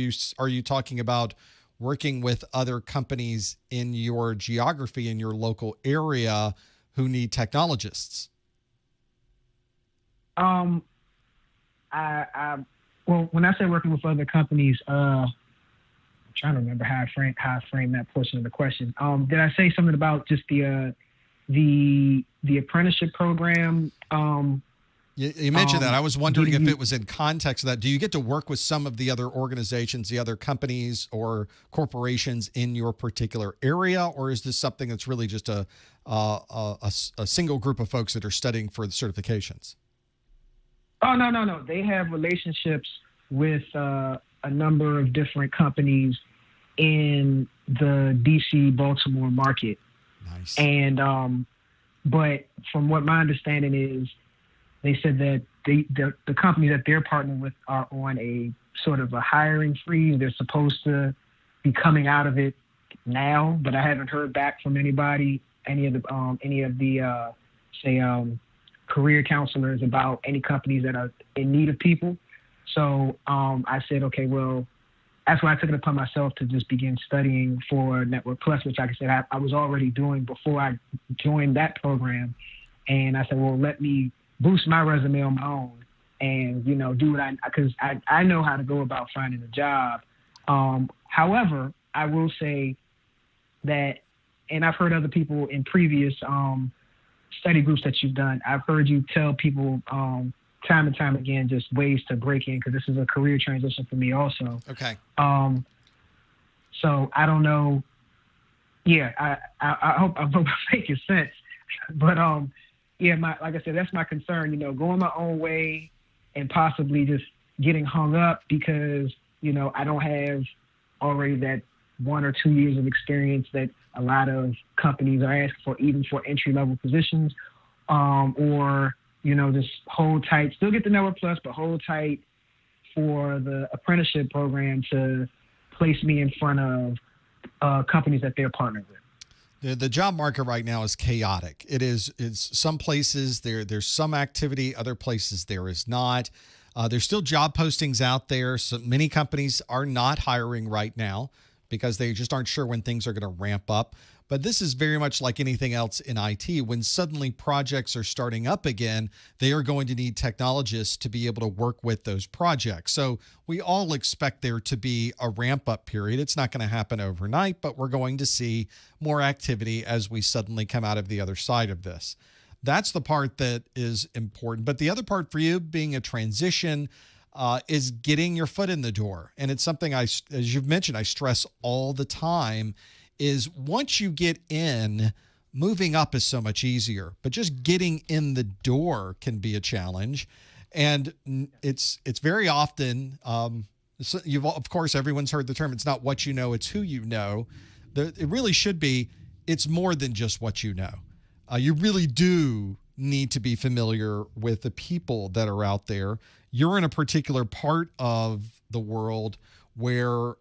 are you talking about working with other companies in your geography, in your local area, who need technologists? Well, when I say working with other companies, I'm trying to remember how I framed that portion of the question. Did I say something about just the apprenticeship program? You mentioned that. I was wondering if it was in context of that. Do you get to work with some of the other organizations, the other companies or corporations in your particular area, or is this something that's really just a single group of folks that are studying for the certifications? Oh, no. They have relationships with a number of different companies in the DC, Baltimore market. Nice. And but from what my understanding is, they said that the companies that they're partnering with are on a sort of a hiring freeze. They're supposed to be coming out of it now, but I haven't heard back from anybody, any of the career counselors about any companies that are in need of people. So I said, okay, well, that's why I took it upon myself to just begin studying for Network Plus, which, like I said, I was already doing before I joined that program. And I said, well, let me boost my resume on my own and, do what because I know how to go about finding a job. However, I will say that, and I've heard other people in previous study groups that you've done, I've heard you tell people time and time again just ways to break in, because this is a career transition for me also. Okay. So I don't know. Yeah, I hope I'm making sense. But yeah, like I said, that's my concern, going my own way and possibly just getting hung up because, I don't have already that 1 or 2 years of experience that a lot of companies are asking for, even for entry-level positions, or, just hold tight, still get the Network Plus, but hold tight for the apprenticeship program to place me in front of companies that they're partnered with. The job market right now is chaotic. It's some places there's some activity, other places there is not. There's still job postings out there. So many companies are not hiring right now because they just aren't sure when things are going to ramp up. But this is very much like anything else in IT. When suddenly projects are starting up again, they are going to need technologists to be able to work with those projects. So we all expect there to be a ramp-up period. It's not going to happen overnight, but we're going to see more activity as we suddenly come out of the other side of this. That's the part that is important. But the other part for you, being a transition, is getting your foot in the door. And it's something as you've mentioned, I stress all the time, is once you get in, moving up is so much easier, but just getting in the door can be a challenge. And it's very often, of course, everyone's heard the term, it's not what you know, it's who you know. It really should be, it's more than just what you know. You really do need to be familiar with the people that are out there. You're in a particular part of the world where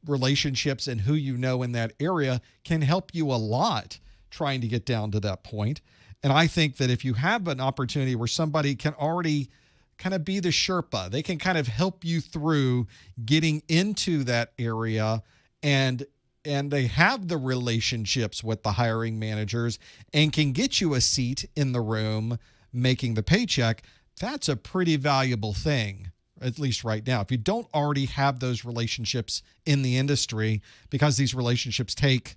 relationships and who you know in that area can help you a lot trying to get down to that point. And I think that if you have an opportunity where somebody can already kind of be the Sherpa, they can kind of help you through getting into that area, and they have the relationships with the hiring managers and can get you a seat in the room making the paycheck, That's a pretty valuable thing, at least right now. If you don't already have those relationships in the industry, because these relationships take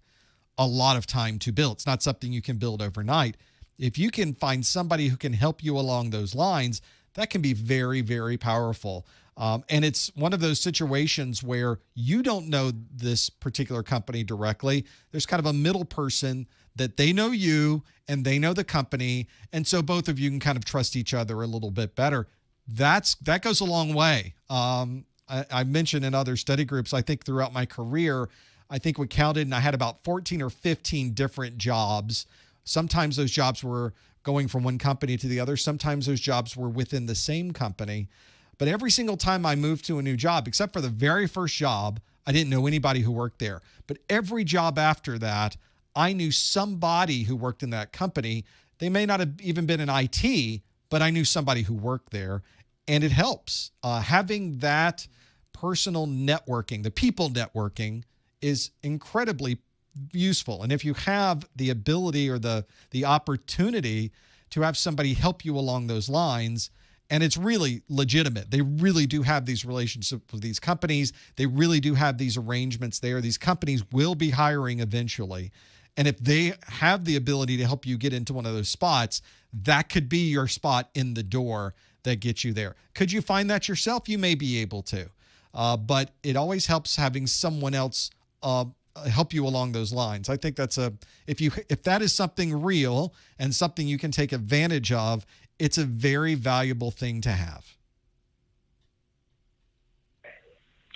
a lot of time to build. It's not something you can build overnight. If you can find somebody who can help you along those lines, that can be very, very powerful. And it's one of those situations where you don't know this particular company directly. There's kind of a middle person that they know you and they know the company. And so both of you can kind of trust each other a little bit better. That goes a long way. I mentioned in other study groups, I think throughout my career, I think we counted and I had about 14 or 15 different jobs. Sometimes those jobs were going from one company to the other. Sometimes those jobs were within the same company. But every single time I moved to a new job, except for the very first job, I didn't know anybody who worked there. But every job after that, I knew somebody who worked in that company. They may not have even been in IT, but I knew somebody who worked there. And it helps. Having that personal networking, the people networking, is incredibly useful. And if you have the ability or the opportunity to have somebody help you along those lines, and it's really legitimate. They really do have these relationships with these companies. They really do have these arrangements there. These companies will be hiring eventually. And if they have the ability to help you get into one of those spots, that could be your spot in the door that gets you there. Could you find that yourself? You may be able to. But it always helps having someone else help you along those lines. I think that's if that is something real and something you can take advantage of, it's a very valuable thing to have.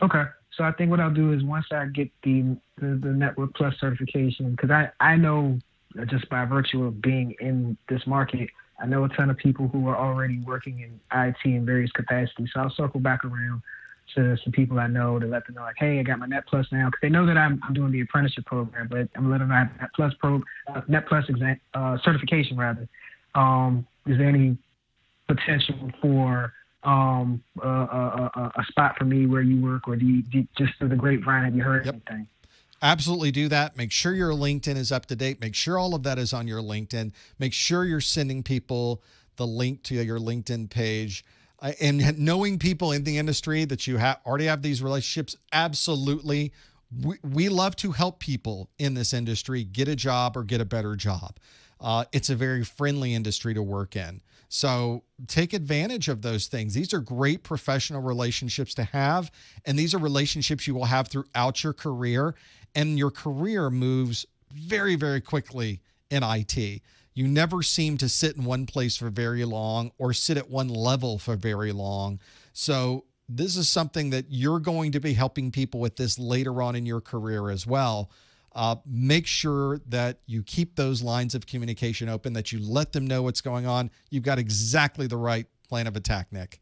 Okay. So I think what I'll do is once I get the Network Plus certification, because I know just by virtue of being in this market, I know a ton of people who are already working in IT in various capacities. So I'll circle back around to some people I know to let them know, like, hey, I got my Net Plus now, because they know that I'm doing the apprenticeship program, but I'm letting them know I have Net Plus certification rather. Is there any potential for a spot for me where you work, or do you just through the grapevine have you heard anything? Absolutely do that. Make sure your LinkedIn is up to date. Make sure all of that is on your LinkedIn. Make sure you're sending people the link to your LinkedIn page. And knowing people in the industry that you already have these relationships, absolutely. We love to help people in this industry get a job or get a better job. It's a very friendly industry to work in. So take advantage of those things. These are great professional relationships to have, and these are relationships you will have throughout your career, and your career moves very, very quickly in IT. You never seem to sit in one place for very long or sit at one level for very long. So this is something that you're going to be helping people with this later on in your career as well. Make sure that you keep those lines of communication open, that you let them know what's going on. You've got exactly the right plan of attack, Nick.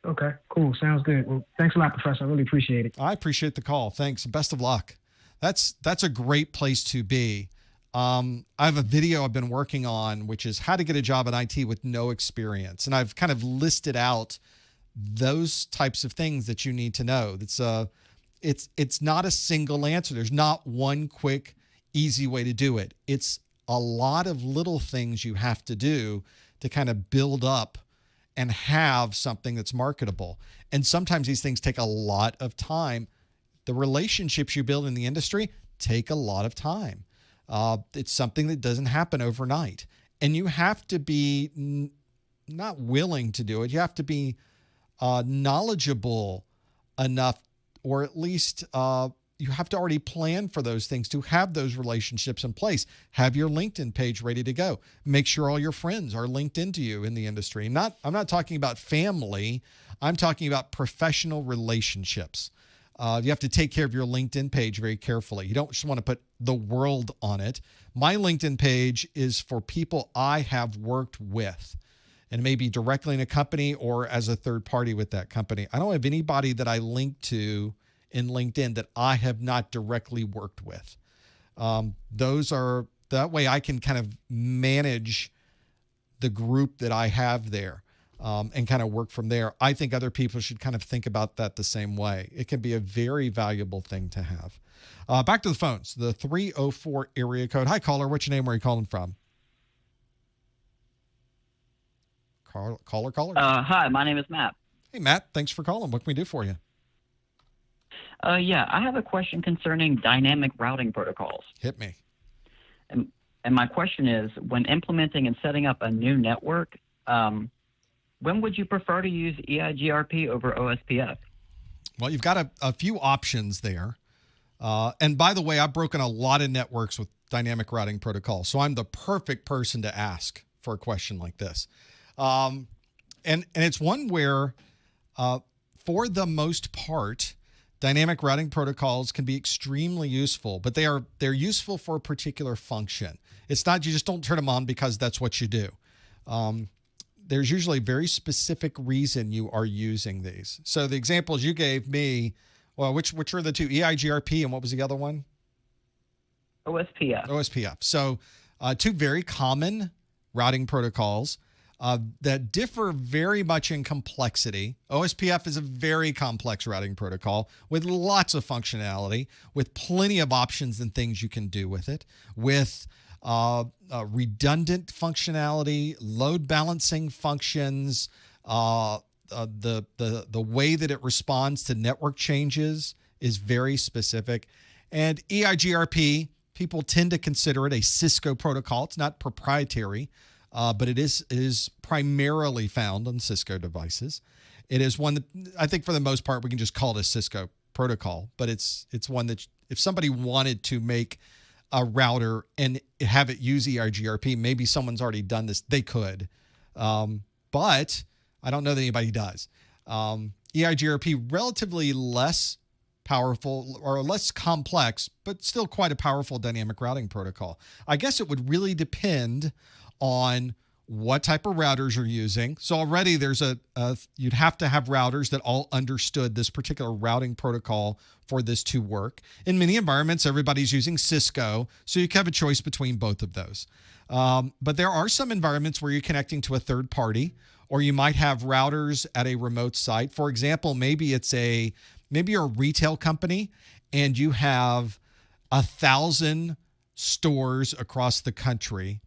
Okay, cool. Sounds good. Well, thanks a lot, Professor. I really appreciate it. I appreciate the call. Thanks. Best of luck. That's a great place to be. I have a video I've been working on, which is how to get a job in IT with no experience. And I've kind of listed out those types of things that you need to know. It's not a single answer. There's not one quick, easy way to do it. It's a lot of little things you have to do to kind of build up and have something that's marketable. And sometimes these things take a lot of time. The relationships you build in the industry take a lot of time. It's something that doesn't happen overnight. And you have to be not willing to do it. You have to be knowledgeable enough, or at least you have to already plan for those things to have those relationships in place. Have your LinkedIn page ready to go. Make sure all your friends are linked into you in the industry. I'm not talking about family. I'm talking about professional relationships. You have to take care of your LinkedIn page very carefully. You don't just want to put the world on it. My LinkedIn page is for people I have worked with, and maybe directly in a company or as a third party with that company. I don't have anybody that I link to in LinkedIn that I have not directly worked with. That way I can kind of manage the group that I have there. And kind of work from there. I think other people should kind of think about that the same way. It can be a very valuable thing to have. Back to the phones, the 304 area code. Hi, caller. What's your name? Where are you calling from? Caller. Hi, my name is Matt. Hey, Matt. Thanks for calling. What can we do for you? Yeah, I have a question concerning dynamic routing protocols. Hit me. And my question is, when implementing and setting up a new network, when would you prefer to use EIGRP over OSPF? Well, you've got a few options there. And by the way, I've broken a lot of networks with dynamic routing protocols, so I'm the perfect person to ask for a question like this. And it's one where, for the most part, dynamic routing protocols can be extremely useful, but they're useful for a particular function. It's not you just don't turn them on because that's what you do. There's usually a very specific reason you are using these. So the examples you gave me, well, which are the two? EIGRP and what was the other one? OSPF. OSPF. So two very common routing protocols that differ very much in complexity. OSPF is a very complex routing protocol with lots of functionality, with plenty of options and things you can do with it, with redundant functionality, load balancing functions, the way that it responds to network changes is very specific. And EIGRP, people tend to consider it a Cisco protocol. It's not proprietary, but it is primarily found on Cisco devices. It is one that I think for the most part we can just call it a Cisco protocol, but it's one that if somebody wanted to make a router and have it use EIGRP, maybe someone's already done this, they could. But I don't know that anybody does. EIGRP, relatively less powerful or less complex, but still quite a powerful dynamic routing protocol. I guess it would really depend on what type of routers you're using. So already there's you'd have to have routers that all understood this particular routing protocol for this to work. In many environments, everybody's using Cisco, so you can have a choice between both of those. But there are some environments where you're connecting to a third party, or you might have routers at a remote site. For example, maybe you're a retail company and you have 1,000 stores across the country,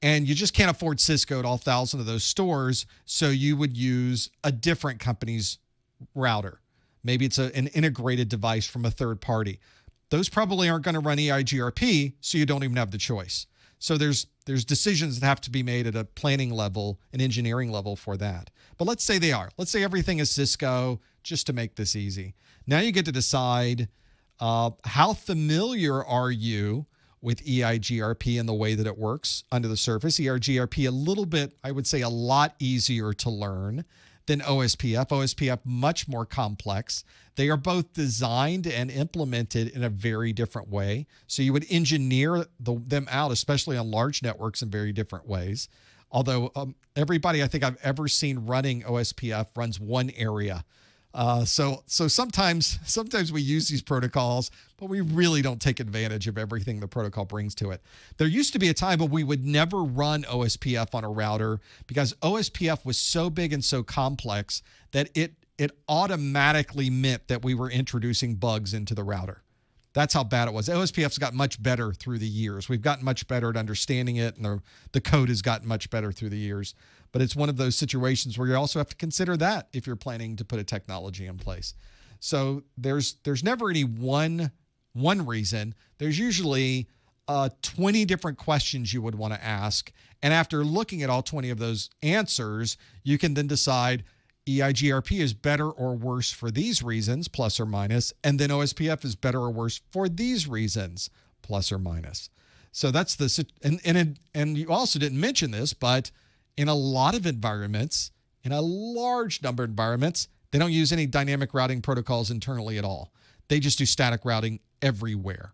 and you just can't afford Cisco at all 1,000 of those stores, so you would use a different company's router. Maybe it's an integrated device from a third party. Those probably aren't going to run EIGRP, so you don't even have the choice. So there's decisions that have to be made at a planning level, an engineering level for that. But let's say they are. Let's say everything is Cisco, just to make this easy. Now you get to decide how familiar are you with EIGRP and the way that it works under the surface. EIGRP a little bit, I would say a lot easier to learn than OSPF. OSPF much more complex. They are both designed and implemented in a very different way. So you would engineer them out, especially on large networks, in very different ways. Although everybody I think I've ever seen running OSPF runs one area. So sometimes we use these protocols, but we really don't take advantage of everything the protocol brings to it. There used to be a time when we would never run OSPF on a router because OSPF was so big and so complex that it automatically meant that we were introducing bugs into the router. That's how bad it was. OSPF's got much better through the years. We've gotten much better at understanding it, and the code has gotten much better through the years. But it's one of those situations where you also have to consider that if you're planning to put a technology in place. So there's never any one reason. There's usually 20 different questions you would want to ask. And after looking at all 20 of those answers, you can then decide EIGRP is better or worse for these reasons, plus or minus, and then OSPF is better or worse for these reasons, plus or minus. So that's and you also didn't mention this, but in a lot of environments, in a large number of environments, they don't use any dynamic routing protocols internally at all. They just do static routing everywhere.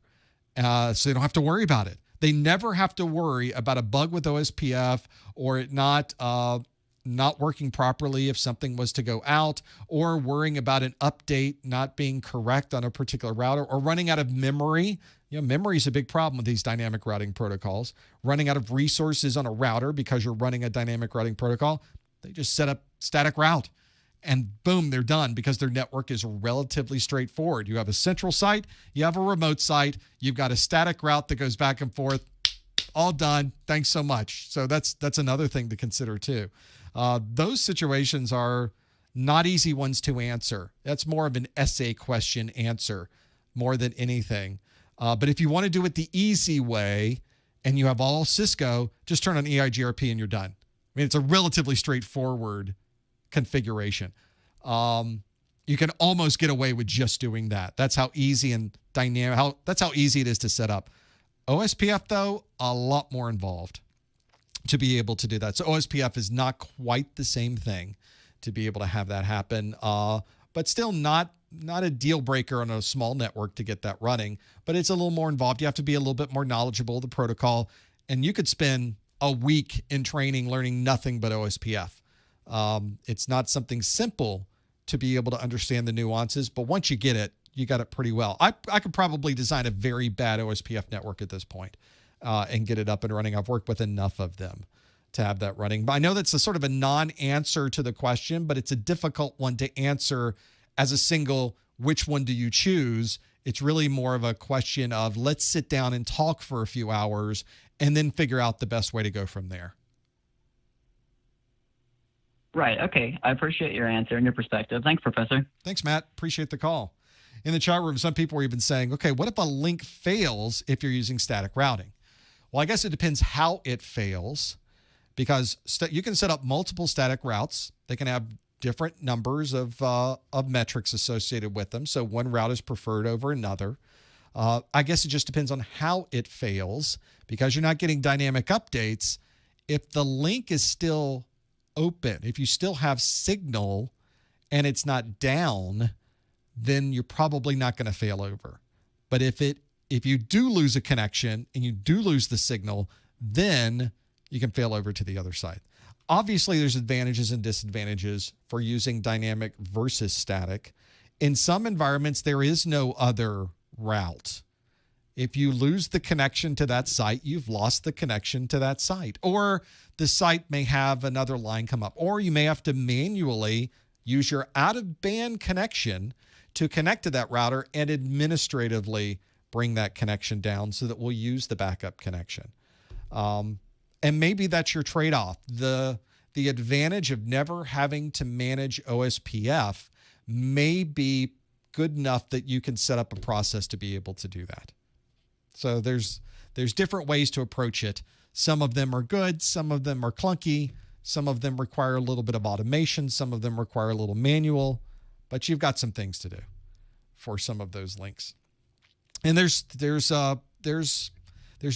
So they don't have to worry about it. They never have to worry about a bug with OSPF or it not working properly if something was to go out, or worrying about an update not being correct on a particular router, or running out of memory. Memory is a big problem with these dynamic routing protocols. Running out of resources on a router because you're running a dynamic routing protocol. They just set up static route and boom, they're done because their network is relatively straightforward. You have a central site, you have a remote site, you've got a static route that goes back and forth. All done. Thanks so much. So that's another thing to consider too. Those situations are not easy ones to answer. That's more of an essay question answer more than anything. But if you want to do it the easy way and you have all Cisco, just turn on EIGRP and you're done. I mean, it's a relatively straightforward configuration. You can almost get away with just doing that. That's how easy and dynamic, that's how easy it is to set up. OSPF, though, a lot more involved to be able to do that. So OSPF is not quite the same thing to be able to have that happen, but still not a deal breaker on a small network to get that running, but it's a little more involved. You have to be a little bit more knowledgeable of the protocol, and you could spend a week in training learning nothing but OSPF. It's not something simple to be able to understand the nuances, but once you get it, you got it pretty well. I could probably design a very bad OSPF network at this point and get it up and running. I've worked with enough of them to have that running. But I know that's a sort of a non-answer to the question, but it's a difficult one to answer as a single, which one do you choose? It's really more of a question of let's sit down and talk for a few hours and then figure out the best way to go from there. Right. Okay. I appreciate your answer and your perspective. Thanks, Professor. Thanks, Matt. Appreciate the call. In the chat room, some people were even saying, okay, what if a link fails if you're using static routing? Well, I guess it depends how it fails, because you can set up multiple static routes. They can have different numbers of metrics associated with them. So one route is preferred over another. I guess it just depends on how it fails, because you're not getting dynamic updates. If the link is still open, if you still have signal and it's not down, then you're probably not going to fail over. But if you do lose a connection and you do lose the signal, then you can fail over to the other side. Obviously, there's advantages and disadvantages for using dynamic versus static. In some environments, there is no other route. If you lose the connection to that site, you've lost the connection to that site. Or the site may have another line come up. Or you may have to manually use your out-of-band connection to connect to that router and administratively bring that connection down so that we'll use the backup connection. And maybe that's your trade-off. The advantage of never having to manage OSPF may be good enough that you can set up a process to be able to do that. So there's different ways to approach it. Some of them are good, some of them are clunky, some of them require a little bit of automation, some of them require a little manual, but you've got some things to do for some of those links. And there's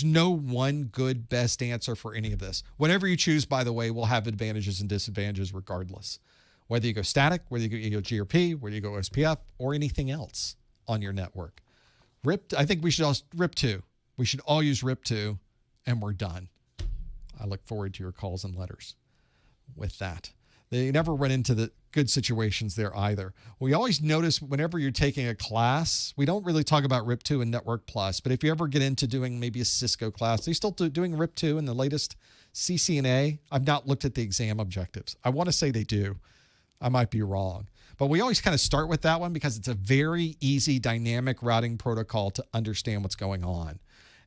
no one good best answer for any of this. Whatever you choose, by the way, will have advantages and disadvantages regardless. Whether you go static, whether you go GRP, whether you go OSPF, or anything else on your network. I think we should all RIP2. We should all use RIP2, and we're done. I look forward to your calls and letters with that. They never run into the good situations there either. We always notice whenever you're taking a class, we don't really talk about RIP2 and Network Plus, but if you ever get into doing maybe a Cisco class, they still doing RIP2 in the latest CCNA. I've not looked at the exam objectives. I want to say they do. I might be wrong. But we always kind of start with that one because it's a very easy dynamic routing protocol to understand what's going on.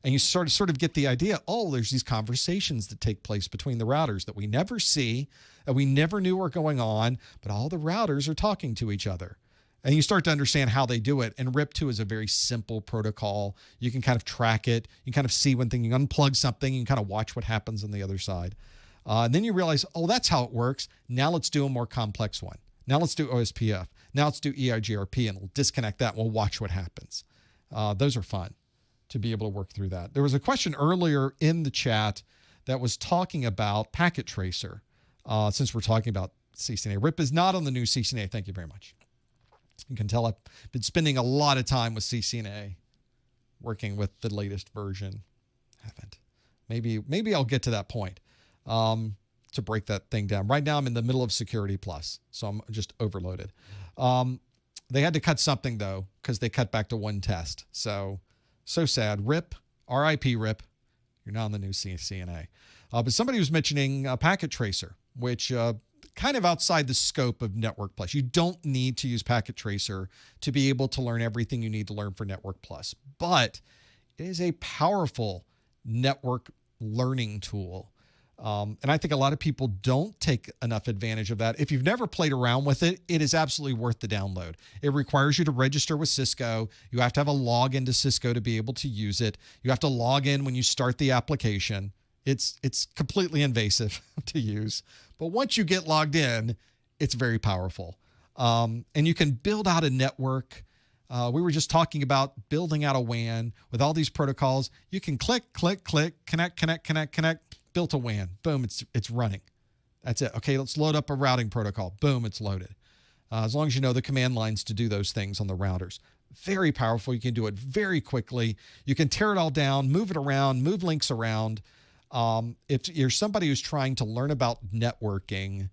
And you sort of get the idea, oh, there's these conversations that take place between the routers that we never see, that we never knew were going on, but all the routers are talking to each other. And you start to understand how they do it. And RIP2 is a very simple protocol. You can kind of track it. You can kind of see when you unplug something, you can kind of watch what happens on the other side. And then you realize, oh, that's how it works. Now let's do a more complex one. Now let's do OSPF. Now let's do EIGRP, and we'll disconnect that and we'll watch what happens. Those are fun to be able to work through that. There was a question earlier in the chat that was talking about packet tracer. Since we're talking about CCNA, RIP is not on the new CCNA. Thank you very much. You can tell I've been spending a lot of time with CCNA, working with the latest version. Haven't. Maybe I'll get to that point to break that thing down. Right now I'm in the middle of Security Plus, so I'm just overloaded. They had to cut something though because they cut back to one test. So sad. RIP, RIP RIP. You're not on the new CCNA. But somebody was mentioning a packet tracer, which kind of outside the scope of Network Plus. You don't need to use packet tracer to be able to learn everything you need to learn for Network Plus. But it is a powerful network learning tool. And I think a lot of people don't take enough advantage of that. If you've never played around with it, it is absolutely worth the download. It requires you to register with Cisco. You have to have a login to Cisco to be able to use it. You have to log in when you start the application. It's completely invasive to use. But once you get logged in, it's very powerful. And you can build out a network. We were just talking about building out a WAN with all these protocols. You can click, connect, built a WAN. Boom, it's running. That's it. Okay, let's load up a routing protocol. Boom, it's loaded. As long as you know the command lines to do those things on the routers. Very powerful. You can do it very quickly. You can tear it all down, move it around, move links around. If you're somebody who's trying to learn about networking,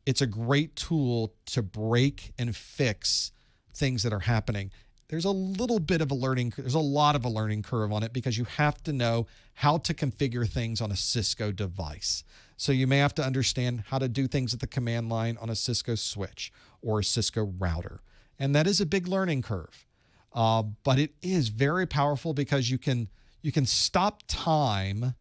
it's a great tool to break and fix things that are happening. There's a lot of a learning curve on it because you have to know how to configure things on a Cisco device. So you may have to understand how to do things at the command line on a Cisco switch or a Cisco router. And that is a big learning curve. But it is very powerful because you can stop time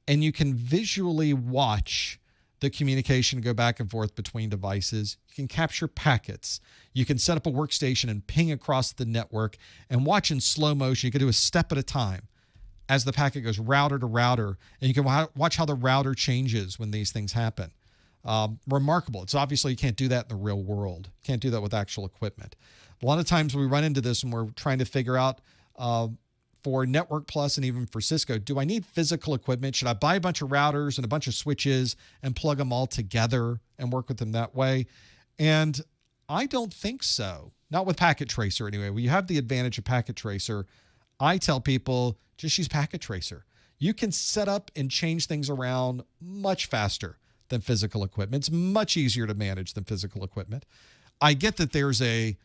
and you can visually watch the communication go back and forth between devices. You can capture packets. You can set up a workstation and ping across the network and watch in slow motion. You can do a step at a time as the packet goes router to router, and you can watch how the router changes when these things happen. Remarkable. It's obviously you can't do that in the real world. You can't do that with actual equipment. A lot of times we run into this when we're trying to figure out for Network Plus and even for Cisco, do I need physical equipment? Should I buy a bunch of routers and a bunch of switches and plug them all together and work with them that way? And I don't think so. Not with Packet Tracer anyway. When you have the advantage of Packet Tracer, I tell people just use Packet Tracer. You can set up and change things around much faster than physical equipment. It's much easier to manage than physical equipment. I get that there's a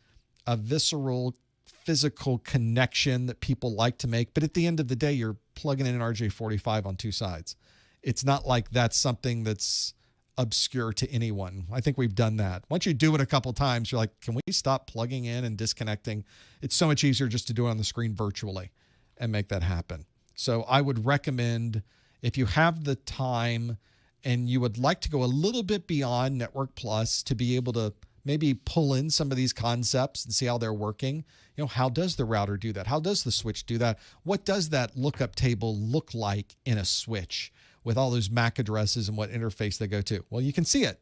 visceral physical connection that people like to make, but at the end of the day, you're plugging in an RJ45 on two sides. It's not like that's something that's obscure to anyone. I think we've done that. Once you do it a couple times, you're like, can we stop plugging in and disconnecting? It's so much easier just to do it on the screen virtually and make that happen. So I would recommend, if you have the time and you would like to go a little bit beyond Network Plus to be able to maybe pull in some of these concepts and see how they're working. How does the router do that? How does the switch do that? What does that lookup table look like in a switch with all those MAC addresses and what interface they go to? Well, you can see it.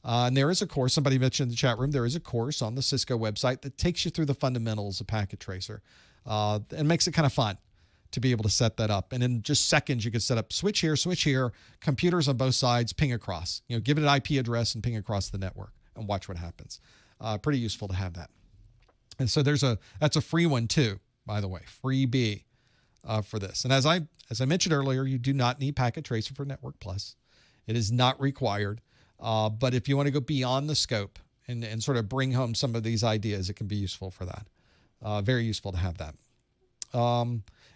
And there is a course, somebody mentioned in the chat room, there is a course on the Cisco website that takes you through the fundamentals of Packet Tracer and makes it kind of fun to be able to set that up. And in just seconds, you can set up switch here, computers on both sides, ping across. Give it an IP address and ping across the network and watch what happens. Pretty useful to have that. And so that's a free one too, by the way, freebie for this. And as I mentioned earlier, you do not need Packet Tracer for Network Plus. It is not required. But if you want to go beyond the scope and sort of bring home some of these ideas, it can be useful for that. Very useful to have that.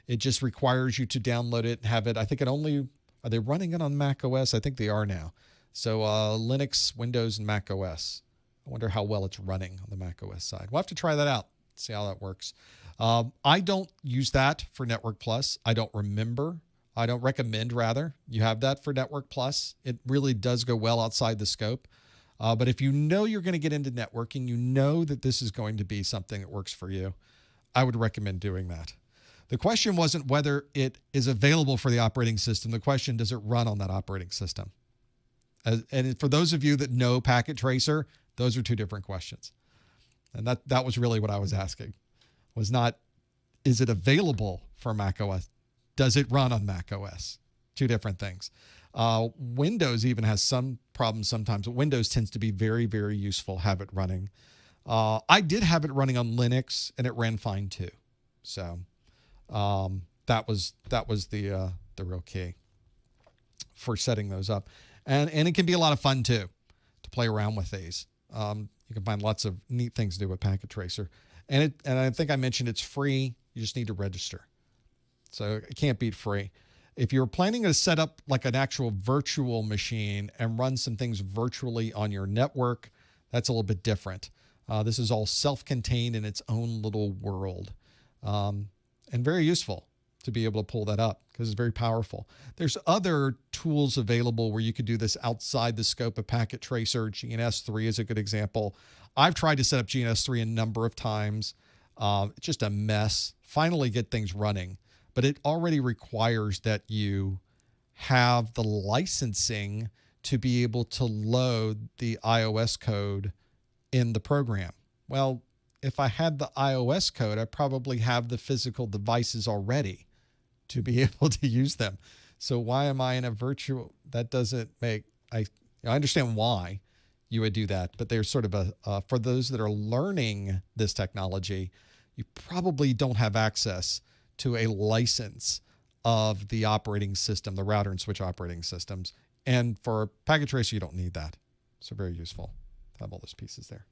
It just requires you to download it and have it. I think are they running it on Mac OS? I think they are now. So Linux, Windows, and Mac OS. I wonder how well it's running on the Mac OS side. We'll have to try that out, see how that works. I don't use that for Network Plus. I don't recommend, rather, you have that for Network Plus. It really does go well outside the scope. But if you know you're going to get into networking, you know that this is going to be something that works for you, I would recommend doing that. The question wasn't whether it is available for the operating system. The question, does it run on that operating system? And for those of you that know Packet Tracer, those are two different questions. And that was really what I was asking. Was not, is it available for Mac OS? Does it run on Mac OS? Two different things. Windows even has some problems sometimes, but Windows tends to be very, very useful, have it running. I did have it running on Linux, and it ran fine too. So that was the real key for setting those up. And it can be a lot of fun too, to play around with these. You can find lots of neat things to do with Packet Tracer. And I think I mentioned it's free. You just need to register. So it can't beat free. If you're planning to set up like an actual virtual machine and run some things virtually on your network, that's a little bit different. This is all self-contained in its own little world, and very useful to be able to pull that up because it's very powerful. There's other tools available where you could do this outside the scope of packet tracer. GNS3 is a good example. I've tried to set up GNS3 a number of times. It's just a mess. Finally get things running, but it already requires that you have the licensing to be able to load the iOS code in the program. Well, if I had the iOS code, I probably have the physical devices already to be able to use them. So why am I in a virtual? That doesn't make, I understand why you would do that, but there's sort of for those that are learning this technology, you probably don't have access to a license of the operating system, the router and switch operating systems. And for packet tracer, you don't need that. So very useful to have all those pieces there.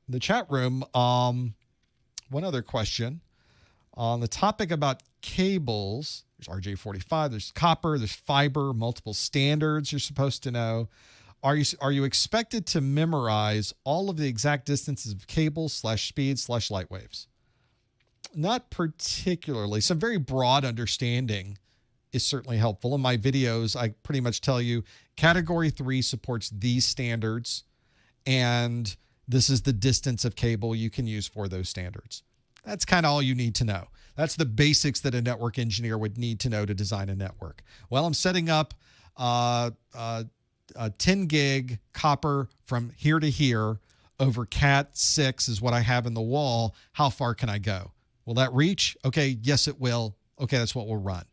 The chat room, one other question. On the topic about cables, there's RJ45, there's copper, there's fiber, multiple standards you're supposed to know. Are you expected to memorize all of the exact distances of cables /speeds /light waves? Not particularly. Some very broad understanding is certainly helpful. In my videos, I pretty much tell you Category 3 supports these standards, and this is the distance of cable you can use for those standards. That's kind of all you need to know. That's the basics that a network engineer would need to know to design a network. Well, I'm setting up a 10 gig copper from here to here over Cat 6 is what I have in the wall. How far can I go? Will that reach? Okay, yes, it will. Okay, that's what we'll run.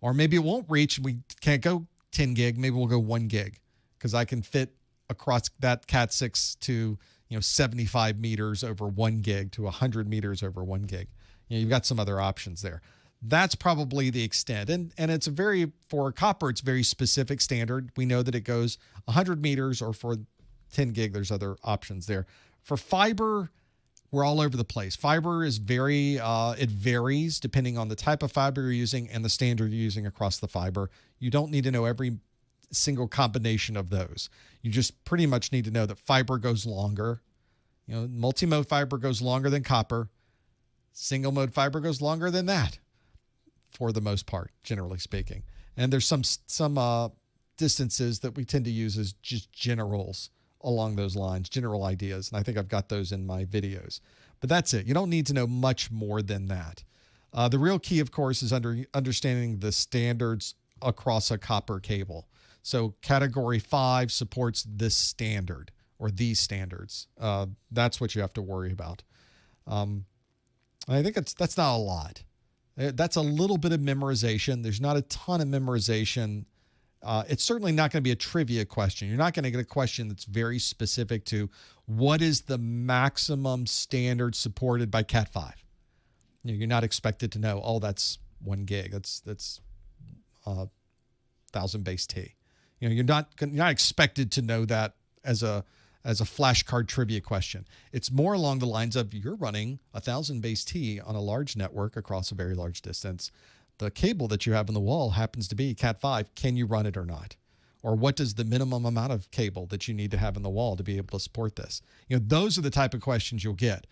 Or maybe it won't reach. We can't go 10 gig. Maybe we'll go 1 gig because I can fit across that Cat 6 to 75 meters over 1 gig to 100 meters over 1 gig. You've got some other options there. That's probably the extent. And it's for copper, it's very specific standard. We know that it goes 100 meters, or for 10 gig, there's other options there. For fiber, we're all over the place. Fiber is it varies depending on the type of fiber you're using and the standard you're using across the fiber. You don't need to know every single combination of those. You just pretty much need to know that fiber goes longer. Multi-mode fiber goes longer than copper. Single mode fiber goes longer than that, for the most part, generally speaking. And there's some distances that we tend to use as just generals along those lines, general ideas. And I think I've got those in my videos. But that's it. You don't need to know much more than that. The real key, of course, is understanding the standards across a copper cable. So Category 5 supports this standard or these standards. That's what you have to worry about. I think that's not a lot. That's a little bit of memorization. There's not a ton of memorization. It's certainly not going to be a trivia question. You're not going to get a question that's very specific to what is the maximum standard supported by Cat 5. You're not expected to know, oh, that's 1 gig. That's 1,000 base T. You're not expected to know that as a flashcard trivia question. It's more along the lines of you're running 1,000 base T on a large network across a very large distance. The cable that you have in the wall happens to be Cat 5. Can you run it or not? Or what is the minimum amount of cable that you need to have in the wall to be able to support this? Those are the type of questions you'll get.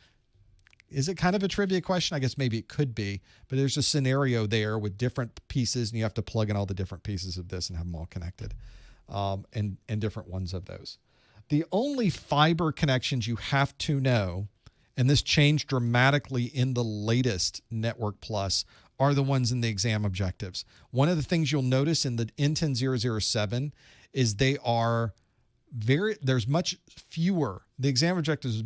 Is it kind of a trivia question? I guess maybe it could be, but there's a scenario there with different pieces, and you have to plug in all the different pieces of this and have them all connected, and different ones of those. The only fiber connections you have to know, and this changed dramatically in the latest Network Plus, are the ones in the exam objectives. One of the things you'll notice in the N10-007 is there's much fewer. The exam objectives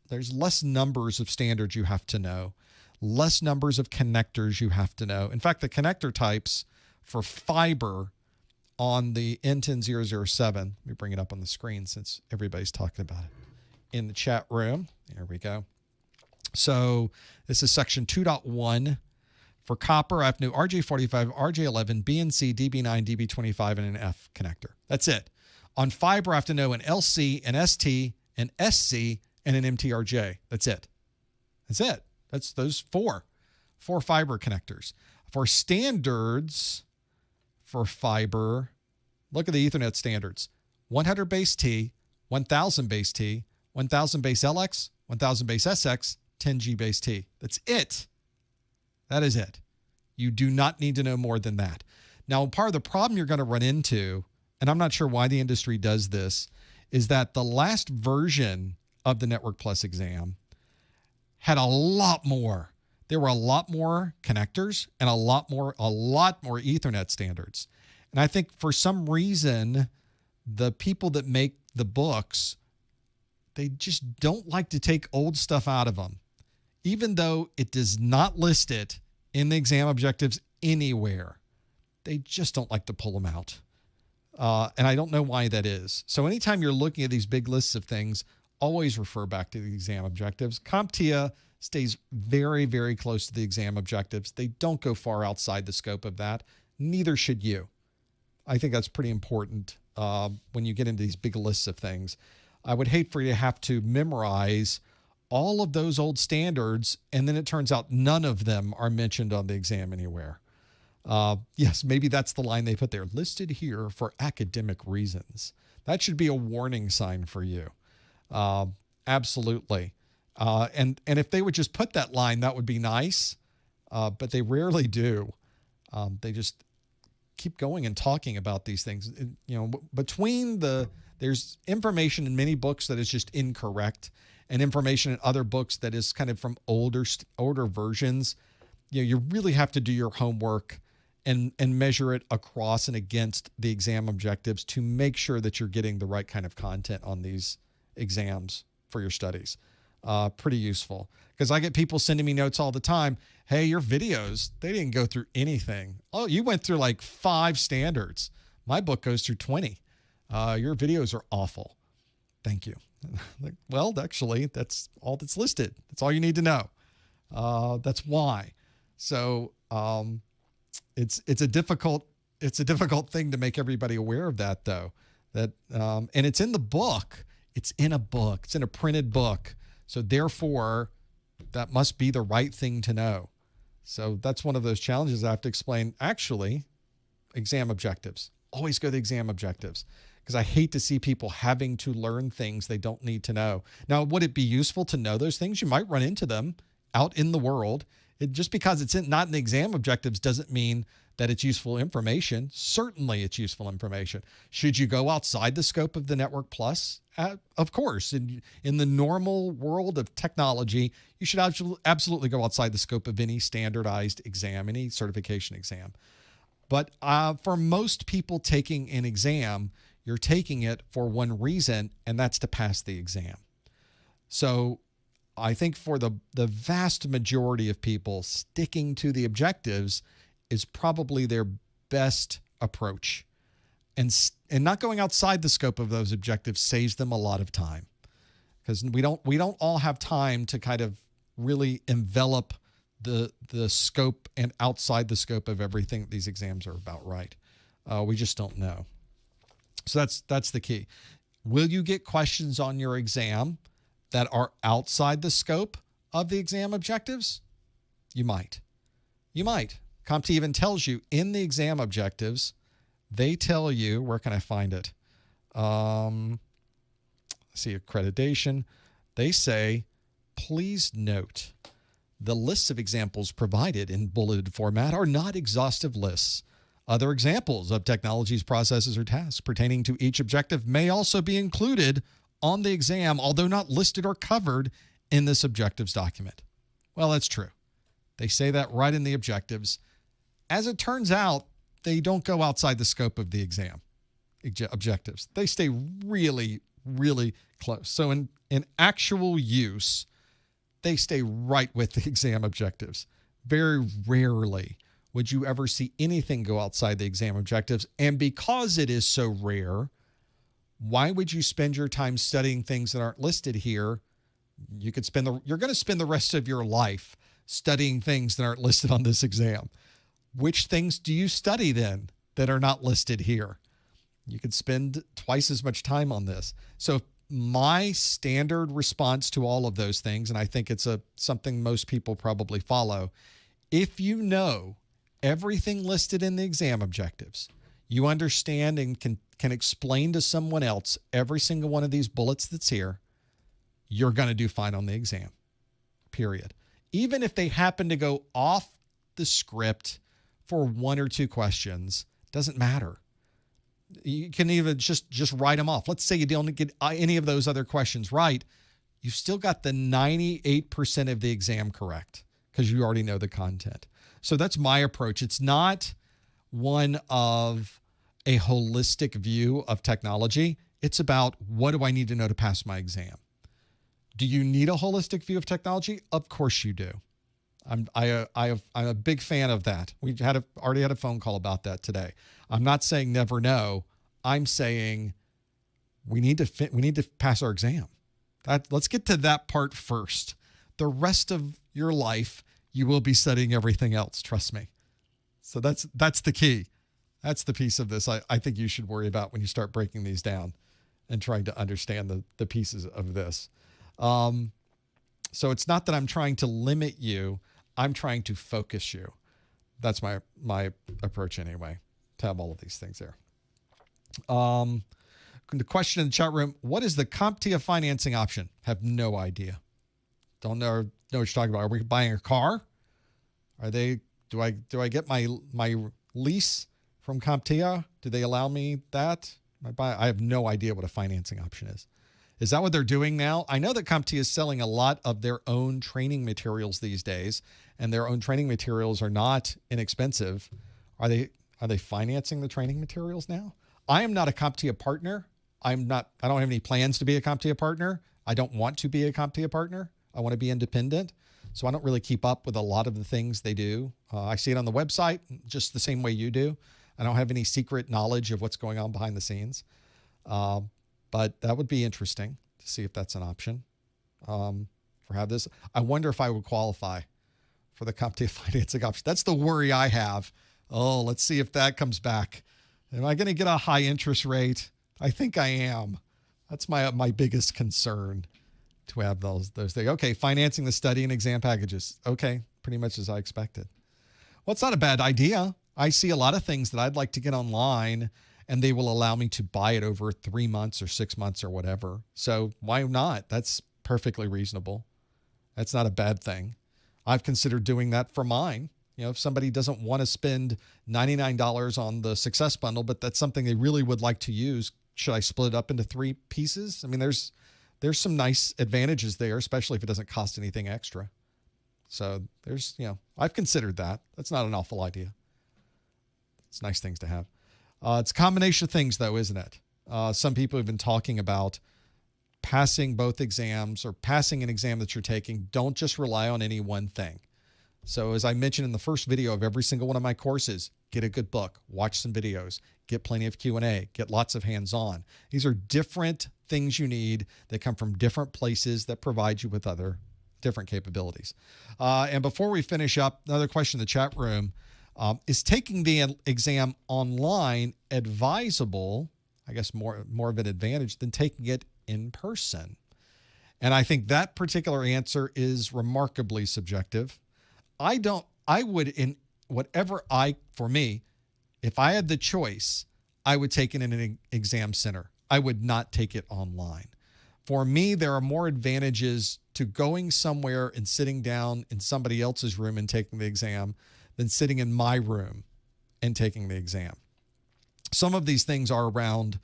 there's less numbers of standards you have to know, less numbers of connectors you have to know. In fact, the connector types for fiber on the N10-007, let me bring it up on the screen since everybody's talking about it in the chat room. There we go. So this is section 2.1. For copper, I have to know RJ45, RJ11, BNC, DB9, DB25, and an F connector. That's it. On fiber, I have to know an LC, an ST, an SC, and an MTRJ. That's it. That's those four fiber connectors. For standards, for fiber, look at the Ethernet standards. 100 base T, 1000 base T, 1000 base LX, 1000 base SX, 10G base T. That's it. That is it. You do not need to know more than that. Now, part of the problem you're going to run into, and I'm not sure why the industry does this, is that the last version of the Network Plus exam had a lot more. There were a lot more connectors and a lot more Ethernet standards. And I think for some reason, the people that make the books, they just don't like to take old stuff out of them, even though it does not list it in the exam objectives anywhere. They just don't like to pull them out. And I don't know why that is. So anytime you're looking at these big lists of things, always refer back to the exam objectives. CompTIA stays very, very close to the exam objectives. They don't go far outside the scope of that. Neither should you. I think that's pretty important when you get into these big lists of things. I would hate for you to have to memorize all of those old standards, and then it turns out none of them are mentioned on the exam anywhere. Yes, maybe that's the line they put there, listed here for academic reasons. That should be a warning sign for you. Absolutely. And if they would just put that line, that would be nice, but they rarely do. They just keep going and talking about these things. There's information in many books that is just incorrect, and information in other books that is kind of from older versions. You really have to do your homework and measure it across and against the exam objectives to make sure that you're getting the right kind of content on these exams for your studies. Pretty useful, because I get people sending me notes all the time. Hey, your videos, they didn't go through anything. Oh, you went through like 5 standards. My book goes through 20. Your videos are awful. Thank you. Well, actually, that's all that's listed. That's all you need to know. That's why. So it's a difficult thing to make everybody aware of that, though. And it's in the book. It's in a book. It's in a printed book. So therefore, that must be the right thing to know. So that's one of those challenges I have to explain. Actually, exam objectives. Always go to exam objectives, because I hate to see people having to learn things they don't need to know. Now, would it be useful to know those things? You might run into them out in the world. Just because it's not in the exam objectives doesn't mean that it's useful information. Certainly it's useful information. Should you go outside the scope of the Network Plus? Of course. In the normal world of technology, you should absolutely go outside the scope of any standardized exam, any certification exam. But for most people taking an exam, you're taking it for one reason, and that's to pass the exam. So I think for the vast majority of people, sticking to the objectives is probably their best approach. And not going outside the scope of those objectives saves them a lot of time, because we don't all have time to kind of really envelop the scope and outside the scope of everything that these exams are about, right? We just don't know. So that's the key. Will you get questions on your exam that are outside the scope of the exam objectives? You might. CompTIA even tells you in the exam objectives, they tell you, where can I find it? See, accreditation. They say, please note, the lists of examples provided in bulleted format are not exhaustive lists. Other examples of technologies, processes, or tasks pertaining to each objective may also be included on the exam, although not listed or covered in this objectives document. Well, that's true. They say that right in the objectives. As it turns out, they don't go outside the scope of the exam objectives. They stay really, really close. So in actual use, they stay right with the exam objectives. Very rarely would you ever see anything go outside the exam objectives. And because it is so rare, why would you spend your time studying things that aren't listed here? You're going to spend the rest of your life studying things that aren't listed on this exam. Which things do you study then that are not listed here? You could spend twice as much time on this. So my standard response to all of those things, and I think it's something most people probably follow, if you know everything listed in the exam objectives, you understand and can explain to someone else every single one of these bullets that's here, you're going to do fine on the exam, period. Even if they happen to go off the script for 1 or 2 questions. Doesn't matter. You can even just write them off. Let's say you don't get any of those other questions right. You've still got the 98% of the exam correct because you already know the content. So that's my approach. It's not one of a holistic view of technology. It's about, what do I need to know to pass my exam? Do you need a holistic view of technology? Of course you do. I'm a big fan of that. We already had a phone call about that today. I'm not saying never know. I'm saying we need to pass our exam. Let's get to that part first. The rest of your life, you will be studying everything else. Trust me. So that's the key. That's the piece of this I think you should worry about when you start breaking these down and trying to understand the pieces of this. So it's not that I'm trying to limit you. I'm trying to focus you. That's my approach anyway, to have all of these things there. The question in the chat room, what is the CompTIA financing option? Have no idea. Don't know what you're talking about. Are we buying a car? Do I get my lease from CompTIA? Do they allow me that? I have no idea what a financing option is. Is that what they're doing now? I know that CompTIA is selling a lot of their own training materials these days, and their own training materials are not inexpensive. Are they financing the training materials now? I am not a CompTIA partner. I don't have any plans to be a CompTIA partner. I don't want to be a CompTIA partner. I want to be independent. So I don't really keep up with a lot of the things they do. I see it on the website just the same way you do. I don't have any secret knowledge of what's going on behind the scenes. But that would be interesting to see if that's an option for have this. I wonder if I would qualify for the CompTIA financing option. That's the worry I have. Oh, let's see if that comes back. Am I going to get a high interest rate? I think I am. That's my biggest concern, to have those things. Okay, financing the study and exam packages. Okay, pretty much as I expected. Well, it's not a bad idea. I see a lot of things that I'd like to get online, and they will allow me to buy it over 3 months or 6 months or whatever. So why not? That's perfectly reasonable. That's not a bad thing. I've considered doing that for mine. You know, if somebody doesn't want to spend $99 on the Success Bundle, but that's something they really would like to use, should I split it up into 3 pieces? I mean, there's some nice advantages there, especially if it doesn't cost anything extra. So I've considered that. That's not an awful idea. It's nice things to have. It's a combination of things, though, isn't it? Some people have been talking about passing both exams or passing an exam that you're taking. Don't just rely on any one thing. So as I mentioned in the first video of every single one of my courses, get a good book, watch some videos, get plenty of Q&A, get lots of hands-on. These are different things you need that come from different places that provide you with other different capabilities. And before we finish up, another question in the chat room, is taking the exam online advisable, I guess more of an advantage than taking it in person? And I think that particular answer is remarkably subjective. For me, if I had the choice, I would take it in an exam center. I would not take it online. For me, there are more advantages to going somewhere and sitting down in somebody else's room and taking the exam than sitting in my room and taking the exam. Some of these things are around,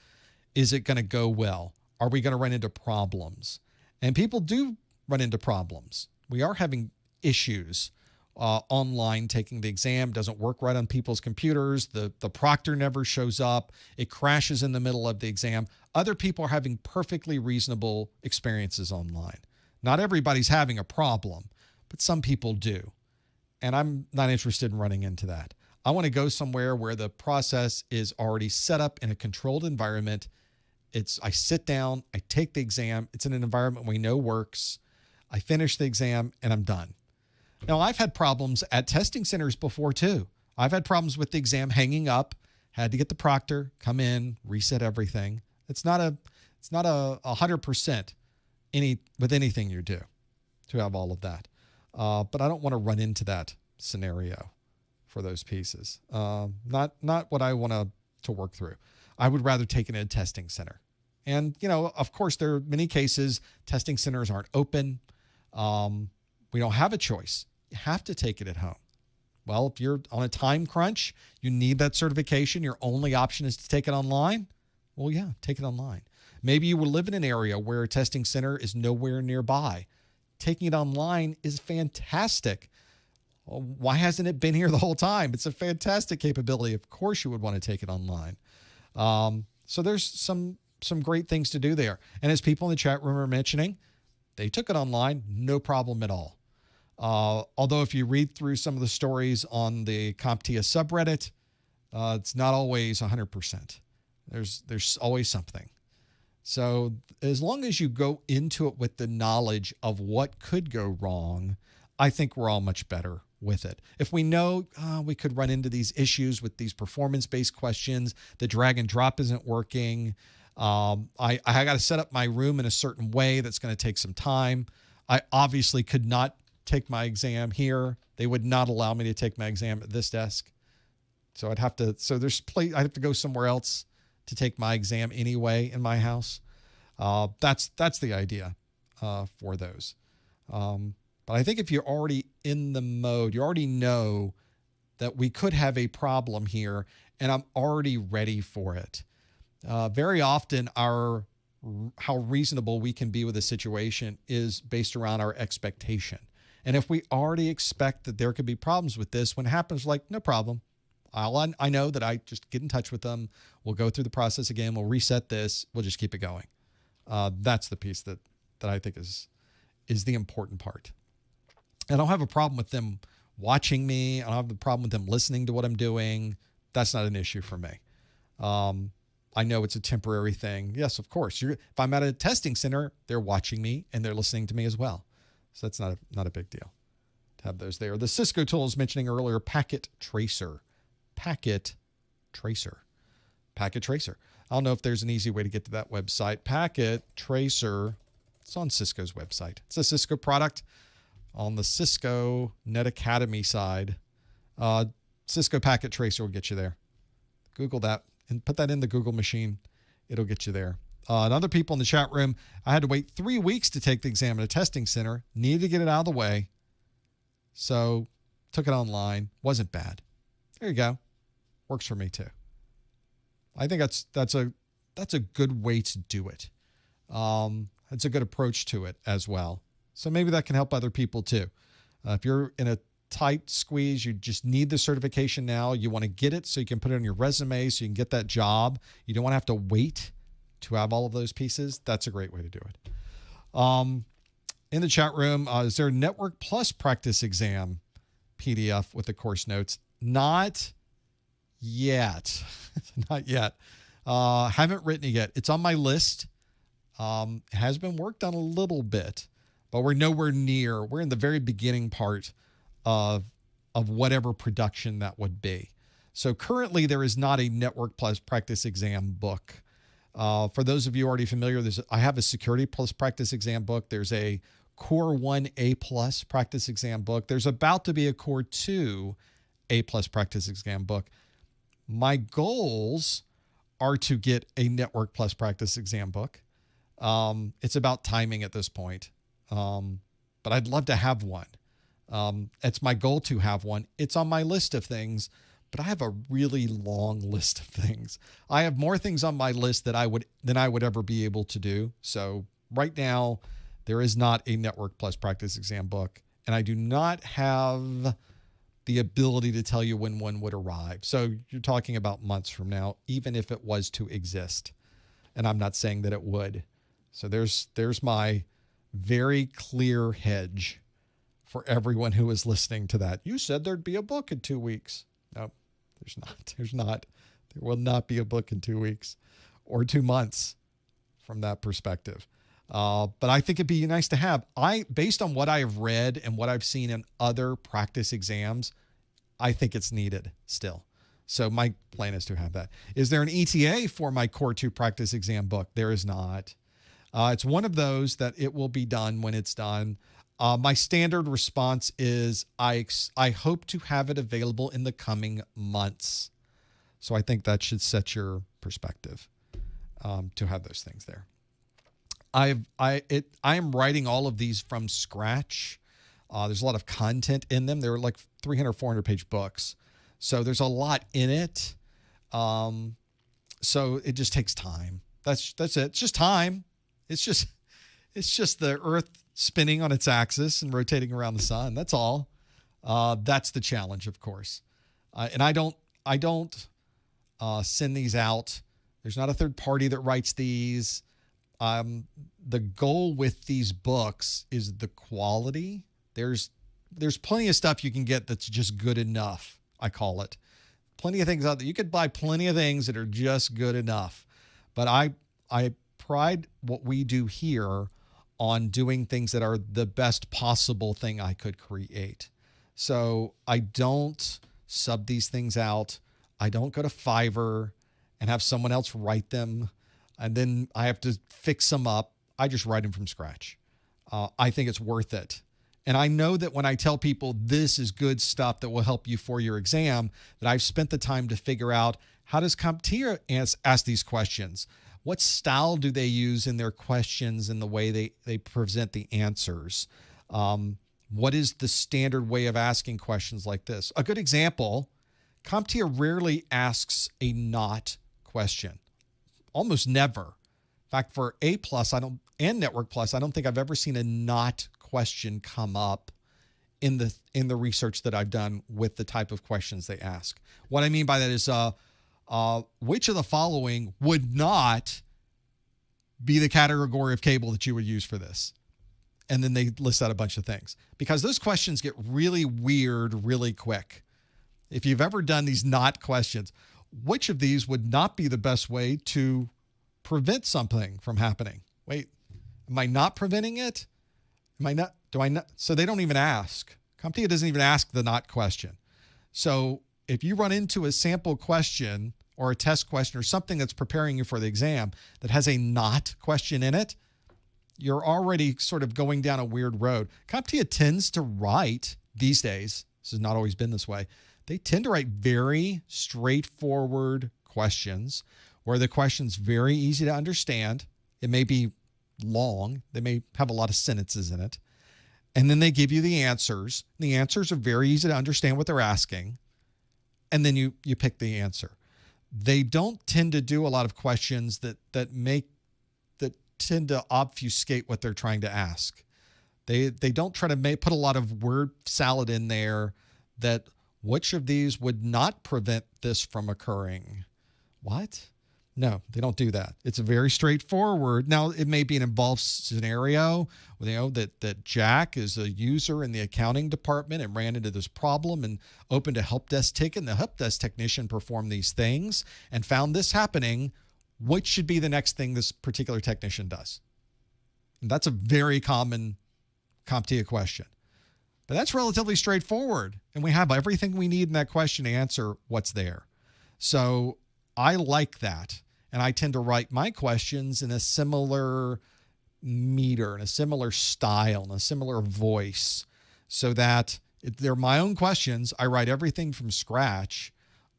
is it going to go well? Are we going to run into problems? And people do run into problems. We are having issues online taking the exam. Doesn't work right on people's computers. The proctor never shows up. It crashes in the middle of the exam. Other people are having perfectly reasonable experiences online. Not everybody's having a problem, but some people do. And I'm not interested in running into that. I want to go somewhere where the process is already set up in a controlled environment. I sit down, I take the exam. It's in an environment we know works. I finish the exam and I'm done. Now, I've had problems at testing centers before too. I've had problems with the exam hanging up, had to get the proctor, come in, reset everything. It's not a 100% with anything you do to have all of that. But I don't want to run into that scenario for those pieces. Not what I want to work through. I would rather take it in a testing center. And, of course, there are many cases testing centers aren't open. We don't have a choice. You have to take it at home. Well, if you're on a time crunch, you need that certification, your only option is to take it online. Well, yeah, take it online. Maybe you will live in an area where a testing center is nowhere nearby. Taking it online is fantastic. Well, why hasn't it been here the whole time? It's a fantastic capability. Of course you would want to take it online. So there's some great things to do there. And as people in the chat room are mentioning, they took it online, no problem at all. Although if you read through some of the stories on the CompTIA subreddit, it's not always 100%. There's always something. So as long as you go into it with the knowledge of what could go wrong, I think we're all much better with it. If we know we could run into these issues with these performance-based questions, the drag and drop isn't working, I got to set up my room in a certain way that's going to take some time. I obviously could not take my exam here. They would not allow me to take my exam at this desk. So I'd have to, I'd have to go somewhere else to take my exam anyway in my house. That's the idea for those. But I think if you're already in the mode, you already know that we could have a problem here, and I'm already ready for it. Very often how reasonable we can be with a situation is based around our expectation. And if we already expect that there could be problems with this, when it happens, like, no problem. I know that I just get in touch with them. We'll go through the process again. We'll reset this. We'll just keep it going. That's the piece that I think is the important part. I don't have a problem with them watching me. I don't have a problem with them listening to what I'm doing. That's not an issue for me. I know it's a temporary thing. Yes, of course. If I'm at a testing center, they're watching me and they're listening to me as well. So that's not a big deal to have those there. The Cisco tool is mentioning earlier, Packet Tracer. Packet Tracer. I don't know if there's an easy way to get to that website. Packet Tracer. It's on Cisco's website. It's a Cisco product on the Cisco Net Academy side. Cisco Packet Tracer will get you there. Google that and put that in the Google machine. It'll get you there. And other people in the chat room, I had to wait 3 weeks to take the exam at a testing center. Needed to get it out of the way. So took it online. Wasn't bad. There you go. Works for me too. I think that's a good way to do it. It's a good approach to it as well. So maybe that can help other people too. If you're in a tight squeeze, you just need the certification now. You want to get it so you can put it on your resume so you can get that job. You don't want to have to wait to have all of those pieces. That's a great way to do it. In the chat room, is there a Network Plus practice exam PDF with the course notes? Not yet. Not yet. Haven't written it yet. It's on my list. It has been worked on a little bit, but we're nowhere near. We're in the very beginning part of whatever production that would be. So currently there is not a Network Plus practice exam book. For those of you already familiar, I have a Security Plus practice exam book. There's a Core 1 A Plus practice exam book. There's about to be a Core 2 A Plus practice exam book. My goals are to get a Network Plus practice exam book. It's about timing at this point. But I'd love to have one. It's my goal to have one. It's on my list of things, but I have a really long list of things. I have more things on my list than I would ever be able to do. So right now, there is not a Network Plus practice exam book, and I do not have the ability to tell you when one would arrive. So you're talking about months from now, even if it was to exist. And I'm not saying that it would. So there's my very clear hedge for everyone who is listening to that. You said there'd be a book in 2 weeks. No, there's not. There's not. There will not be a book in 2 weeks or 2 months from that perspective. But I think it'd be nice to have. Based on what I've read and what I've seen in other practice exams, I think it's needed still. So my plan is to have that. Is there an ETA for my Core 2 practice exam book? There is not. It's one of those that it will be done when it's done. My standard response is I hope to have it available in the coming months. So I think that should set your perspective to have those things there. I am writing all of these from scratch. There's a lot of content in them. They're like 300, 400-page books. So there's a lot in it. So it just takes time. That's it. It's just time. It's just the Earth spinning on its axis and rotating around the sun. That's all. That's the challenge, of course. And I don't send these out. There's not a third party that writes these. The goal with these books is the quality. There's plenty of stuff you can get that's just good enough, I call it. Plenty of things out there. You could buy plenty of things that are just good enough. But I pride what we do here on doing things that are the best possible thing I could create. So I don't sub these things out. I don't go to Fiverr and have someone else write them, and then I have to fix them up. I just write them from scratch. I think it's worth it. And I know that when I tell people this is good stuff that will help you for your exam, that I've spent the time to figure out, how does CompTIA ask these questions? What style do they use in their questions and the way they present the answers? What is the standard way of asking questions like this? A good example, CompTIA rarely asks a not question. Almost never. In fact, for A+ and Network Plus, I don't think I've ever seen a not question come up in the research that I've done with the type of questions they ask. What I mean by that is which of the following would not be the category of cable that you would use for this? And then they list out a bunch of things, because those questions get really weird really quick. If you've ever done these not questions, which of these would not be the best way to prevent something from happening? Wait, am I not preventing it? Am I not? Do I not? So they don't even ask. CompTIA doesn't even ask the not question. So if you run into a sample question or a test question or something that's preparing you for the exam that has a not question in it, you're already sort of going down a weird road. CompTIA tends to write these days, this has not always been this way, they tend to write very straightforward questions where the question's very easy to understand. It may be long. They may have a lot of sentences in it. And then they give you the answers. The answers are very easy to understand what they're asking. And then you pick the answer. They don't tend to do a lot of questions that tend to obfuscate what they're trying to ask. They don't try to put a lot of word salad in there that which of these would not prevent this from occurring. What? No, they don't do that. It's very straightforward. Now, it may be an involved scenario, that Jack is a user in the accounting department and ran into this problem and opened a help desk ticket, and the help desk technician performed these things and found this happening. What should be the next thing this particular technician does? And that's a very common CompTIA question. But that's relatively straightforward, and we have everything we need in that question to answer what's there. So I like that, and I tend to write my questions in a similar meter, in a similar style, in a similar voice, so that they're my own questions. I write everything from scratch,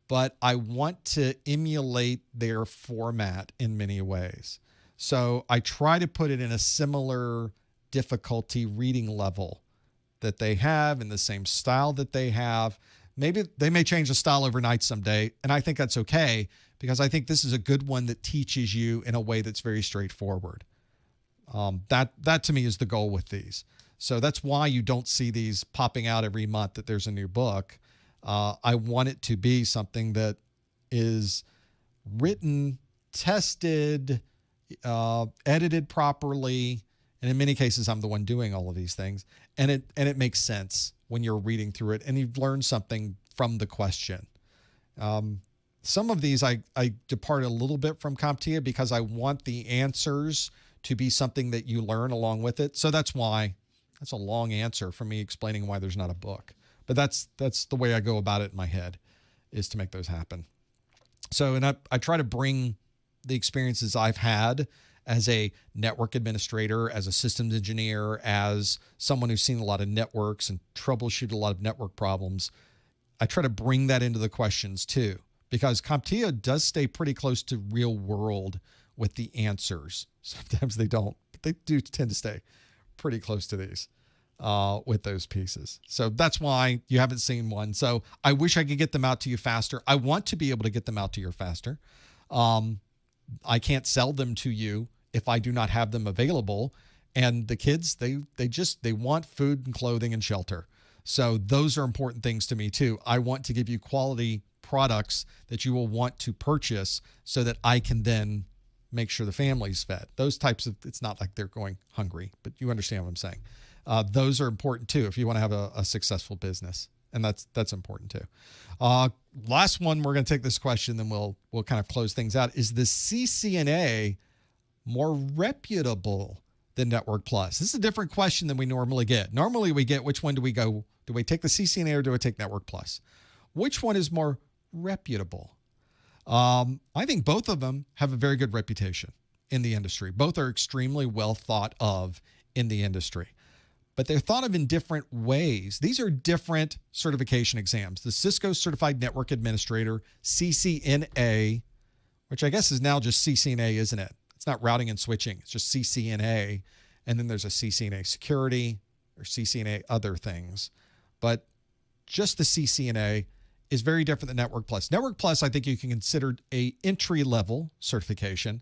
but I want to emulate their format in many ways. So I try to put it in a similar difficulty reading level that they have, in the same style that they have. Maybe they may change the style overnight someday, and I think that's okay, because I think this is a good one that teaches you in a way that's very straightforward. That to me is the goal with these. So that's why you don't see these popping out every month that there's a new book. I want it to be something that is written, tested, edited properly, and in many cases, I'm the one doing all of these things, and it makes sense when you're reading through it, and you've learned something from the question. Some of these I depart a little bit from CompTIA because I want the answers to be something that you learn along with it. So that's why that's a long answer for me explaining why there's not a book. But that's the way I go about it in my head, is to make those happen. So, and I try to bring the experiences I've had as a network administrator, as a systems engineer, as someone who's seen a lot of networks and troubleshooted a lot of network problems. I try to bring that into the questions too, because CompTIA does stay pretty close to real world with the answers. Sometimes they don't, but they do tend to stay pretty close to these. with those pieces. So that's why you haven't seen one. So I wish I could get them out to you faster. I want to be able to get them out to you faster. I can't sell them to you if I do not have them available. And the kids, they want food and clothing and shelter. So those are important things to me too. I want to give you quality products that you will want to purchase so that I can then make sure the family's fed. Those types of, it's not like they're going hungry, but you understand what I'm saying. Those are important too if you want to have a successful business. And that's important too. Last one, we're going to take this question, then we'll kind of close things out. Is the CCNA more reputable than Network Plus? This is a different question than we normally get. Normally we get, which one do we go? Do we take the CCNA or do we take Network Plus? Which one is more reputable? I think both of them have a very good reputation in the industry. Both are extremely well thought of in the industry, but they're thought of in different ways. These are different certification exams. The Cisco Certified Network Administrator, CCNA, which I guess is now just CCNA, isn't it? It's not routing and switching. It's just CCNA. And then there's a CCNA Security or CCNA other things. But just the CCNA is very different than Network Plus. Network Plus, I think you can consider a entry-level certification.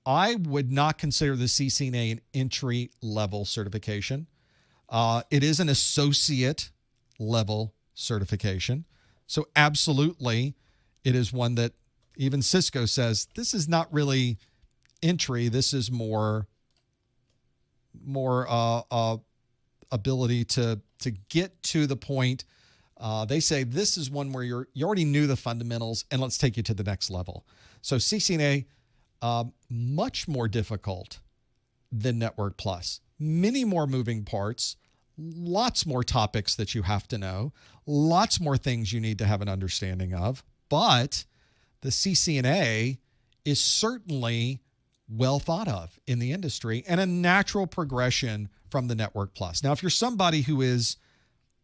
I would not consider the CCNA an entry-level certification. It is an associate-level certification. So absolutely, it is one that even Cisco says, this is not really entry. This is more ability to get to the point. They say this is one where you already knew the fundamentals, and let's take you to the next level. So CCNA, much more difficult than Network Plus. Many more moving parts, lots more topics that you have to know, lots more things you need to have an understanding of. But the CCNA is certainly well thought of in the industry and a natural progression from the Network Plus. Now, if you're somebody who is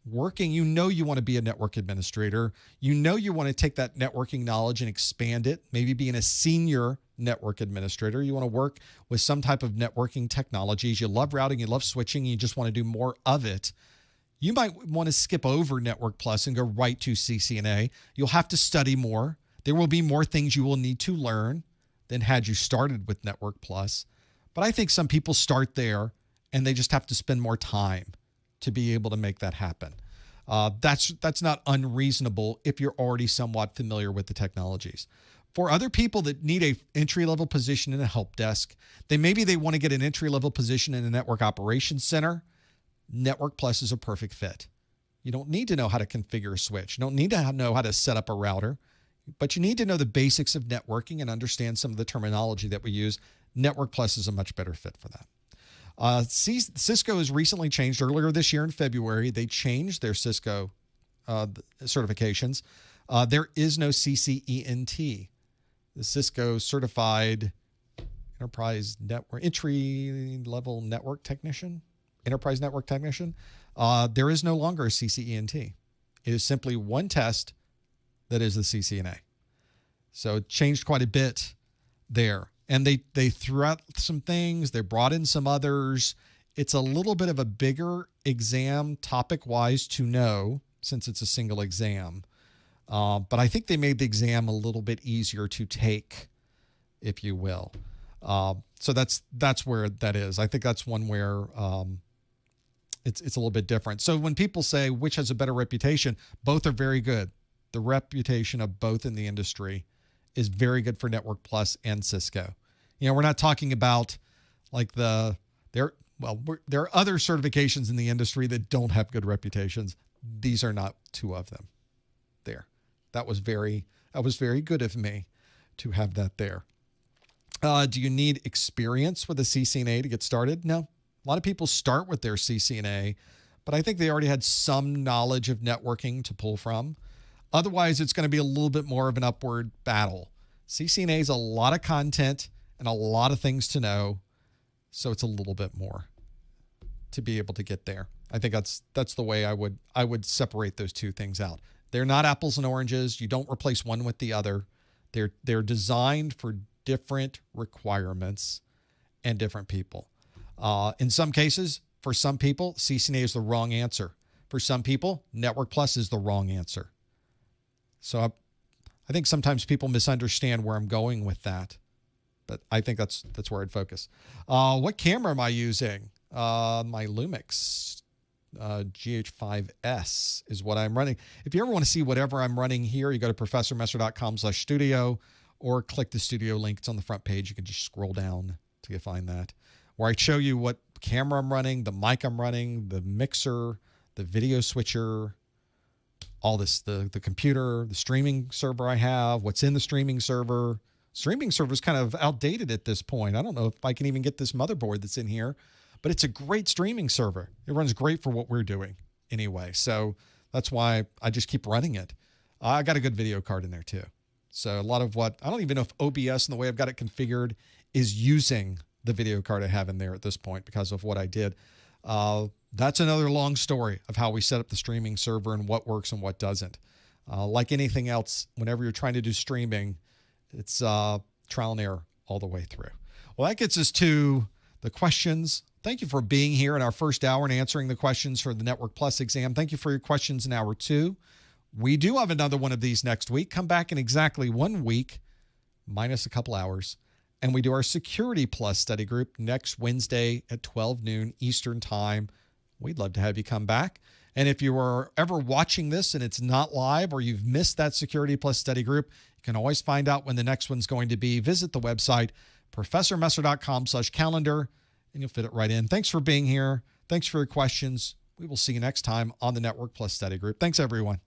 working, you want to be a network administrator, you want to take that networking knowledge and expand it, maybe being a senior network administrator, you want to work with some type of networking technologies, you love routing, you love switching, you just want to do more of it, you might want to skip over Network Plus and go right to CCNA. You'll have to study more. There will be more things you will need to learn than had you started with Network Plus. But I think some people start there and they just have to spend more time to be able to make that happen. That's not unreasonable if you're already somewhat familiar with the technologies. For other people that need a entry-level position in a help desk, maybe they want to get an entry-level position in a network operations center. Network Plus is a perfect fit. You don't need to know how to configure a switch. You don't need to know how to set up a router, but you need to know the basics of networking and understand some of the terminology that we use. Network Plus is a much better fit for that. Cisco has recently changed earlier this year in February. They changed their Cisco certifications. There is no CCENT, the Cisco Certified Enterprise Network Entry-Level Network Technician, Enterprise Network Technician. There is no longer a CCENT. It is simply one test that is the CCNA. So it changed quite a bit there. And they threw out some things. They brought in some others. It's a little bit of a bigger exam topic-wise to know since it's a single exam. But I think they made the exam a little bit easier to take, if you will. So that's where that is. I think that's one where it's a little bit different. So when people say which has a better reputation, both are very good. The reputation of both in the industry is very good for Network Plus and Cisco. We're not talking about like there are other certifications in the industry that don't have good reputations. These are not two of them there. That was very good of me to have that there. Do you need experience with a CCNA to get started? No. A lot of people start with their CCNA, but I think they already had some knowledge of networking to pull from. Otherwise, it's going to be a little bit more of an upward battle. CCNA is a lot of content and a lot of things to know, so it's a little bit more to be able to get there. I think that's the way I would separate those two things out. They're not apples and oranges. You don't replace one with the other. They're designed for different requirements and different people. In some cases, For some people, CCNA is the wrong answer. For some people, Network Plus is the wrong answer. So I think sometimes people misunderstand where I'm going with that. But I think that's where I'd focus. What camera am I using? My Lumix GH5S is what I'm running. If you ever want to see whatever I'm running here, you go to professormesser.com/studio or click the studio link. It's on the front page. You can just scroll down to find that, where I show you what camera I'm running, the mic I'm running, the mixer, the video switcher, all this, the computer, the streaming server I have, what's in the streaming server. Streaming server is kind of outdated at this point. I don't know if I can even get this motherboard that's in here, but it's a great streaming server. It runs great for what we're doing anyway. So that's why I just keep running it. I got a good video card in there too. So a lot of what, I don't even know if OBS and the way I've got it configured is using the video card I have in there at this point because of what I did. That's another long story of how we set up the streaming server and what works and what doesn't. Like anything else, whenever you're trying to do streaming, it's trial and error all the way through. Well, that gets us to the questions. Thank you for being here in our first hour and answering the questions for the Network Plus exam. Thank you for your questions in hour 2. We do have another one of these next week. Come back in exactly 1 week, minus a couple hours, and we do our Security Plus study group next Wednesday at 12 noon Eastern Time. We'd love to have you come back. And if you are ever watching this and it's not live or you've missed that Security Plus study group, you can always find out when the next one's going to be. Visit the website, professormesser.com/calendar, and you'll fit it right in. Thanks for being here. Thanks for your questions. We will see you next time on the Network Plus study group. Thanks, everyone.